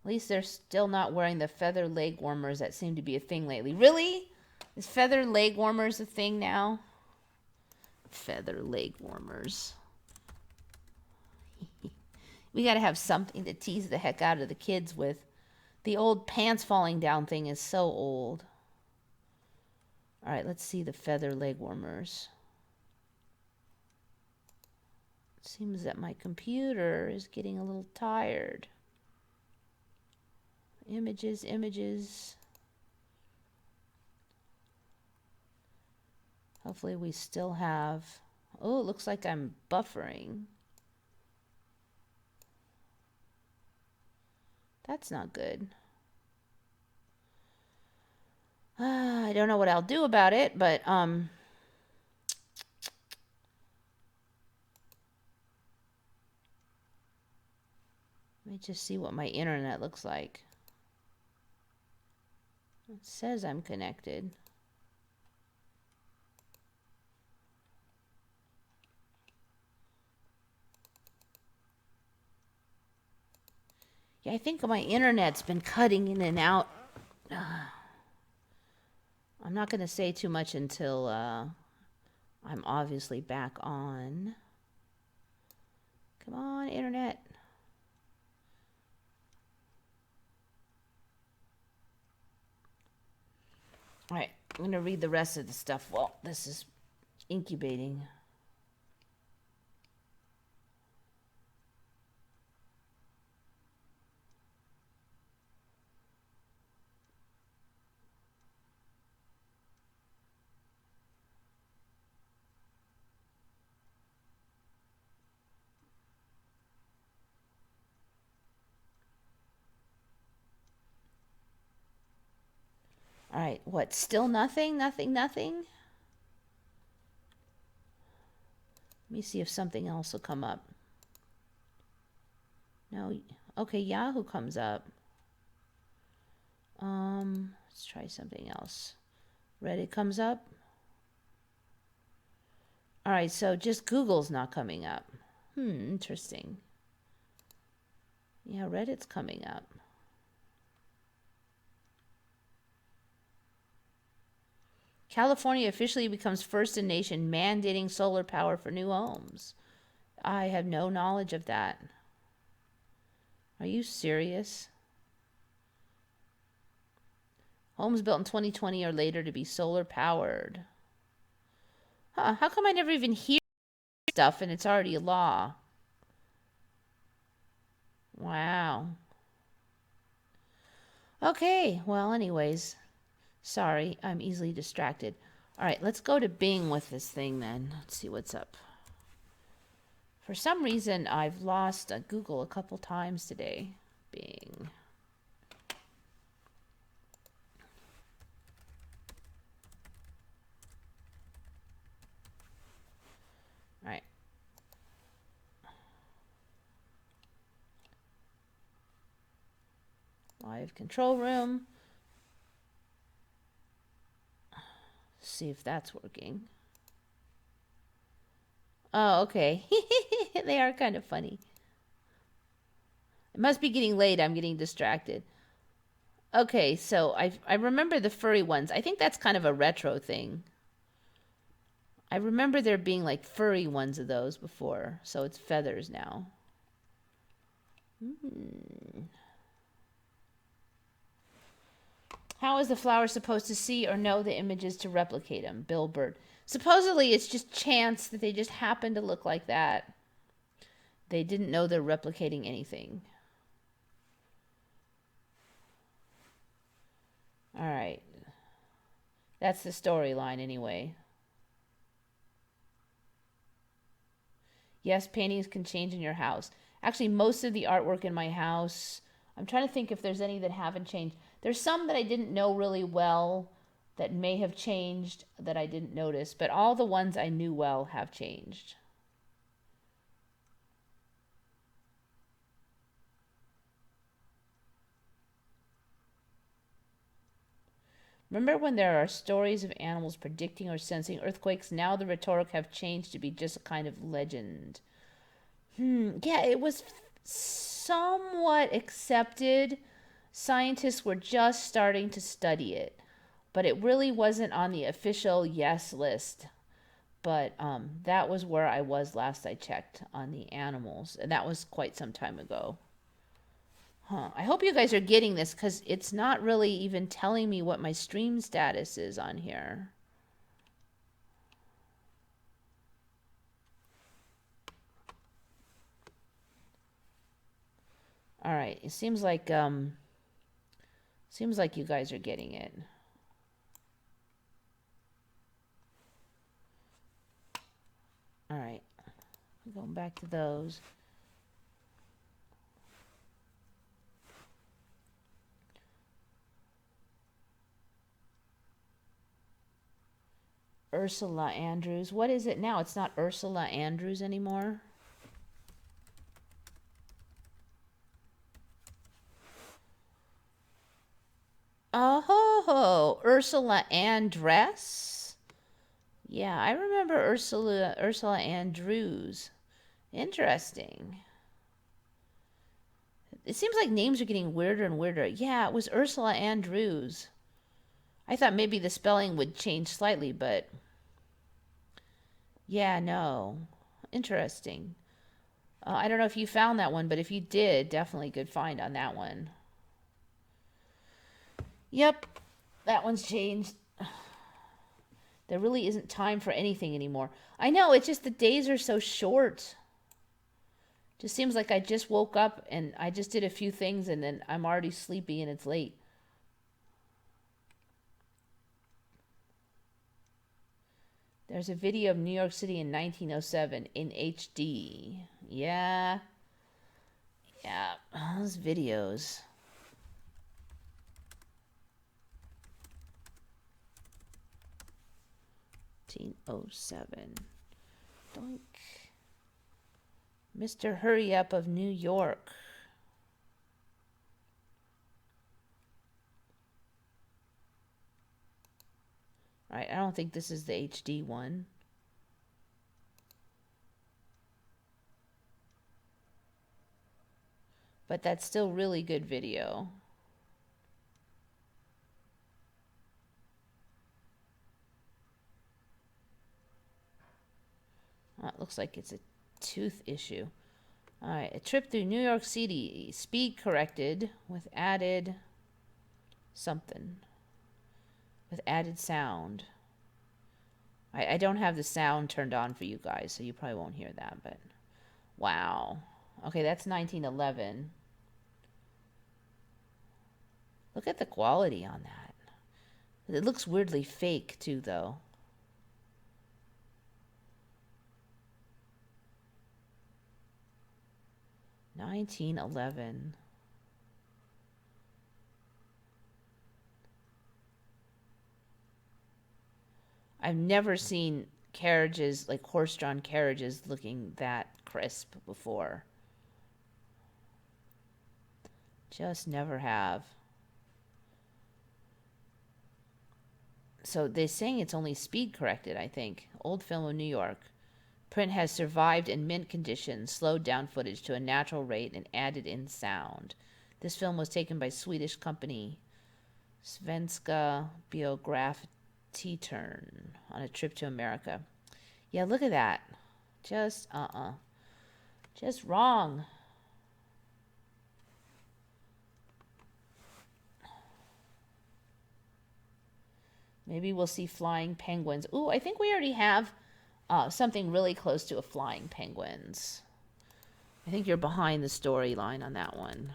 A: At least they're still not wearing the feather leg warmers that seem to be a thing lately. Really? Is feather leg warmers a thing now? Feather leg warmers. We got to have something to tease the heck out of the kids with. The old pants falling down thing is so old. All right, let's see the feather leg warmers. It seems that my computer is getting a little tired. Images, images. Hopefully we still have... Oh, it looks like I'm buffering. That's not good. I don't know what I'll do about it, but let me just see what my internet looks like. It says I'm connected. Yeah, I think my internet's been cutting in and out. I'm not going to say too much until I'm obviously back on. Come on, internet. All right, I'm going to read the rest of the stuff while this is incubating. All right, what? Still nothing? Nothing, nothing? Let me see if something else will come up. No. Okay, Yahoo comes up. Let's try something else. Reddit comes up. All right, so just Google's not coming up. Interesting. Yeah, Reddit's coming up. California officially becomes first in nation mandating solar power for new homes. I have no knowledge of that. Are you serious? Homes built in 2020 or later to be solar powered. Huh, how come I never even hear stuff and it's already a law? Wow. Okay, well, anyways. Sorry, I'm easily distracted. All right, let's go to Bing with this thing then. Let's see what's up. For some reason, I've lost Google a couple times today. Bing. All right. Live control room. See if that's working. Oh, okay. They are kind of funny. It must be getting late. I'm getting distracted. Okay, so I remember the furry ones. I think that's kind of a retro thing. I remember there being like furry ones of those before, so it's feathers now. How is the flower supposed to see or know the images to replicate them? Bill Bird. Supposedly, it's just chance that they just happen to look like that. They didn't know they're replicating anything. All right. That's the storyline anyway. Yes, paintings can change in your house. Actually, most of the artwork in my house, I'm trying to think if there's any that haven't changed. There's some that I didn't know really well that may have changed that I didn't notice, but all the ones I knew well have changed. Remember when there are stories of animals predicting or sensing earthquakes? Now the rhetoric have changed to be just a kind of legend. Yeah, it was somewhat accepted. Scientists were just starting to study it, but it really wasn't on the official yes list. But that was where I was last I checked on the animals, and that was quite some time ago. I hope you guys are getting this because it's not really even telling me what my stream status is on here. All right, it seems like you guys are getting it. All right, going back to those. Ursula Andrews. What is it now? It's not Ursula Andrews anymore. Oh, Ursula Andress? Yeah, I remember Ursula Andrews. Interesting. It seems like names are getting weirder and weirder. Yeah, it was Ursula Andrews. I thought maybe the spelling would change slightly, but yeah, no. Interesting. I don't know if you found that one, but if you did, definitely good find on that one. Yep, that one's changed. There really isn't time for anything anymore. I know, it's just the days are so short. Just seems like I just woke up and I just did a few things and then I'm already sleepy and it's late. There's a video of New York City in 1907 in HD. Yeah. Yeah, those videos. 1907. Doink. Mr. Hurry Up of New York. All right, I don't think this is the HD one. But that's still really good video. It looks like it's a tooth issue. All right, a trip through New York City, speed corrected with added something. With added sound. I don't have the sound turned on for you guys, so you probably won't hear that, but wow. Okay, that's 1911. Look at the quality on that. It looks weirdly fake, too, though. $19.11. I've never seen carriages, like horse-drawn carriages, looking that crisp before. Just never have. So they're saying it's only speed corrected, I think. Old film of New York. Print has survived in mint condition, slowed down footage to a natural rate, and added in sound. This film was taken by Swedish company Svenska Biograf-Teatern on a trip to America. Yeah, look at that. Just, Just wrong. Maybe we'll see flying penguins. Ooh, I think we already have something really close to a flying penguins. I think you're behind the storyline on that one.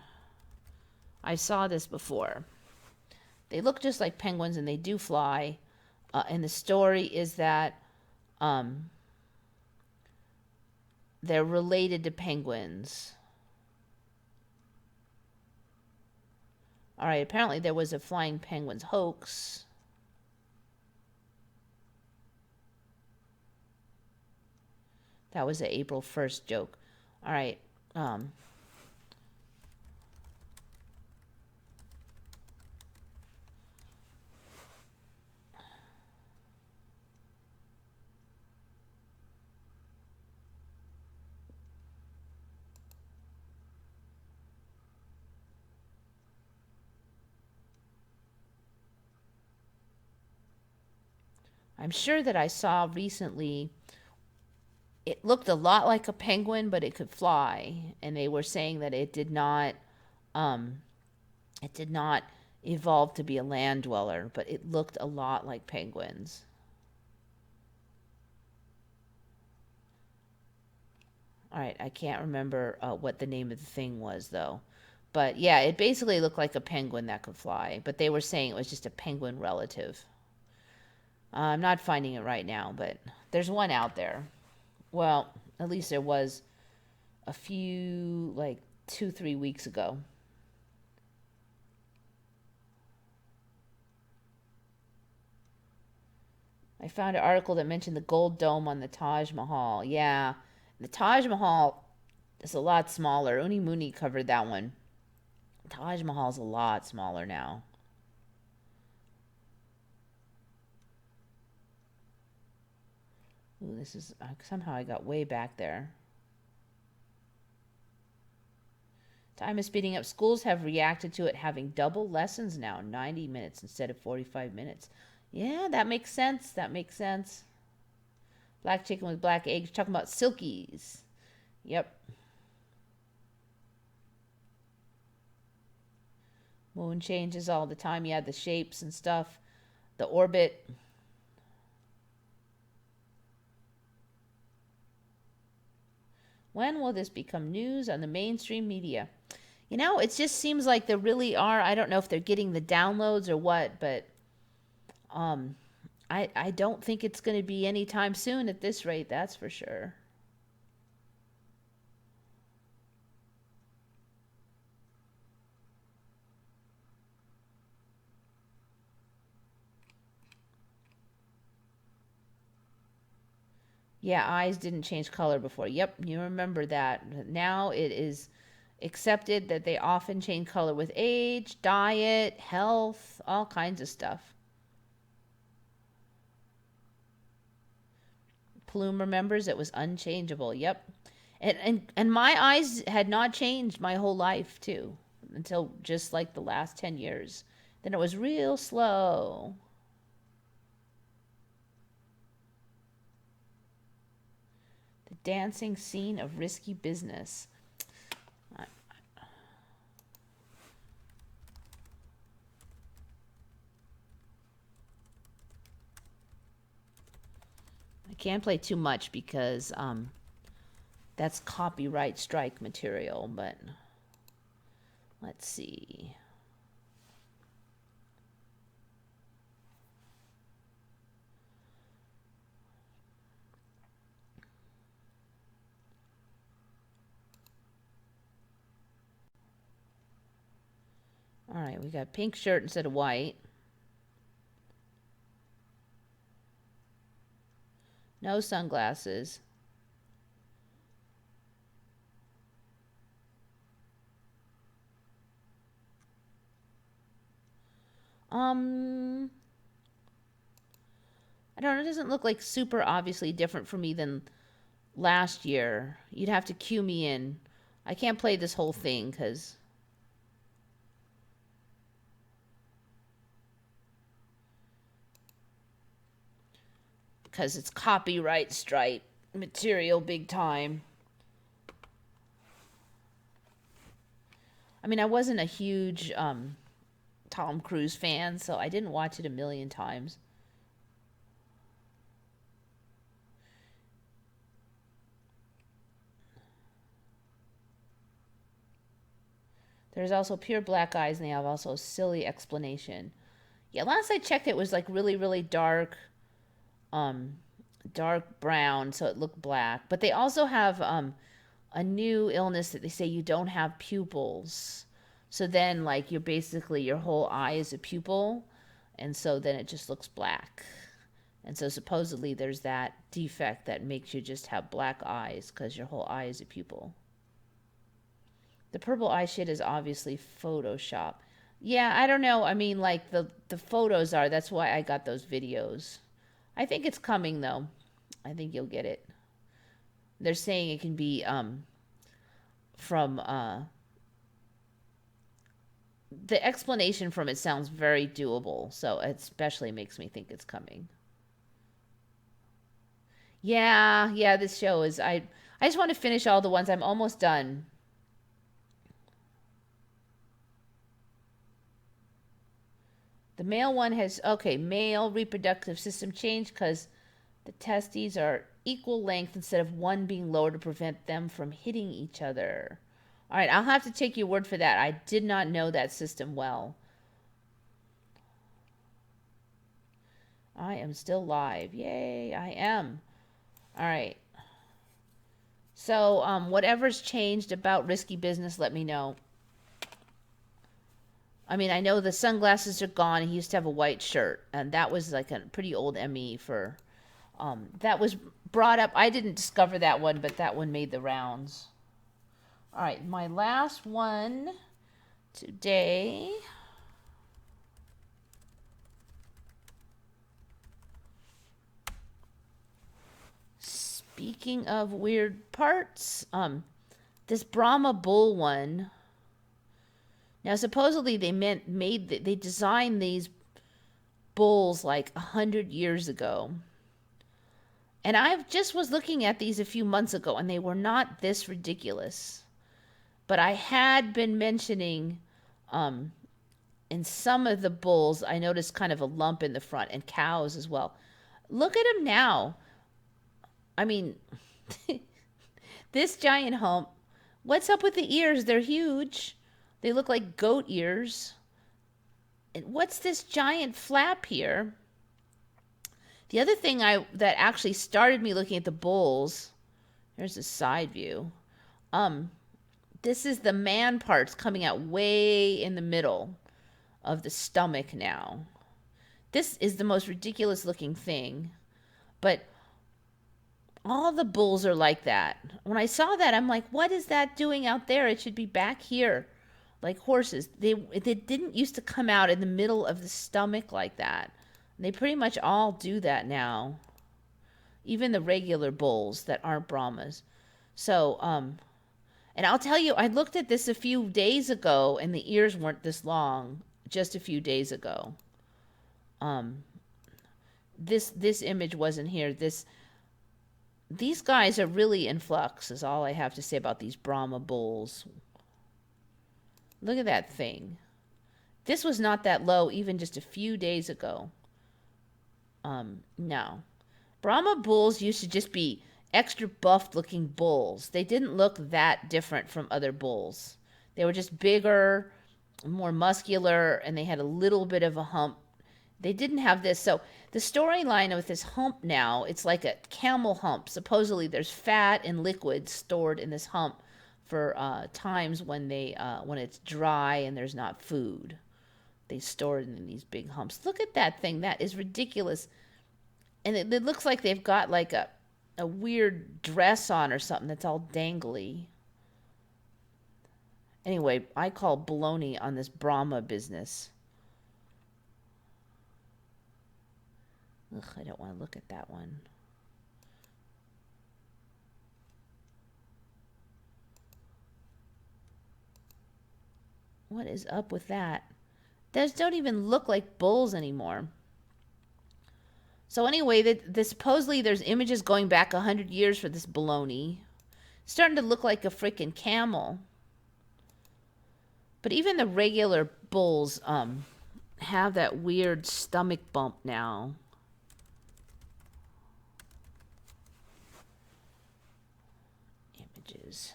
A: I saw this before. They look just like penguins and they do fly. And the story is that they're related to penguins. All right, apparently there was a flying penguins hoax. That was an April 1st joke. All right. I'm sure that I saw recently, it looked a lot like a penguin, but it could fly. And they were saying that um, it did not evolve to be a land dweller, but it looked a lot like penguins. All right, I can't remember what the name of the thing was though. But yeah, it basically looked like a penguin that could fly, but they were saying it was just a penguin relative. I'm not finding it right now, but there's one out there. Well, at least there was a few, like 2, 3 weeks ago. I found an article that mentioned the gold dome on the Taj Mahal. Yeah, the Taj Mahal is a lot smaller. Uni Mooney covered that one. Taj Mahal's a lot smaller now. Ooh, this is somehow I got way back there. Time is speeding up. Schools have reacted to it having double lessons now, 90 minutes instead of 45 minutes. Yeah, that makes sense. That makes sense. Black chicken with black eggs. Talking about silkies. Yep. Moon changes all the time. Yeah, the shapes and stuff. The orbit. When will this become news on the mainstream media? It just seems like there really are. I don't know if they're getting the downloads or what, but um, I don't think it's going to be anytime soon at this rate. That's for sure. Yeah, eyes didn't change color before. Yep, you remember that. Now it is accepted that they often change color with age, diet, health, all kinds of stuff. Plume remembers it was unchangeable. Yep. And my eyes had not changed my whole life too until just like the last 10 years. Then it was real slow. The dancing scene of risky business. I, I can't play too much because that's copyright strike material, but let's see. All right, we got pink shirt instead of white. No sunglasses. Um, I don't know. It doesn't look like super obviously different for me than last year. You'd have to cue me in. I can't play this whole thing because it's copyright strike material big time. I mean, I wasn't a huge Tom Cruise fan, so I didn't watch it a million times. There's also pure black eyes, and they have also a silly explanation. Yeah, last I checked, it was like really, really um, dark brown, so it looked black. But they also have a new illness that they say you don't have pupils. So then, like, you're basically, your whole eye is a pupil, and so then it just looks black. And so supposedly there's that defect that makes you just have black eyes because your whole eye is a pupil. The purple eye shit is obviously Photoshop. Yeah, I don't know. I mean, like, the photos are, that's why I got those videos. I think it's coming, though. I think you'll get it. They're saying it can be from the explanation from it sounds very doable, so it especially makes me think it's coming. Yeah, this show is, I just want to finish all the ones. I'm almost done. The male one has, okay, male reproductive system change because the testes are equal length instead of one being lower to prevent them from hitting each other. All right, I'll have to take your word for that. I did not know that system well. I am still live. Yay, I am. All right. So, whatever's changed about risky business, let me know. I mean, I know the sunglasses are gone. He used to have a white shirt, and that was like a pretty old ME for. That was brought up. I didn't discover that one, but that one made the rounds. All right, my last one today. Speaking of weird parts, this Brahma bull one. Now, supposedly they designed these bulls like 100 years ago. And I just was looking at these a few months ago, and they were not this ridiculous. But I had been mentioning in some of the bulls, I noticed kind of a lump in the front, and cows as well. Look at them now. I mean, this giant hump. What's up with the ears? They're huge. They look like goat ears. And what's this giant flap here? The other thing that actually started me looking at the bulls, here's a side view. This is the man parts coming out way in the middle of the stomach now. This is the most ridiculous looking thing. But all the bulls are like that. When I saw that, I'm like, what is that doing out there? It should be back here. Like horses. They didn't used to come out in the middle of the stomach like that. They pretty much all do that now. Even the regular bulls that aren't Brahmas. So, and I'll tell you, I looked at this a few days ago, and the ears weren't this long. Just a few days ago. This image wasn't here. These guys are really in flux, is all I have to say about these Brahma bulls. Look at that thing. This was not that low even just a few days ago. No. Brahma bulls used to just be extra buffed looking bulls. They didn't look that different from other bulls. They were just bigger, more muscular, and they had a little bit of a hump. They didn't have this. So the storyline with this hump now, it's like a camel hump. Supposedly there's fat and liquid stored in this hump for times when it's dry and there's not food. They store it in these big humps. Look at that thing. That is ridiculous. And it looks like they've got like a weird dress on or something that's all dangly. Anyway, I call baloney on this Brahma business. Ugh, I don't want to look at that one. What is up with that? Those don't even look like bulls anymore. So anyway, supposedly there's images going back 100 years for this baloney. It's starting to look like a freaking camel. But even the regular bulls have that weird stomach bump now. Images.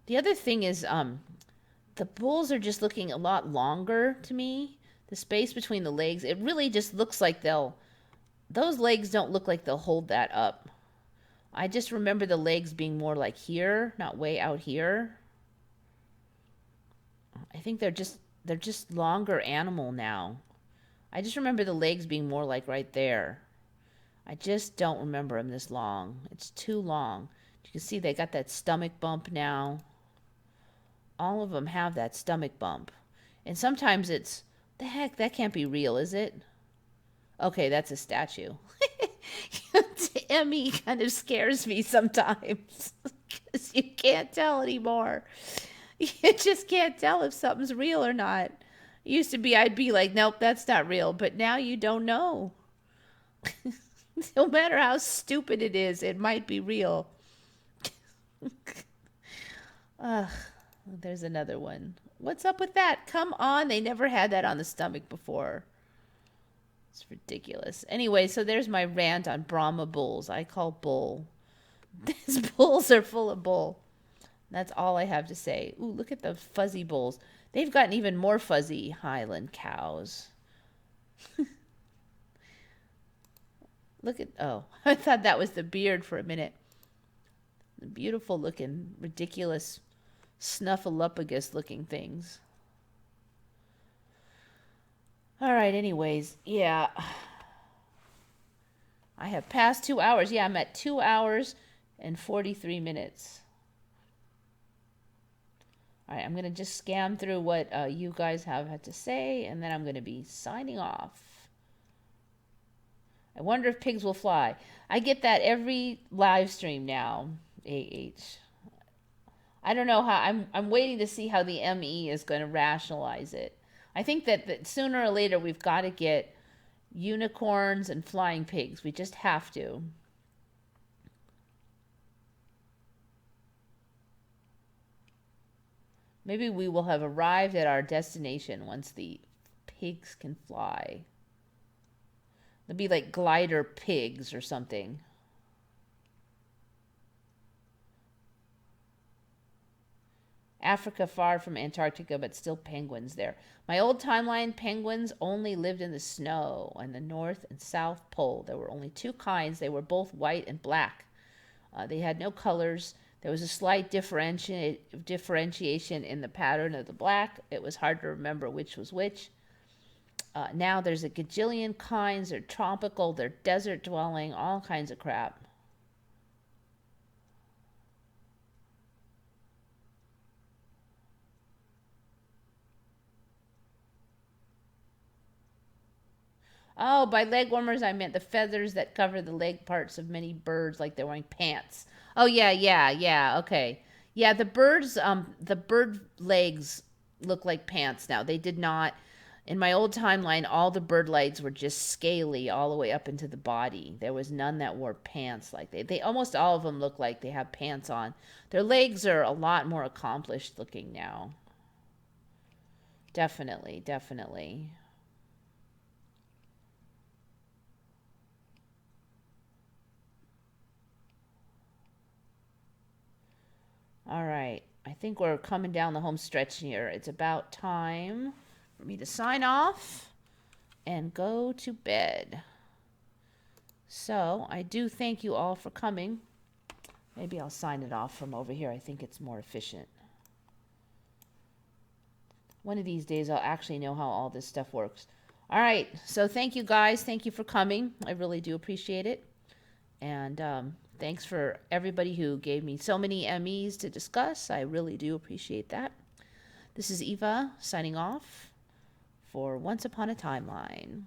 A: The other thing is the bulls are just looking a lot longer to me. The space between the legs, it really just looks like those legs don't look like they'll hold that up. I just remember the legs being more like here, not way out here. I think they're just longer animal now. I just remember the legs being more like right there. I just don't remember them this long. It's too long. You can see they got that stomach bump now. All of them have that stomach bump. And sometimes it's, the heck, that can't be real, is it? Okay, that's a statue. Emmy kind of scares me sometimes because you can't tell anymore. You just can't tell if something's real or not. It used to be I'd be like, nope, that's not real. But now you don't know. No matter how stupid it is, it might be real. Ugh, there's another one. What's up with that? Come on, they never had that on the stomach before. It's ridiculous. Anyway, so there's my rant on Brahma bulls. I call bull. These bulls are full of bull. That's all I have to say. Ooh, look at the fuzzy bulls. They've gotten even more fuzzy, Highland cows. Look at, oh, I thought that was the beard for a minute. The beautiful looking, ridiculous, snuffleupagus looking things. All right, anyways, yeah. I have passed 2 hours. Yeah, I'm at 2 hours and 43 minutes. All right, I'm going to just scan through what you guys have had to say, and then I'm going to be signing off. I wonder if pigs will fly. I get that every live stream now, AH. I don't know how, I'm waiting to see how the ME is going to rationalize it. I think that sooner or later we've got to get unicorns and flying pigs. We just have to. Maybe we will have arrived at our destination once the pigs can fly. They'll be like glider pigs or something. Africa far from Antarctica, but still penguins there. My old timeline, penguins only lived in the snow on the North and South Pole. There were only two kinds. They were both white and black. They had no colors. There was a slight differentiation in the pattern of the black. It was hard to remember which was which. Now there's a gajillion kinds. They're tropical, they're desert dwelling, all kinds of crap. Oh, by leg warmers, I meant the feathers that cover the leg parts of many birds like they're wearing pants. Oh, yeah, okay. Yeah, the bird legs look like pants now. They did not, in my old timeline, all the bird legs were just scaly all the way up into the body. There was none that wore pants like they almost all of them look like they have pants on. Their legs are a lot more accomplished looking now. Definitely, definitely. All right, I think we're coming down the home stretch here. It's about time for me to sign off and go to bed. So I do thank you all for coming. Maybe I'll sign it off from over here. I think it's more efficient. One of these days I'll actually know how all this stuff works. All right, so thank you guys. Thank you for coming. I really do appreciate it. And thanks for everybody who gave me so many MEs to discuss. I really do appreciate that. This is Eva signing off for Once Upon a Timeline.